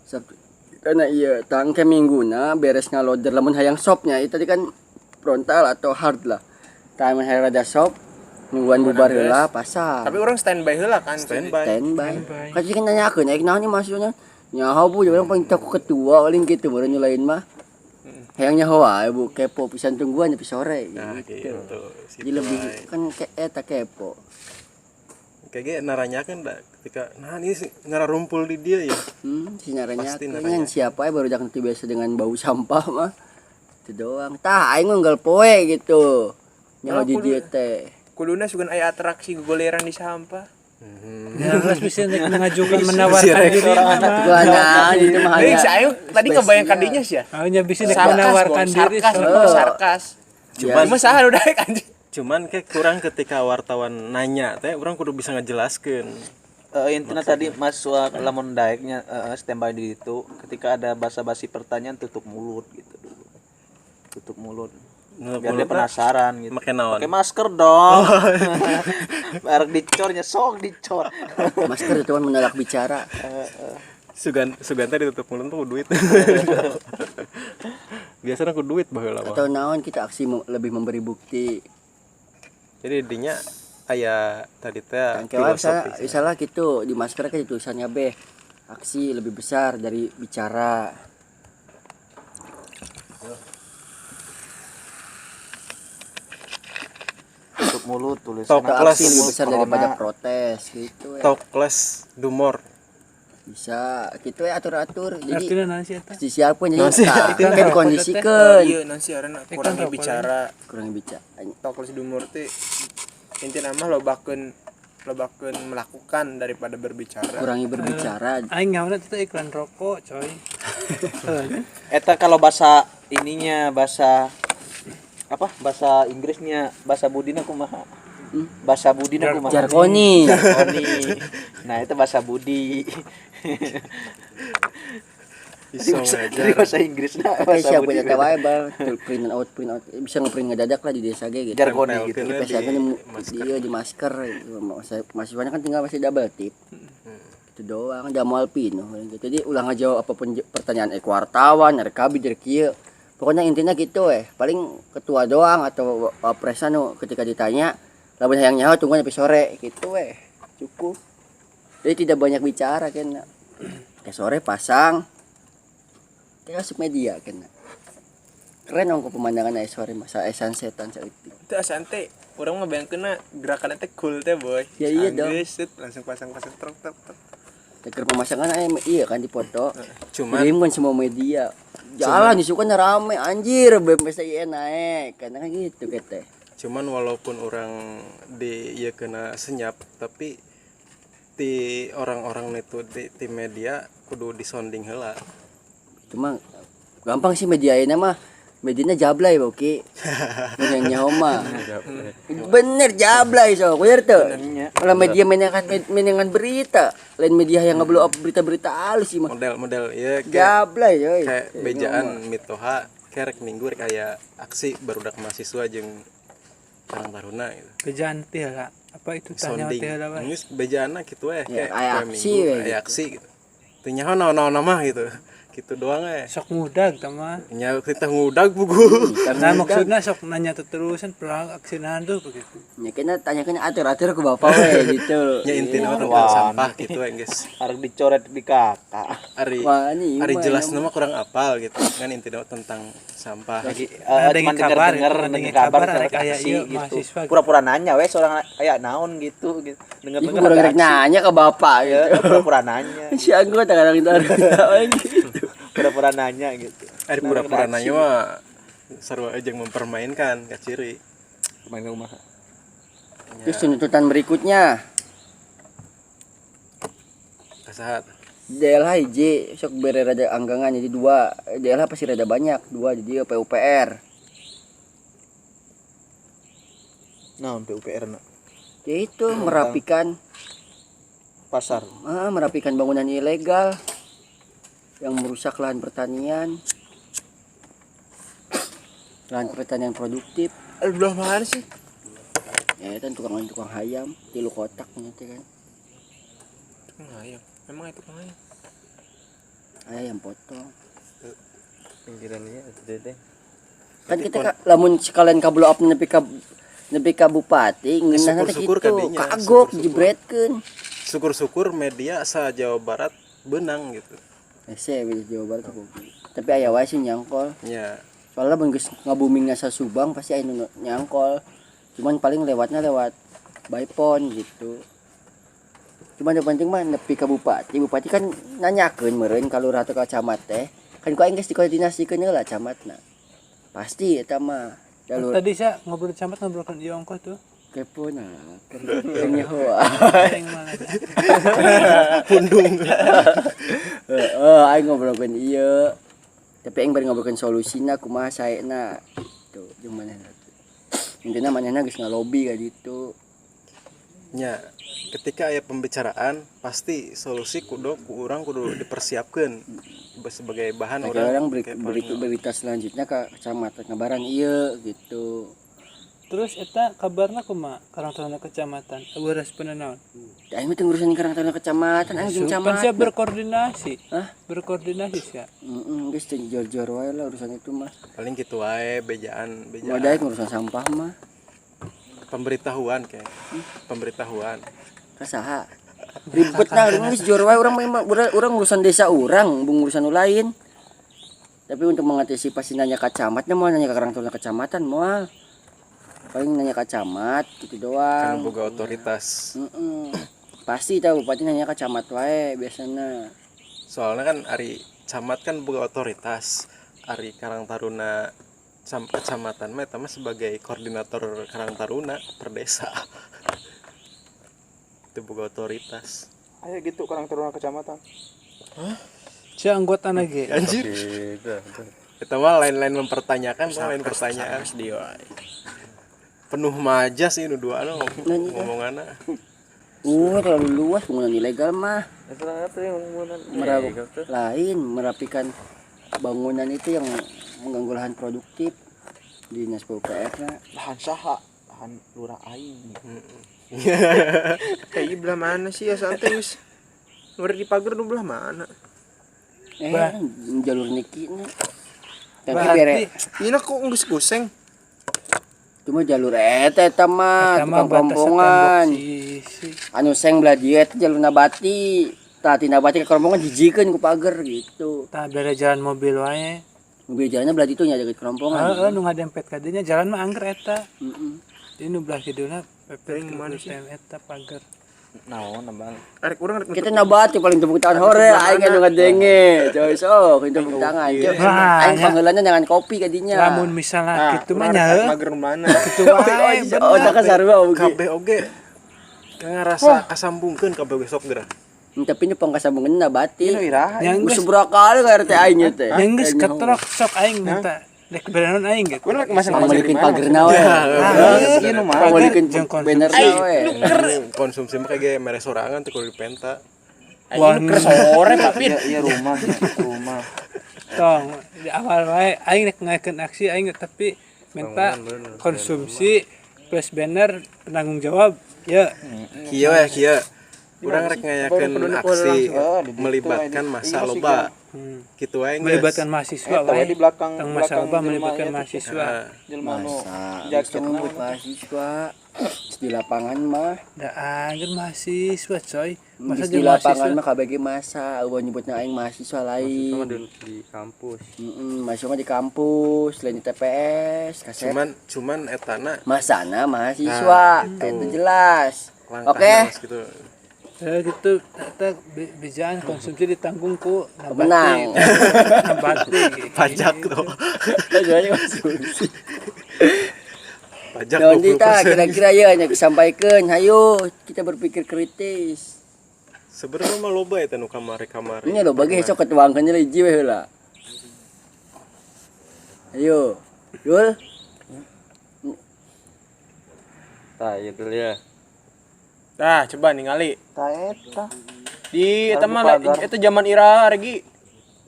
[SPEAKER 4] Sabtu karena iya tangke mingguna beres ngaloader lamun hayang shopnya itu tadi kan frontal atau hard lah. Tah mun hayang rada shop nungguan bubar heula pasar.
[SPEAKER 5] Tapi orang standby heula kan.
[SPEAKER 1] Standby.
[SPEAKER 4] Kan sih kan nanyakeun aing naon nih maksudnya? Nyaho bu jangan paling takut ketua paling gitu baru nyulain mah. Hayangnya hoa ibu kepo pisan tungguan tapi sore
[SPEAKER 1] Nah,
[SPEAKER 4] gitu.
[SPEAKER 1] gitu.
[SPEAKER 4] Jadi lebih kan eta kepo.
[SPEAKER 1] Kayak naranyakeun da ketika nah ini ngararumpul di dia ya.
[SPEAKER 4] Si naranya
[SPEAKER 1] Pasti
[SPEAKER 4] kan
[SPEAKER 1] naranya.
[SPEAKER 4] siapa ya baru jangan biasa dengan bau sampah mah. Itu doang. Tah aing nggal poe gitu. Nyaho di dia teh.
[SPEAKER 5] Kuduna sugan aya atraksi gogoleran di sampah.
[SPEAKER 6] Ya harus bisa mengajukan menawarkan diri
[SPEAKER 4] Gua nah itu mah
[SPEAKER 5] Jadi
[SPEAKER 4] hanya.
[SPEAKER 5] saya tadi kebayangkan dinya sih ya.
[SPEAKER 6] hanya bisa
[SPEAKER 5] Sarkas,
[SPEAKER 6] menawarkan
[SPEAKER 5] Bang.
[SPEAKER 6] diri
[SPEAKER 5] Sarkas,
[SPEAKER 6] sama-
[SPEAKER 5] sarkas.
[SPEAKER 1] Cuman
[SPEAKER 5] Cuma saha udah anjing.
[SPEAKER 1] cuman kayak kurang ketika wartawan nanya teh orang kudu bisa ngejelaskeun.
[SPEAKER 7] Intinya tadi mahasiswa lamun daeknya standby di itu ketika ada basa-basi pertanyaan tutup mulut gitu dulu. Tutup mulut. Biar dia penasaran gitu.
[SPEAKER 1] Make naon?
[SPEAKER 7] Pakai masker dong. Biar dicornya sok dicor.
[SPEAKER 4] Masker itu kan menolak bicara.
[SPEAKER 1] Suganta ditutup mulut tuh duit. Biasanya aku duit baheula mah.
[SPEAKER 4] Atau naon kita aksi lebih memberi bukti.
[SPEAKER 1] Jadi dinya aya tadi teh
[SPEAKER 4] Kan kayak
[SPEAKER 1] filosofi.
[SPEAKER 4] misalnya gitu di masker kan tulisannya B aksi lebih besar dari bicara.
[SPEAKER 7] Tutup mulut tulis.
[SPEAKER 1] Tok
[SPEAKER 4] Atau
[SPEAKER 1] kelas
[SPEAKER 4] aksi lebih besar
[SPEAKER 7] Corona.
[SPEAKER 4] daripada protes gitu ya.
[SPEAKER 1] Tokles dumor.
[SPEAKER 4] Bisa gitu ya atur-atur. Jadi
[SPEAKER 6] artinya nanti eta
[SPEAKER 4] si siapa jadi
[SPEAKER 1] Nasi,
[SPEAKER 4] tak
[SPEAKER 6] itu
[SPEAKER 4] kan
[SPEAKER 6] kan
[SPEAKER 4] dikondisikan
[SPEAKER 5] Iya nanti arena kurangnya
[SPEAKER 6] rokok,
[SPEAKER 5] bicara.
[SPEAKER 4] kurang bicara.
[SPEAKER 5] Tokles dumur teh intinya mah lobakeun melakukan daripada berbicara.
[SPEAKER 4] Kurangi berbicara.
[SPEAKER 6] aing ngawana itu iklan rokok coy.
[SPEAKER 7] Eta kalau bahasa ininya bahasa apa? Bahasa Inggrisnya bahasa budina kumaha? Bahasa budina kumaha?
[SPEAKER 4] Jargoni.
[SPEAKER 7] Jargoni. Nah, itu bahasa budi.
[SPEAKER 1] Iso
[SPEAKER 7] Dari
[SPEAKER 1] ngajar.
[SPEAKER 7] bahasa Inggris nah,
[SPEAKER 4] Kayak
[SPEAKER 7] bahasa
[SPEAKER 4] siapa
[SPEAKER 7] budi.
[SPEAKER 4] ya tahu bal print out bisa ngeprint ngedadak lah di desa ge gitu.
[SPEAKER 7] Jargoni
[SPEAKER 1] Tempel
[SPEAKER 7] gitu.
[SPEAKER 1] gitu.
[SPEAKER 4] Di PSK kan di masker mahasiswanya kan tinggal masih double tip. Itu doang Jamal Pino gitu. Jadi ulah ngajawab apapun pertanyaan wartawan, RKB dari kieu. Pokoknya intinya gitu paling ketua doang atau wapres anu ketika ditanya lamun hayang nyaho tunggu sampai sore gitu cukup. Jadi tidak banyak bicara kan. Ke sore pasang kita masuk media kan. Keren dong pemandangan sore masa sunsetan saat itu.
[SPEAKER 5] Itu asante orang mah bayangkeunna gerakan teh cool teh boy.
[SPEAKER 4] Ya iya dong.
[SPEAKER 5] Anggeus, set, langsung pasang-pasang truk.
[SPEAKER 4] Teker pemasangan iya kan dipoto.
[SPEAKER 1] Cuman
[SPEAKER 4] Kirimkan semua media. Jalan disukan rame anjir BMSIN naik karena kan gitu kete.
[SPEAKER 1] cuman walaupun orang di ya kena senyap tapi di orang-orang itu di media kudu disonding heula.
[SPEAKER 4] Cuma gampang sih media ini mah medianya jablay oke. Yang nyaho mah. Bener jablay so, bener tuh. Kalau media menengan berita, lain media yang nge-blow up berita-berita halus sih mah.
[SPEAKER 1] Model ya kayak
[SPEAKER 4] Jablay euy.
[SPEAKER 1] kayak bejaan mitoha kerek minggu rek aya aksi barudak mahasiswa jeung orang taruna gitu.
[SPEAKER 6] Bejaan teh lah apa itu tanya
[SPEAKER 1] Sounding.
[SPEAKER 6] teh lah
[SPEAKER 1] Geus bejaana kitu
[SPEAKER 4] Ya,
[SPEAKER 1] kayak
[SPEAKER 4] aya
[SPEAKER 1] kayak
[SPEAKER 4] aksi
[SPEAKER 1] minggu,
[SPEAKER 4] we
[SPEAKER 1] aya
[SPEAKER 4] gitu.
[SPEAKER 1] aksi gitu. Teu nyaho naon-naon mah gitu. Gitu doang
[SPEAKER 6] sok mudag tama.
[SPEAKER 1] Nya kita ngudag buku.
[SPEAKER 6] Nah maksudnya sok nanya terusan pelang aksinan tuh begitu.
[SPEAKER 4] Ya kena tanyakan atur-atur ke bapak we gitu.
[SPEAKER 1] Nya intina mah tentang
[SPEAKER 7] Wah.
[SPEAKER 1] sampah gitu guys.
[SPEAKER 7] Harus dicoret di kakak.
[SPEAKER 1] Ari
[SPEAKER 4] Wah, ini
[SPEAKER 1] ari
[SPEAKER 4] mah
[SPEAKER 1] jelas
[SPEAKER 4] emang.
[SPEAKER 1] nama kurang apal gitu kan intina mah tentang sampah.
[SPEAKER 7] Lagi
[SPEAKER 6] Nah,
[SPEAKER 7] cuma
[SPEAKER 6] dengan kabar,
[SPEAKER 7] denger
[SPEAKER 6] dengan
[SPEAKER 7] kabar
[SPEAKER 6] kabar,
[SPEAKER 7] terus
[SPEAKER 6] kayak
[SPEAKER 7] aksi
[SPEAKER 6] iya,
[SPEAKER 7] gitu.
[SPEAKER 6] mahasiswa gitu.
[SPEAKER 7] Pura-pura nanya wes orang aya naon gitu. Denger
[SPEAKER 4] Iku kurang rek nanya ke bapak
[SPEAKER 7] Ya,
[SPEAKER 4] gitu.
[SPEAKER 7] pura-pura nanya.
[SPEAKER 4] Si anggota kadang kita gitu.
[SPEAKER 7] Pura-pura nanya gitu.
[SPEAKER 1] Ari pura-pura nanya mah sarua aja mempermainkan ka ciri.
[SPEAKER 7] Main rumah.
[SPEAKER 4] Terus tuntutan berikutnya
[SPEAKER 1] Kasahat.
[SPEAKER 4] DLH hiji sok bere rada anggangan jadi 2. DLH pasti rada banyak 2 jadi PUPR.
[SPEAKER 7] Naon PUPR na?
[SPEAKER 4] Ya itu merapikan
[SPEAKER 7] Pasar.
[SPEAKER 4] merapikan bangunan ilegal yang merusak lahan pertanian. Lahan pertanian produktif.
[SPEAKER 5] Belah mana sih?
[SPEAKER 4] Ya kan tukang hayam, tilu kotak gitu kan.
[SPEAKER 5] Tukang ayam. Emang itu tukang ayam.
[SPEAKER 4] Ayam potong.
[SPEAKER 7] Pinggirannya deh.
[SPEAKER 4] Kan kita lamun sekalian kablo up nepi ka bupati ngeunah teh
[SPEAKER 1] syukur-syukur
[SPEAKER 4] kitu
[SPEAKER 1] kadinya,
[SPEAKER 4] kagok
[SPEAKER 1] syukur-syukur.
[SPEAKER 4] jibretkeun.
[SPEAKER 1] Syukur-syukur media sa Jawa Barat benang gitu.
[SPEAKER 4] Ese di Jawa Barat kok. Tapi aya wae sih nyangkol.
[SPEAKER 1] Ya
[SPEAKER 4] Soalnya mun geus ngabuming asa Subang pasti anu nyangkol. Cuman paling lewatnya lewat bypass gitu. Cuman yang penting mah nepi ka bupati. Bupati kan nanyakeun meureun ka lurah atau ka camat teh. Kan ku aing geus dikoordinasikeun heula camatna. Pasti eta mah jalur
[SPEAKER 6] Tadi saya ngobrol camat ngobrolkan ieu ongkoh tuh.
[SPEAKER 4] kepo nah. Kan nyaho.
[SPEAKER 6] Aing malah.
[SPEAKER 1] Pundung.
[SPEAKER 4] Heeh, aing ngobrolkeun ieu. Tapi aing bari ngobrolkeun solusina kumaha saena. Tuh, jeung manehna. Intina manehna geus ngalobi ka ditu.
[SPEAKER 1] Nya ketika aya pembicaraan pasti solusi ku urang kudu dipersiapkeun sebagai bahan
[SPEAKER 4] Nah, orang
[SPEAKER 1] kayak paling-
[SPEAKER 4] berita selanjutnya ke kecamatan ngabaran ieu gitu.
[SPEAKER 6] Terus eta kabarna kumaha Karang Taruna kecamatan? Eueuh responna naon?
[SPEAKER 4] Aing mah teu ngurusan Karang Taruna kecamatan, aing jeung
[SPEAKER 6] Pan
[SPEAKER 4] camat.
[SPEAKER 6] sia berkoordinasi.
[SPEAKER 4] Hah?
[SPEAKER 6] Berkoordinasi sia.
[SPEAKER 4] Geus teh jor-jor wae lah urusan itu mah.
[SPEAKER 1] paling gitu wae bejaan
[SPEAKER 4] Modal ngurusan sampah mah.
[SPEAKER 1] pemberitahuan kayak pemberitahuan
[SPEAKER 4] Ka saha? Ribet lah, geus jor wae urang mah urang urusan desa urang, bung urusan nu lain. Tapi untuk mengantisipasi nanya ke camatnya mau nanya ke Karang Taruna kecamatan moal. Paling nanya ke camat gitu
[SPEAKER 1] kan
[SPEAKER 4] doang.
[SPEAKER 1] boga otoritas
[SPEAKER 4] Pasti tahu bupati nanya ke camat wae biasanya.
[SPEAKER 1] soalnya kan ari camat kan boga otoritas ari Karang Taruna kecamatan mah eta mah sebagai koordinator Karang Taruna per desa itu boga otoritas
[SPEAKER 5] Ayo gitu Karang Taruna kecamatan.
[SPEAKER 6] Sia anggota ge.
[SPEAKER 1] anjir itu mah lain-lain mempertanyakan mah lain pertanyaan penuh majas ini dua ngomonganna
[SPEAKER 4] Terlalu luas penggunaan ilegal mah. Lain merapikan bangunan itu yang mengganggu lahan produktif di dinas PUPR -nya.
[SPEAKER 5] Lahan saha? Lahan lurah aing. Kayak belah mana sih ya santai geus. Nur di pagar nu belah mana?
[SPEAKER 4] Jalur niki nya. Tapi
[SPEAKER 6] Berarti
[SPEAKER 4] bere
[SPEAKER 5] Ina kok geus goseng.
[SPEAKER 4] cuma jalur eta mah
[SPEAKER 6] eta mah
[SPEAKER 4] tukang
[SPEAKER 6] batas
[SPEAKER 4] kerompongan.
[SPEAKER 6] tembok sisi.
[SPEAKER 4] Anu seng belah dieu eta jalur nabati. Tah tina bati ke kerompongan jijikeun ku pager gitu.
[SPEAKER 6] Tah bere jalan mobil wae.
[SPEAKER 4] Mobil jalannya belah ditu nya deket kerompongan.
[SPEAKER 6] Heeh, nu ngadempet ka dieu nya jalan mah angger eta.
[SPEAKER 4] Heeh.
[SPEAKER 6] Di nu belah kidulna pepet mana sih eta pagar.
[SPEAKER 7] Naon abang?
[SPEAKER 5] Arek urang rek
[SPEAKER 4] Kita nabati paling tepuk tangan hore aing anu ngadenge. Coy sok tepuk tangan. Coy. Aing panggeulana jangan kopi ka dinya.
[SPEAKER 6] Lamun misalnya kitu mah nya
[SPEAKER 5] mager mana?
[SPEAKER 6] kitu wae
[SPEAKER 4] Oh, tak kasarua oge.
[SPEAKER 1] kabeh oge ngarasa kasambungkeun kabeh besok geura
[SPEAKER 4] Tapi ini pangkasambungan nabati.
[SPEAKER 6] yang
[SPEAKER 4] Geus
[SPEAKER 6] geus
[SPEAKER 4] seberapa kali ka RT aing ieu teh.
[SPEAKER 6] yang geus ketrok sok aing minta dek berenon aing gitu.
[SPEAKER 5] Urang rek masang
[SPEAKER 4] Pangmalikeun pagerna we.
[SPEAKER 7] Ieu nu mah.
[SPEAKER 4] Pangmalikeun
[SPEAKER 6] Jeung
[SPEAKER 4] banner we.
[SPEAKER 1] konsumsi mah kayak mere sorangan teh kudu dipenta
[SPEAKER 6] Wah,
[SPEAKER 5] sore tapi
[SPEAKER 7] Iya rumah.
[SPEAKER 6] tong di awal wae aing rek ngakeun aksi aing tapi minta konsumsi plus banner penanggung jawab ya
[SPEAKER 1] kieu ya kieu urang rek ngayakeun aksi melibatkan masa loba kitu wae geus
[SPEAKER 6] melibatkan mahasiswa wae
[SPEAKER 5] di belakang
[SPEAKER 6] tang masa loba melibatkan mahasiswa
[SPEAKER 5] jelema nu
[SPEAKER 4] Jaket ngomong mahasiswa di lapangan mah.
[SPEAKER 6] da angger mahasiswa coy masa
[SPEAKER 4] Di
[SPEAKER 6] jeung
[SPEAKER 4] lapangan
[SPEAKER 6] mahasiswa
[SPEAKER 4] mah kabeh masa eueuh nyebutna aing mahasiswa lain.
[SPEAKER 7] Di kampus.
[SPEAKER 4] Mahasiswa mah di kampus, lain di TPS, kaset.
[SPEAKER 1] cuman etana
[SPEAKER 4] Masana mahasiswa, itu jelas.
[SPEAKER 1] langkahna
[SPEAKER 4] Oke.
[SPEAKER 1] mas gitu
[SPEAKER 6] gitu eta bijaan konsumsi ditanggung ku
[SPEAKER 4] Pemenang.
[SPEAKER 6] nabati
[SPEAKER 1] pajak tuh pajak
[SPEAKER 4] Naon kita
[SPEAKER 1] 20%.
[SPEAKER 4] kira-kira ya nya disampaikan, hayo kita berpikir kritis.
[SPEAKER 1] Sebenarnya mah loba eta nu kamari-kamari.
[SPEAKER 4] Ini lo bagi esok ketuangkeun deui hiji we heula. Ayo. Yul.
[SPEAKER 7] Tah, ieu dulu ya.
[SPEAKER 5] Tah, coba ningali.
[SPEAKER 7] Tah eta.
[SPEAKER 5] Di eta mah eta zaman ira regi.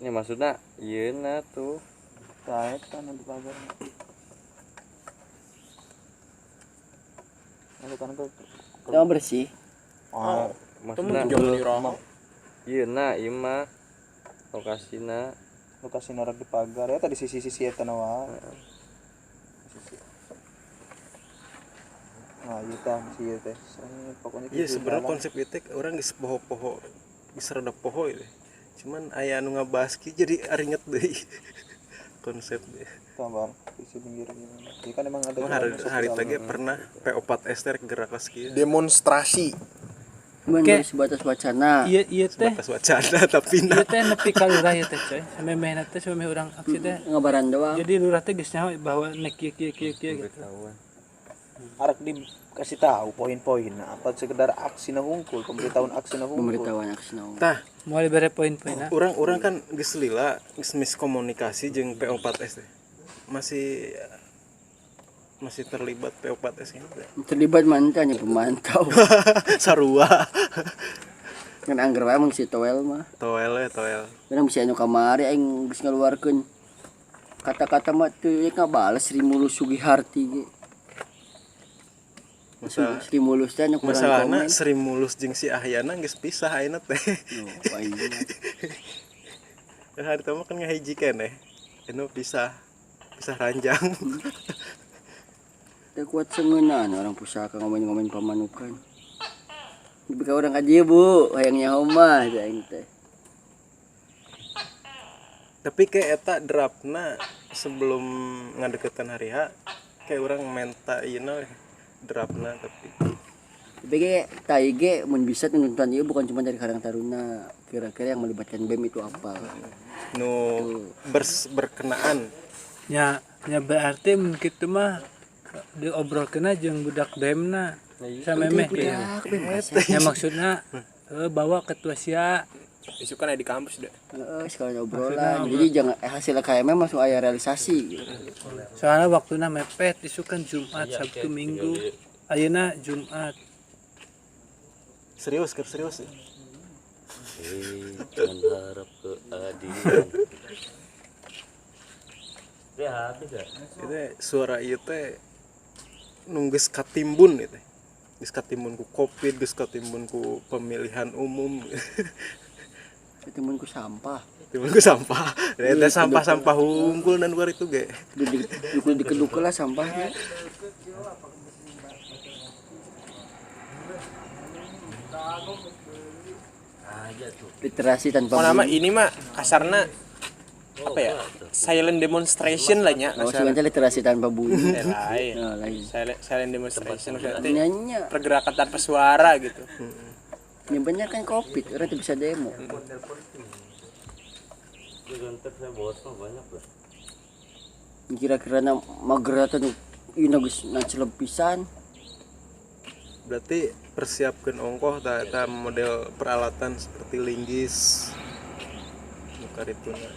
[SPEAKER 7] Ini maksudnya ieu na tuh. Tah eta nu di pagar. Anu kan tuh.
[SPEAKER 4] Yang bersih.
[SPEAKER 7] Oh, maksudnya
[SPEAKER 5] zaman ira.
[SPEAKER 7] ieu na ieu mah lokasina
[SPEAKER 5] Rek di pagar ya tadi sisi-sisi eta na wae. Nah, ieu tah si ieu teh. Pokoknya
[SPEAKER 1] Iya sebenarnya konsep itu orang geus poho-poho geus rada poho itu. Cuman aya anu ngabahas kieu jadi aringet deui. konsep
[SPEAKER 7] Tambah isi pinggir gini. Ya kan emang ada
[SPEAKER 1] hari tadi pernah P4 ester gerak kieu
[SPEAKER 5] Demonstrasi.
[SPEAKER 4] Cuman
[SPEAKER 6] Oke.
[SPEAKER 4] baru sebatas wacana.
[SPEAKER 6] Iya teh.
[SPEAKER 1] batas wacana tapi
[SPEAKER 6] Iya teh nepi ka lurah ya teh coy. Sampai meh teh sampai urang aksi teh.
[SPEAKER 4] Ngabaran doang.
[SPEAKER 6] Jadi lurah teh geus nyaho bahwa nek kieu gitu.
[SPEAKER 7] Arek dikasih tahu poin-poin apa sekedar aksi na hungkul, pemberitahuan aksi na hungkul.
[SPEAKER 4] Pemberitahuan aksi naon.
[SPEAKER 1] tah
[SPEAKER 6] Moal bere poin-poinna.
[SPEAKER 1] orang kan geus lila geus miskomunikasi jeung PO4S teh masih terlibat PO4S gitu.
[SPEAKER 4] Terlibat mantan ya pemantau.
[SPEAKER 1] Sarua
[SPEAKER 4] Kan anggar wae mun si Toel mah.
[SPEAKER 1] toel.
[SPEAKER 4] Urang bisa anu kamari aing geus ngaluarkeun kata-kata mah teu ngabales Sri Mulus Sugiharti ge. Sri Mulus teh anu kurang
[SPEAKER 1] Masalahna
[SPEAKER 4] komen.
[SPEAKER 1] Sri Mulus jeung si Ahyana geus pisah ayeuna teh.
[SPEAKER 4] Oh, aing
[SPEAKER 1] Hari tama kan ngahiji keneh. Anu pisah ranjang.
[SPEAKER 4] teu kuat seungeunaan orang pusaka ngomong-ngomong pamanukan. Tapi ka urang ka dieu Bu, hayang nyaho mah aing teh.
[SPEAKER 1] Tapi kayak eta drapna sebelum ngadeketan hari H kayak orang menta ieu drapna
[SPEAKER 4] Tapi ge tai ge mun bisa tuntutan ieu bukan cuma dari Karang Taruna. Kira-kira yang melibatkan BEM itu apa?
[SPEAKER 1] nu berkenaan
[SPEAKER 6] Ya berarti mun kitu mah diobrolkeunna jeung budak BEM-na. Sampai meh
[SPEAKER 4] Budak BEM
[SPEAKER 6] ya maksudna bawa ketua sia.
[SPEAKER 5] Isu kan ada di kampus deh.
[SPEAKER 4] Heeh, sekalian obrolan. Jadi jangan hasil KMM langsung aya realisasi gitu.
[SPEAKER 6] Soalnya waktuna mepet isu kan Jumat, Sabtu, Minggu. Ayeuna Jumat.
[SPEAKER 1] serius
[SPEAKER 8] Mengharap keadilan.
[SPEAKER 1] kita suara ieu teh nunggus katimbun itu geus katimbun ku Covid geus katimbun ku pemilihan umum
[SPEAKER 4] Ketemuan ku sampah.
[SPEAKER 1] katimbun ku sampah eta sampah hungkul dan luar itu ge
[SPEAKER 4] Dikeduk lah sampahnya. Literasi tanpa
[SPEAKER 5] Oh nama
[SPEAKER 4] bunyi.
[SPEAKER 5] ini mah kasarna apa ya? Silent demonstration lah nya.
[SPEAKER 4] Oh, sebenarnya literasi tanpa bunyi.
[SPEAKER 5] Lain.
[SPEAKER 4] Nah, lain.
[SPEAKER 5] Silent demonstration berarti
[SPEAKER 4] Nyanyinya,
[SPEAKER 5] pergerakan tanpa suara gitu.
[SPEAKER 4] yang banyak kan Covid, orang tuh bisa demo. Kira-kira na mageratan ina geus nacelep pisan.
[SPEAKER 1] berarti persiapkan ongkoh eta model peralatan seperti linggis nukarituna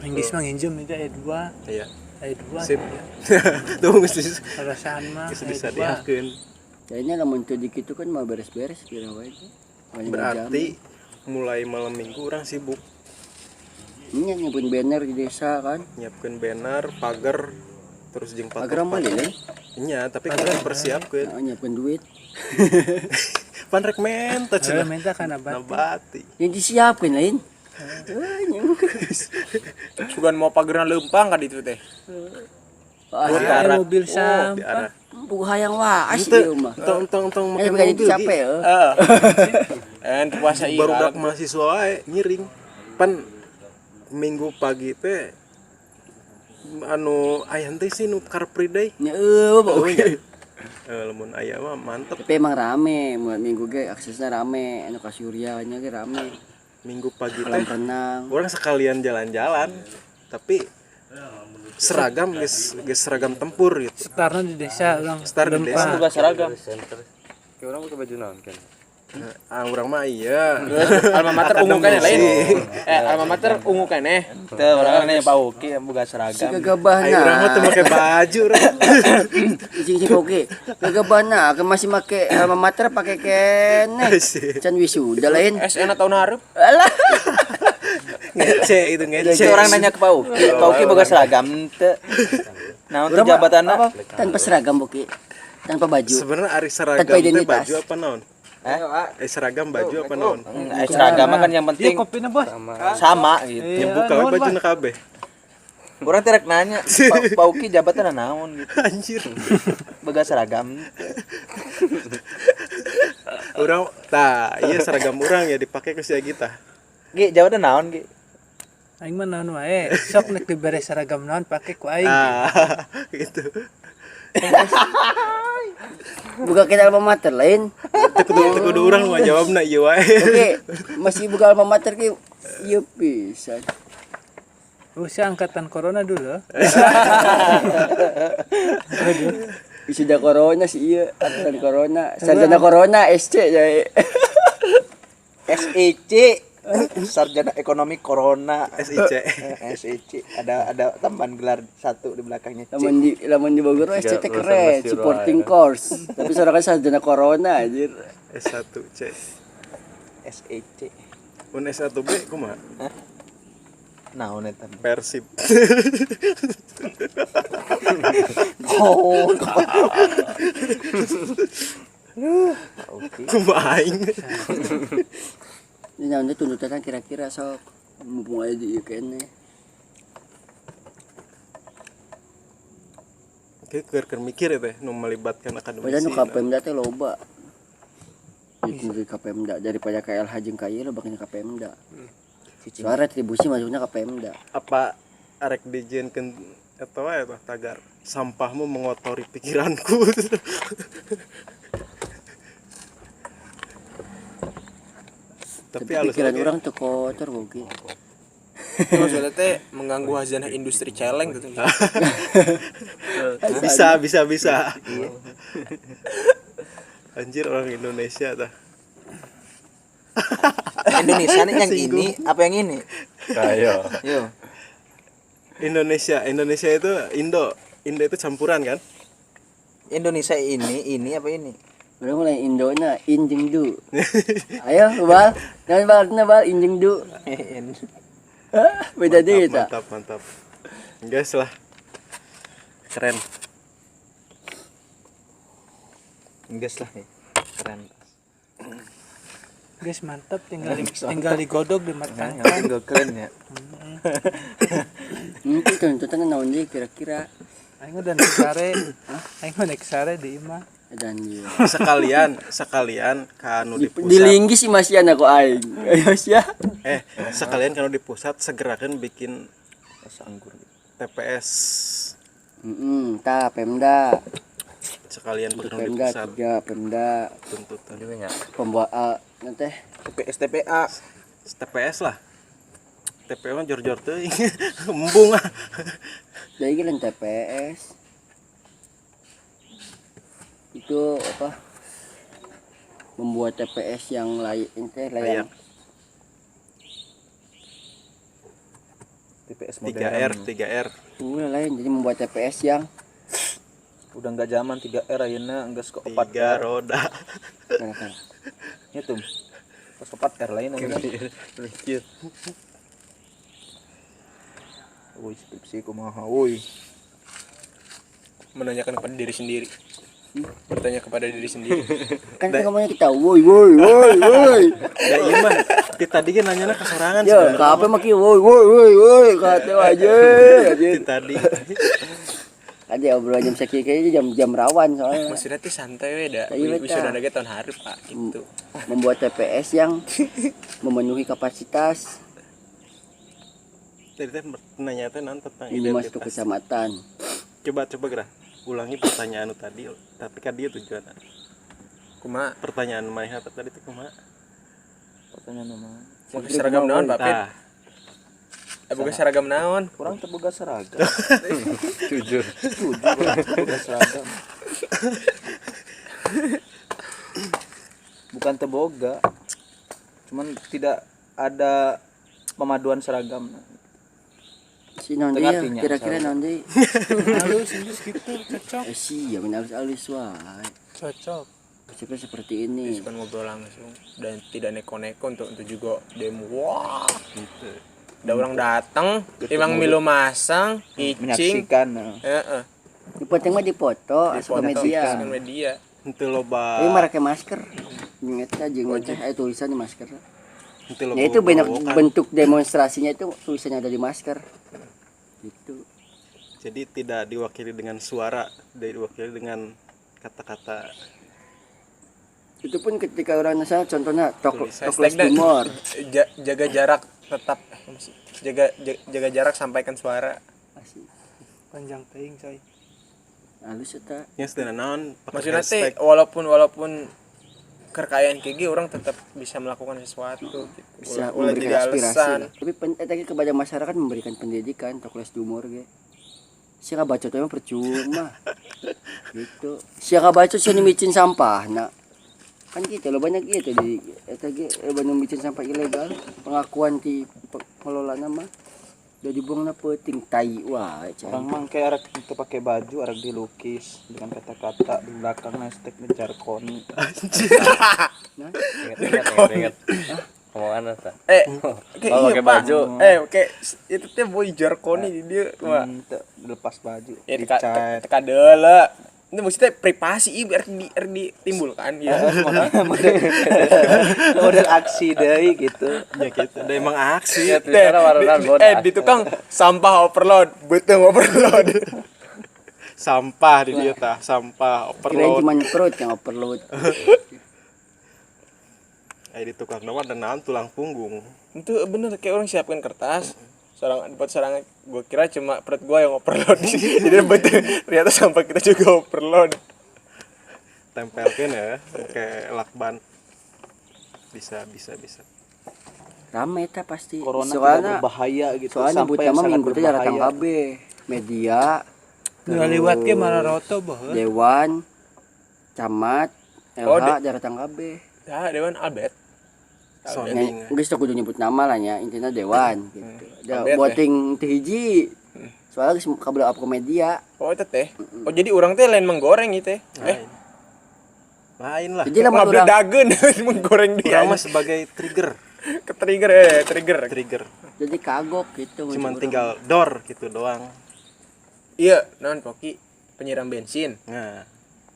[SPEAKER 6] Inggris mah nginjem itu aya 2.
[SPEAKER 1] iya
[SPEAKER 6] Aya 2.
[SPEAKER 1] sip tuh geus
[SPEAKER 6] Perasaan mah aya 2.
[SPEAKER 1] disadiakeun
[SPEAKER 4] Kayaknya lamun teu dikitu kan mah beres-beres kira wae.
[SPEAKER 1] berarti mulai malam minggu orang sibuk
[SPEAKER 4] Ini nyebut banner di desa kan.
[SPEAKER 1] nyiapkeun banner pagar terus jeung
[SPEAKER 4] Pagar mah lele.
[SPEAKER 1] nya tapi kan persiapkeun
[SPEAKER 4] Nah, nyiapkeun duit.
[SPEAKER 1] pan rek menta
[SPEAKER 6] Saya
[SPEAKER 1] cenah
[SPEAKER 6] minta kana batu.
[SPEAKER 1] nabati
[SPEAKER 4] Yang disiapkeun lain.
[SPEAKER 5] Sugan mau pageran lempang kan itu teh.
[SPEAKER 6] Ada mobil
[SPEAKER 1] di
[SPEAKER 6] sampah.
[SPEAKER 1] arah
[SPEAKER 4] Buku hayang waas
[SPEAKER 1] Ente,
[SPEAKER 4] ieu mah.
[SPEAKER 1] tong
[SPEAKER 4] Eh
[SPEAKER 1] make
[SPEAKER 4] bukan
[SPEAKER 1] mobil
[SPEAKER 4] capek
[SPEAKER 1] Gi.
[SPEAKER 5] En puasa ieu.
[SPEAKER 1] baru dak mahasiswa wae ngiring pan minggu pagi teh anu aya teh sih nu Car Free Day
[SPEAKER 4] Bau.
[SPEAKER 1] lamun aya mah mantep
[SPEAKER 4] Tapi emang rame, buat minggu ge aksesnya rame, anu ka Suryanya ge rame.
[SPEAKER 1] minggu pagi
[SPEAKER 4] Kolam
[SPEAKER 1] teh
[SPEAKER 4] renang.
[SPEAKER 1] orang sekalian jalan-jalan tapi seragam geus seragam tempur gitu
[SPEAKER 6] Starna di desa orang
[SPEAKER 1] Star di desa.
[SPEAKER 7] Boga seragam.
[SPEAKER 8] Kayak orang pakai baju naon kan?
[SPEAKER 1] urang mah iya
[SPEAKER 5] Alma mater ungu kan lain. Alma mater ungu kan
[SPEAKER 7] Teu urang nya Pak Uki boga
[SPEAKER 4] Si
[SPEAKER 7] seragam.
[SPEAKER 1] ayo urang mah teu
[SPEAKER 4] gagabahna.
[SPEAKER 1] make baju urang
[SPEAKER 4] Isi oke. Gagabahna akan masih make alma mater pakai kene. Can wisuda lain.
[SPEAKER 5] SN tahun hareup.
[SPEAKER 4] Alah.
[SPEAKER 1] ngece itu
[SPEAKER 7] Jadi
[SPEAKER 1] ngece
[SPEAKER 7] orang nanya ke Pak Uki, Pak Uki boga seragam teu. Naon teh jabatanna?
[SPEAKER 4] Apa? Tanpa seragam Boki. Tanpa baju.
[SPEAKER 1] sebenarnya ari seragam
[SPEAKER 4] Tanpa
[SPEAKER 1] teh
[SPEAKER 4] identitas.
[SPEAKER 1] baju apa naon seragam baju apa naon
[SPEAKER 7] Seragam mah kan yang
[SPEAKER 6] Iya
[SPEAKER 7] penting
[SPEAKER 6] kopina bos.
[SPEAKER 7] sama gitu.
[SPEAKER 1] nyebuk kabeh bajuna kabeh
[SPEAKER 7] Urang teh rek nanya, Pak Uki jabatanna naon gitu.
[SPEAKER 1] anjir
[SPEAKER 7] Boga seragam.
[SPEAKER 1] urang tah iya seragam urang ya dipakai ke sia kita
[SPEAKER 7] Ge jawabna naon ge?
[SPEAKER 6] Aing mah naon wae. Sok nek dibere seragam naon pake ku aing.
[SPEAKER 1] Gitu.
[SPEAKER 4] Buka kita alma mater lain.
[SPEAKER 1] Kudu urang mah jawabna ieu wae.
[SPEAKER 4] Oke, masih buka alma mater ki ieu pisan.
[SPEAKER 6] Usah angkatan corona dulu.
[SPEAKER 4] Wisuda corona sih ieu, angkatan corona. Sarjana corona SC ya.
[SPEAKER 7] SEC Sarjana Ekonomi Corona.
[SPEAKER 1] SIC.
[SPEAKER 7] SEC ada tambahan gelar satu di belakangnya C.
[SPEAKER 4] Lamun di Bogor SC teh keren, supporting course. Tapi soalnya sarjana corona anjir.
[SPEAKER 1] S1C.
[SPEAKER 7] SEC.
[SPEAKER 1] Un S1B kumaha?
[SPEAKER 7] Naon eta?
[SPEAKER 1] Persib.
[SPEAKER 7] Oh. Oke.
[SPEAKER 1] Kumaha aing.
[SPEAKER 4] Ini nanti tuntutan kira-kira sok mumpung aja di kene.
[SPEAKER 1] Keur mikir ya teh nu melibatkan akademisi.
[SPEAKER 4] Padahal nu KPMda teh loba. Itu di KPMda daripada KLH jeung KY lo bakal KPMda. Soalnya retribusi masuknya KPMda.
[SPEAKER 1] Apa arek dijieunkeun eta wae tah tagar sampahmu mengotori pikiranku. Tapi halus
[SPEAKER 4] pikiran
[SPEAKER 1] oge.
[SPEAKER 4] orang tuh kotor gogi.
[SPEAKER 5] Maksudnya teh mengganggu hazanah industri celeng gitu.
[SPEAKER 1] Bisa. Anjir orang Indonesia tah.
[SPEAKER 7] Indonesia nih yang ini apa yang ini?
[SPEAKER 8] Kayo.
[SPEAKER 7] Yo.
[SPEAKER 1] Indonesia itu Indo itu campuran kan?
[SPEAKER 7] Indonesia ini apa ini?
[SPEAKER 4] Orang mulai Indona injeng du. Ayo bal, jangan bal injeng du. Beda deh ta.
[SPEAKER 1] Mantap. Guys lah. Keren.
[SPEAKER 7] Gas lah nih. Keren.
[SPEAKER 6] Guys, mantap tinggal digodok di matang.
[SPEAKER 7] Tinggal keren ya.
[SPEAKER 4] Mungkin tuntutan naon deui kira-kira.
[SPEAKER 6] Aing udah naik sare di imah.
[SPEAKER 4] Dan dia.
[SPEAKER 1] Sekalian kanu di pusat.
[SPEAKER 4] Di linggis sih masih anak kok aing. Ayo sia.
[SPEAKER 1] Sekalian kanu di pusat segerakan bikin
[SPEAKER 7] Anggur.
[SPEAKER 1] TPS.
[SPEAKER 4] Tah Pemda.
[SPEAKER 1] Sekalian kanu di
[SPEAKER 4] Pemda
[SPEAKER 1] pusat
[SPEAKER 4] 3 Pemda
[SPEAKER 1] tuntutan.
[SPEAKER 4] pembuat nanti
[SPEAKER 7] TPS TPA.
[SPEAKER 1] TPS lah. TPS mah jor-jor teuing. Embung ah.
[SPEAKER 4] jadi kan TPS itu apa membuat TPS yang layak
[SPEAKER 1] Layak.
[SPEAKER 7] TPS modern.
[SPEAKER 1] 3R.
[SPEAKER 4] lain jadi membuat TPS yang
[SPEAKER 7] Udah enggak zaman 3R ayeuna enggeus ke 4R.
[SPEAKER 1] 3 roda.
[SPEAKER 4] kan
[SPEAKER 7] Itu. Pas 4R lain ayeuna. Woi, skripsi kumaha woi.
[SPEAKER 5] Menanyakan kepada diri sendiri. Bertanya kepada diri sendiri.
[SPEAKER 4] kan ngomongnya kita woi
[SPEAKER 1] Da ieu mah ti tadi ge nanyana kasorangan
[SPEAKER 4] ya ka apa mah ki woi kata aja
[SPEAKER 1] Ti tadi.
[SPEAKER 4] ada obrolan jam sekieu kayaknya jam rawan soalnya
[SPEAKER 5] Maksudnya teh santai we da.
[SPEAKER 4] Iya,
[SPEAKER 5] Wisuda
[SPEAKER 4] betul.
[SPEAKER 5] ge tahun hareup Pak gitu.
[SPEAKER 4] membuat TPS yang memenuhi kapasitas
[SPEAKER 1] Tadi teh nanya teh naon tentang
[SPEAKER 4] 5
[SPEAKER 1] identitas.
[SPEAKER 4] kecamatan.
[SPEAKER 1] Coba gerak. Ulangi pertanyaan tadi, tapi kan dia tujuan.
[SPEAKER 5] Kumaha?
[SPEAKER 1] Pertanyaan mana tadi itu kumaha?
[SPEAKER 7] Pertanyaan nama.
[SPEAKER 5] Boga seragam naon, Pak Pit? Boga seragam naon?
[SPEAKER 7] Kurang terboga seragam.
[SPEAKER 8] Jujur.
[SPEAKER 7] Boga seragam. Bukan terboga. Cuman tidak ada pemaduan seragam.
[SPEAKER 4] Si nanti
[SPEAKER 7] Tengah
[SPEAKER 4] ya,
[SPEAKER 7] artinya,
[SPEAKER 4] kira-kira
[SPEAKER 7] salah.
[SPEAKER 4] nanti
[SPEAKER 6] Halus gitu cocok.
[SPEAKER 4] sih ya alus wae.
[SPEAKER 6] Cocok.
[SPEAKER 4] Seperti ini.
[SPEAKER 5] Kan ngobrol langsung dan tidak neko-neko untuk juga demo. Wah, gitu. Ada orang datang, emang milu masang, icing.
[SPEAKER 7] Menyaksikan.
[SPEAKER 5] Heeh.
[SPEAKER 4] Di poteng mah dipoto asup ke media.
[SPEAKER 5] Kan media.
[SPEAKER 1] Henteu loba.
[SPEAKER 4] Tapi mah make masker. Ingat aja teh aya tulisan di masker.
[SPEAKER 1] Henteu loba.
[SPEAKER 4] Ya itu banyak
[SPEAKER 1] gorowokan.
[SPEAKER 4] bentuk demonstrasinya itu tulisannya ada di masker. Gitu.
[SPEAKER 1] Jadi tidak diwakili dengan suara, diwakili dengan kata-kata.
[SPEAKER 4] Itu pun ketika orang nasa contohnya
[SPEAKER 5] Tulis
[SPEAKER 4] tokles
[SPEAKER 5] hashtag dan
[SPEAKER 4] humor.
[SPEAKER 5] jaga jarak tetap jaga jarak, sampaikan suara.
[SPEAKER 4] Asik.
[SPEAKER 6] Panjang teuing coy.
[SPEAKER 4] Halus eta.
[SPEAKER 1] Ya sedana naon pakai
[SPEAKER 5] Maksudnya teh
[SPEAKER 1] hashtag.
[SPEAKER 5] walaupun kerkayaan KG orang tetap bisa melakukan sesuatu gitu.
[SPEAKER 4] Bisa
[SPEAKER 5] Ulah
[SPEAKER 4] memberikan
[SPEAKER 5] jadi
[SPEAKER 4] aspirasi
[SPEAKER 5] alasan.
[SPEAKER 4] lah. Tapi tadi kepada masyarakat memberikan pendidikan untuk kelas umur ge. Sia baca teh mah percuma. Gitu. Sia baca sia micin sampah. Nah, kan gitu lo banyak gitu di eta ge banyak micin sampah ilegal. Pengakuan ti pengelola nama udah dibuang na peuting tai wae
[SPEAKER 7] Orang mang kayak arek itu pakai baju, arek dilukis dengan kata-kata di belakang hashtag jarkoni.
[SPEAKER 8] Ingat. Omongan eta.
[SPEAKER 5] Kayak
[SPEAKER 8] Oh,
[SPEAKER 5] iya
[SPEAKER 8] pakai
[SPEAKER 5] Pak.
[SPEAKER 8] baju.
[SPEAKER 5] Kayak itu teh boy jarkoni di dia mah.
[SPEAKER 7] Lepas baju,
[SPEAKER 5] Ya
[SPEAKER 7] dicat.
[SPEAKER 5] teka deula. Itu maksudnya privasi biar ditimbulkan ya.
[SPEAKER 7] Model aksi deui gitu.
[SPEAKER 1] Ya gitu. Udah emang aksi.
[SPEAKER 8] Ya Twitter warna bodas.
[SPEAKER 5] Di tukang sampah overload, betul overload.
[SPEAKER 1] Sampah di dia tah, sampah
[SPEAKER 4] kirain
[SPEAKER 1] overload.
[SPEAKER 4] cuma perut yang overload.
[SPEAKER 1] Di tukang nama dan naon tulang punggung.
[SPEAKER 5] Itu bener kayak orang siapkan kertas. Buat seorang gue kira cuma perut gue yang overload. Jadi betul ternyata sampah kita juga overload.
[SPEAKER 1] Tempelkan ya pakai lakban. Bisa.
[SPEAKER 4] Rame eta pasti.
[SPEAKER 7] Corona tidak
[SPEAKER 4] Soalnya
[SPEAKER 7] berbahaya gitu.
[SPEAKER 4] soalnya
[SPEAKER 7] sampai
[SPEAKER 4] buta
[SPEAKER 7] yang
[SPEAKER 4] mah
[SPEAKER 7] sangat
[SPEAKER 4] minggu teh datang
[SPEAKER 7] berbahaya.
[SPEAKER 4] kabeh. Media,
[SPEAKER 6] Nggak lewat ke mana roto boh.
[SPEAKER 4] dewan, camat,
[SPEAKER 5] Oh,
[SPEAKER 4] LH datang kabeh.
[SPEAKER 5] Ya, Dewan Albert.
[SPEAKER 1] Sounding.
[SPEAKER 4] Geus teu kudu nyebut nama lah nya, intina dewan gitu. Da
[SPEAKER 5] Albert,
[SPEAKER 4] voting teu hiji. Soalnya geus kabel up ke media.
[SPEAKER 5] Oh itu teh. Oh jadi orang teh lain menggoreng itu teh.
[SPEAKER 1] Lain lah.
[SPEAKER 4] Jadi lamun
[SPEAKER 5] Ngambil
[SPEAKER 4] urang
[SPEAKER 5] dagen menggoreng dia.
[SPEAKER 1] Orang mah sebagai trigger.
[SPEAKER 5] Trigger.
[SPEAKER 4] jadi kagok gitu.
[SPEAKER 1] Cuman
[SPEAKER 4] urang.
[SPEAKER 1] tinggal door gitu doang.
[SPEAKER 5] Iya, non Poki penyiram bensin.
[SPEAKER 1] Nah,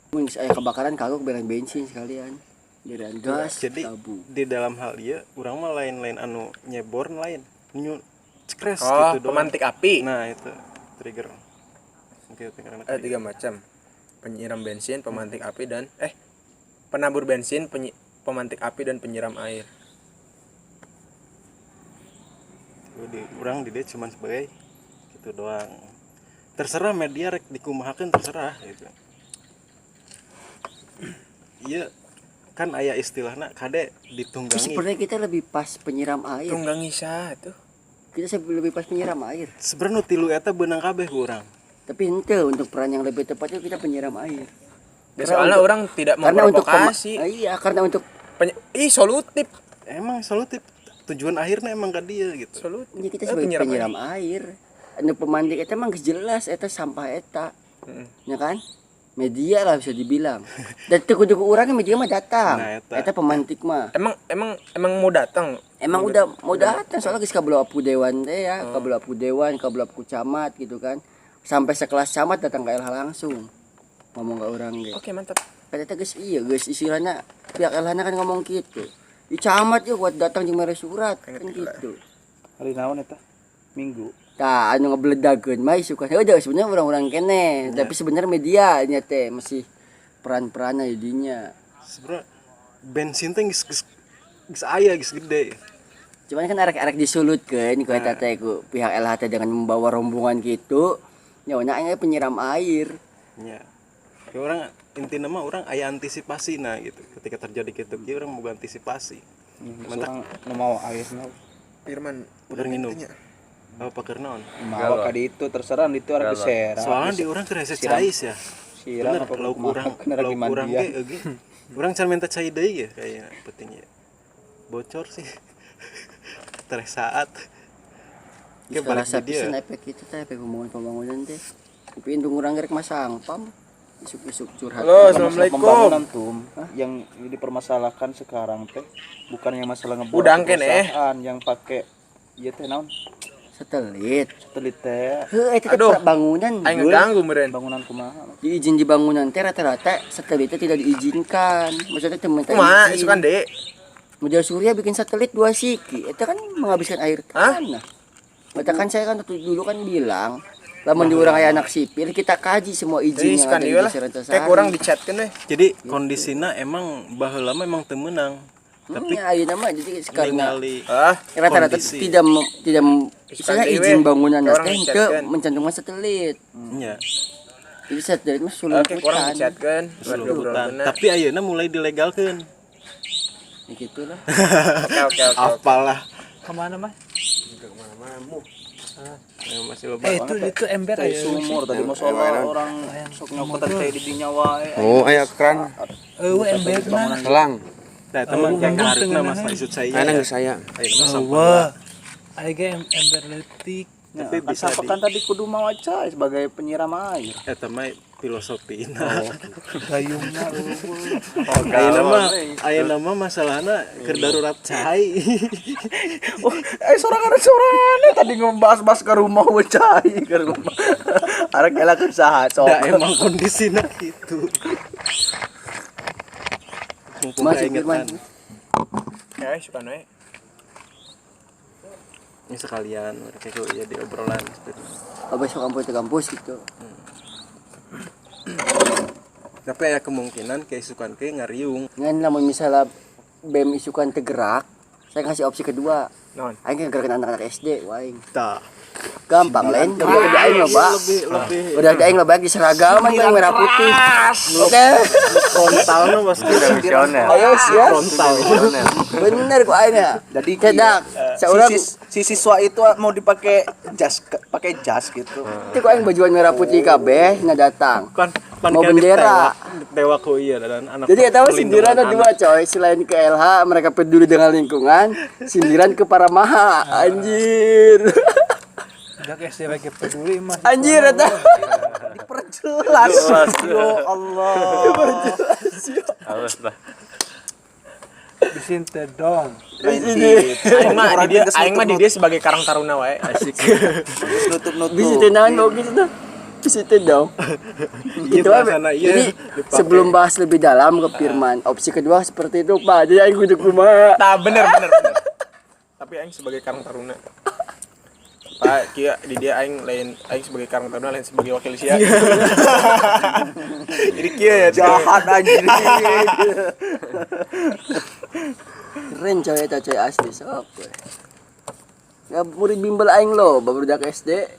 [SPEAKER 4] Mun geus aya kebakaran kagok beren bensin sekalian. Beren gas,
[SPEAKER 1] jadi
[SPEAKER 4] sabu.
[SPEAKER 1] di dalam hal ieu urang mah lain-lain anu nyebor lain. Cekres
[SPEAKER 5] Oh,
[SPEAKER 1] gitu doang.
[SPEAKER 5] pemantik api.
[SPEAKER 1] Nah, itu trigger. Gitu trigger.
[SPEAKER 5] Ada 3 macam. Penyiram bensin, pemantik api dan penabur bensin, pemantik api dan penyiram air.
[SPEAKER 1] Urang di dia cuman sebagai gitu doang. Terserah media rek dikumahakeun terserah gitu. Iya kan aya istilahna kade
[SPEAKER 4] Tapi
[SPEAKER 1] ditunggangi.
[SPEAKER 4] sebenarnya kita lebih pas penyiram air.
[SPEAKER 5] Tunggangi satu.
[SPEAKER 4] Kita lebih pas penyiram air.
[SPEAKER 1] Sebenarnya tilu eta beunang kabeh ku urang.
[SPEAKER 4] Tapi ente untuk peran yang lebih tepatnya kita penyiram air.
[SPEAKER 5] Ya, soalnya orang tidak
[SPEAKER 4] Karena untuk
[SPEAKER 5] memprovokasi.
[SPEAKER 4] iya, karena untuk
[SPEAKER 5] Solutif.
[SPEAKER 1] Emang solutif tujuan akhirnya emang ka dia gitu.
[SPEAKER 5] Solutif.
[SPEAKER 4] ini kita sebagai penyiram air. Anu pemandik eta mah geus jelas eta sampah eta. Ya kan? Media lah bisa dibilang. Dan teu kudu urang media mah datang.
[SPEAKER 1] Nah,
[SPEAKER 4] Eta pemantik mah.
[SPEAKER 5] Emang mau datang.
[SPEAKER 4] Emang udah mau datang soalnya geus kabel up ku dewan teh ya, kabel up ku dewan, kabel up ku camat gitu kan. Sampai sekelas camat datang ke LH langsung. Ngomong ke orang ge.
[SPEAKER 5] Oke, mantap.
[SPEAKER 4] Kata geus iya geus istilahnya pihak LH-na kan ngomong gitu. Di camat yuk buat datang jeung mere surat kan gitu.
[SPEAKER 7] Hari naon eta? Minggu.
[SPEAKER 4] Tah anu ngebeledageun mah suka heueuh sebenarnya orang-orang kene, tapi sebenarnya media nya teh masih peran-peranna di dinya.
[SPEAKER 1] Sebenarnya bensin teh geus aya geus gede.
[SPEAKER 4] Cuman kan arek-arek disulutkeun ku eta teh ku pihak LH teh dengan membawa rombongan gitu. Nyawana aya penyiram air.
[SPEAKER 1] Ya. Kayak orang intinya mah orang aya antisipasi nah gitu. Ketika terjadi gitu kieu urang mau antisipasi.
[SPEAKER 7] Orang nu mau airna
[SPEAKER 5] Firman
[SPEAKER 1] Udah minum. Apa paker naon?
[SPEAKER 7] mawa ka ditu terserah ditu arek disera.
[SPEAKER 1] Soalnya di orang kerasa cais ya.
[SPEAKER 7] Siram
[SPEAKER 1] Bener,
[SPEAKER 7] apa
[SPEAKER 1] lauk urang
[SPEAKER 7] mandian.
[SPEAKER 1] ge euge. Urang can minta cai deui ya kayaknya pentingnya. Bocor sih. Terus saat
[SPEAKER 4] Geus rasa pisan efek itu teh efek pembangunan teh. Tapi indung urang gerek masang pam. Isuk-isuk curhat.
[SPEAKER 5] Halo, assalamualaikum.
[SPEAKER 7] Pembangunan tuh yang dipermasalahkan sekarang teh bukan yang masalah ngebor
[SPEAKER 5] Udah angken,
[SPEAKER 7] perusahaan yang pakai ieu teh naon?
[SPEAKER 4] Satelit.
[SPEAKER 7] Satelit teh
[SPEAKER 4] Heuh eta teh
[SPEAKER 5] Aduh.
[SPEAKER 4] bangunan.
[SPEAKER 5] Aing
[SPEAKER 4] Gue.
[SPEAKER 5] ngeganggu meureun.
[SPEAKER 7] bangunan kumaha?
[SPEAKER 4] Diizin di bangunan teh rata-rata satelitnya tidak diizinkan. Maksudnya temen teh
[SPEAKER 5] Kumaha
[SPEAKER 4] izin.
[SPEAKER 5] isukan Dek?
[SPEAKER 4] Model Surya bikin satelit 2 siki. Itu kan menghabiskan air tanah. Katakan saya kan dulu kan bilang, lamun di urang aya anak sipil kita kaji semua izin yang
[SPEAKER 5] Isukan
[SPEAKER 4] ada di
[SPEAKER 5] ieu lah.
[SPEAKER 4] Desa
[SPEAKER 5] Kayak
[SPEAKER 4] Rantasari.
[SPEAKER 5] kurang di chatkeun we.
[SPEAKER 1] jadi kondisinya emang baheula mah emang teu meunang. Tapi
[SPEAKER 4] ayeuna mah jadi karena
[SPEAKER 1] ningali
[SPEAKER 4] rata-rata
[SPEAKER 1] kondisi.
[SPEAKER 4] tidak misalnya
[SPEAKER 5] dewe.
[SPEAKER 4] izin bangunan
[SPEAKER 5] Orang
[SPEAKER 4] teh
[SPEAKER 5] mencatkan.
[SPEAKER 4] mencantumkan satelit.
[SPEAKER 1] nya
[SPEAKER 4] Jadi satelit mah sulung
[SPEAKER 5] Oke, kurang
[SPEAKER 4] hutan.
[SPEAKER 5] dicatkan.
[SPEAKER 1] keseluruhan. Tapi ayeuna mulai dilegalkeun.
[SPEAKER 4] Ya gitu lah.
[SPEAKER 5] Oke.
[SPEAKER 1] Apalah.
[SPEAKER 6] Kemana mas?
[SPEAKER 1] Masih loba.
[SPEAKER 6] Itu ember
[SPEAKER 2] Teh
[SPEAKER 6] ya.
[SPEAKER 2] sumur tadi masalah orang sok nyokotan teh di dinya wae.
[SPEAKER 3] Oh, aya keran
[SPEAKER 6] Ember mah.
[SPEAKER 3] selang.
[SPEAKER 1] Tah teman yang harusna Mas isut saya.
[SPEAKER 3] Ana geus saya.
[SPEAKER 1] Ayeuna mah sampah.
[SPEAKER 6] Wah. Ayo ember letik.
[SPEAKER 1] Tapi
[SPEAKER 2] Kan
[SPEAKER 1] bisa
[SPEAKER 2] siapa kan tadi kudu mawa cai sebagai penyiram air.
[SPEAKER 1] eta mah filosofi.
[SPEAKER 6] Gayungna.
[SPEAKER 1] Ayeuna mah masalahna keur darurat cai.
[SPEAKER 2] Sorangan tadi ngebahas-bahas ke rumah we cai ke rumah. Arek elakeun saha sok.
[SPEAKER 1] Da emang kondisinya gitu. Mumpung
[SPEAKER 4] Masih
[SPEAKER 1] kaingetan.
[SPEAKER 5] Ya, suka we.
[SPEAKER 1] Ini sekalian mereka itu ya di obrolan gitu.
[SPEAKER 4] Abis ke kampus gitu.
[SPEAKER 1] Tapi ya kemungkinan keisukan ke ngariung.
[SPEAKER 4] Ngan lamun misalnya BEM isukan tegerak, saya kasih opsi kedua.
[SPEAKER 5] Naon?
[SPEAKER 4] Aing gerakkeun anak-anak SD waing.
[SPEAKER 1] Tah.
[SPEAKER 4] Gampang lain, udah aing loba.
[SPEAKER 1] Lebih
[SPEAKER 4] Udah aing loba di seragaman yang merah putih. Oke.
[SPEAKER 1] frontalnya mas
[SPEAKER 8] Visioner.
[SPEAKER 4] Ayo siap.
[SPEAKER 1] frontal.
[SPEAKER 4] Bener kok aing ya.
[SPEAKER 2] Jadi
[SPEAKER 4] Cedak. Seorang
[SPEAKER 2] si siswa itu mau dipakai pakai jas gitu.
[SPEAKER 4] itu kok aing bajuan merah putih kabeh na datang.
[SPEAKER 1] Kan
[SPEAKER 4] Mau bendera.
[SPEAKER 1] Dewa ku iya dan anak.
[SPEAKER 4] Jadi tahu
[SPEAKER 1] perlindungan
[SPEAKER 4] sindiran ada dua coy, selain ke LH mereka peduli dengan lingkungan, sindiran ke para maha. Anjir.
[SPEAKER 6] Udah SD lagi peduli mas.
[SPEAKER 4] Anjir eta.
[SPEAKER 2] Diperjelas. Ya Allah.
[SPEAKER 8] Halus lah.
[SPEAKER 6] Di sini dong.
[SPEAKER 5] Aing mah di dia sebagai Karang Taruna wae.
[SPEAKER 1] Asik.
[SPEAKER 2] Nutup-nutup.
[SPEAKER 4] Bisa tenang kok gitu nah. Bisa dong. Gitu
[SPEAKER 1] Iya,
[SPEAKER 4] aja.
[SPEAKER 1] sana, iya,
[SPEAKER 4] Jadi
[SPEAKER 1] dipakai.
[SPEAKER 4] sebelum bahas lebih dalam ke firman, opsi kedua seperti itu Pak. Jadi aing kudu kumaha.
[SPEAKER 5] Nah, bener. Tapi aing sebagai Karang Taruna. Pak, kia di dia aing sebagai Karang Taruna lain sebagai wakil sia. Jadi kia ya
[SPEAKER 2] Jahat anjir.
[SPEAKER 4] Keren coy eta coy asli sok. we. Ya murid bimbel aing lo, barudak SD.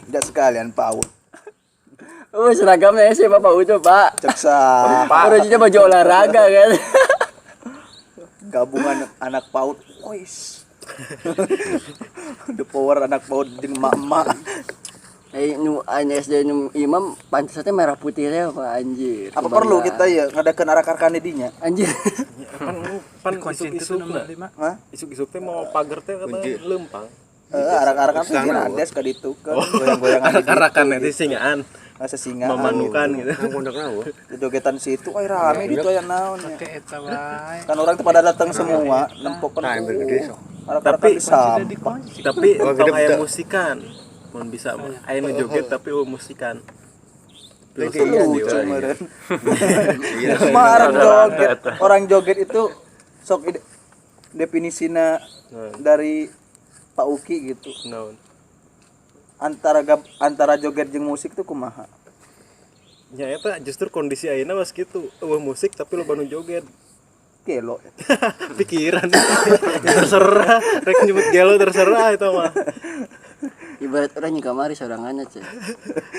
[SPEAKER 2] Tidak sekalian PAUD.
[SPEAKER 4] Oh, seragamnya sih Bapak Udo, Pak.
[SPEAKER 2] Ceksa
[SPEAKER 4] Originnya baju olahraga kan.
[SPEAKER 2] gabungan anak PAUD. Ois. The power anak PAUD jeung emak-emak.
[SPEAKER 4] Nu SD nu imam pantasnya merah putih ya Pak anjir.
[SPEAKER 2] Apa perlu kita ya ngadakeun arak-arakan dinya?
[SPEAKER 4] Anjir.
[SPEAKER 1] Pan
[SPEAKER 6] Konsen itu
[SPEAKER 1] isuk-isuk
[SPEAKER 6] nomor
[SPEAKER 1] na.
[SPEAKER 6] 5.
[SPEAKER 2] Hah?
[SPEAKER 1] Isuk-isuk teh mau pagar teh apa lempang.
[SPEAKER 2] Arak-arakan teh ades ka ditu kan goyang-goyangan di ditu.
[SPEAKER 1] Arakan nanti singaan
[SPEAKER 2] Sesingaan.
[SPEAKER 1] memanukan gitu.
[SPEAKER 2] Jogetan situ oi rame ditu aya naon ya.
[SPEAKER 6] Oke eta wae.
[SPEAKER 2] Kan orang tuh pada datang semua, nempok kan.
[SPEAKER 1] Tapi-
[SPEAKER 2] sampah.
[SPEAKER 1] Tapi tong aya musikan. Mun bisa mah aya nu joget tapi musikan.
[SPEAKER 2] Lucu meureun. Cuma orang joget itu sok definisina dari Pak Uki gitu.
[SPEAKER 1] Naon?
[SPEAKER 2] Antara joget jeung musik tuh kumaha?
[SPEAKER 1] Ya eta justru kondisi ayeuna was kitu. Eueuh musik tapi loba nu joget.
[SPEAKER 2] Gelo.
[SPEAKER 1] Pikiran. Terserah, rek nyebut gelo terserah itu mah.
[SPEAKER 4] Ibarat orang yang kamari sorangannya cek.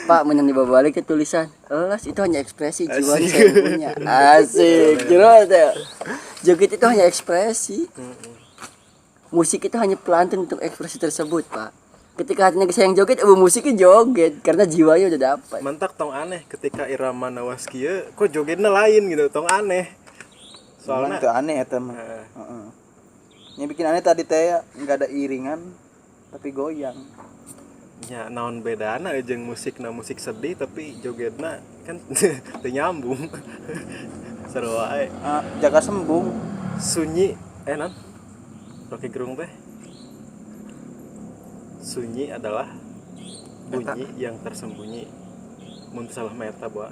[SPEAKER 4] Pak menyanyi balik ke tulisan. Elas itu hanya ekspresi jiwa yang saya punya. Asik. Jero teh. Joget itu hanya ekspresi. Musik itu hanya pelantun untuk ekspresi tersebut, Pak. Ketika hatinya saya yang joget, musiknya joget karena jiwanya udah dapat.
[SPEAKER 1] Mantak tong aneh ketika irama nawas kieu kok jogetna lain gitu, tong aneh.
[SPEAKER 2] Soalnya
[SPEAKER 1] Soalnya
[SPEAKER 2] itu aneh eta mah. Heeh. Yang bikin aneh tadi teh enggak ada iringan tapi goyang.
[SPEAKER 1] ya naon bedana jeung musik sedih tapi jogetna kan teu nyambung. Seru wae.
[SPEAKER 2] Jaga sembung.
[SPEAKER 1] Sunyi non Rocky Gerung teh. Sunyi adalah bunyi yang tersembunyi. Mun salah meta, Ba.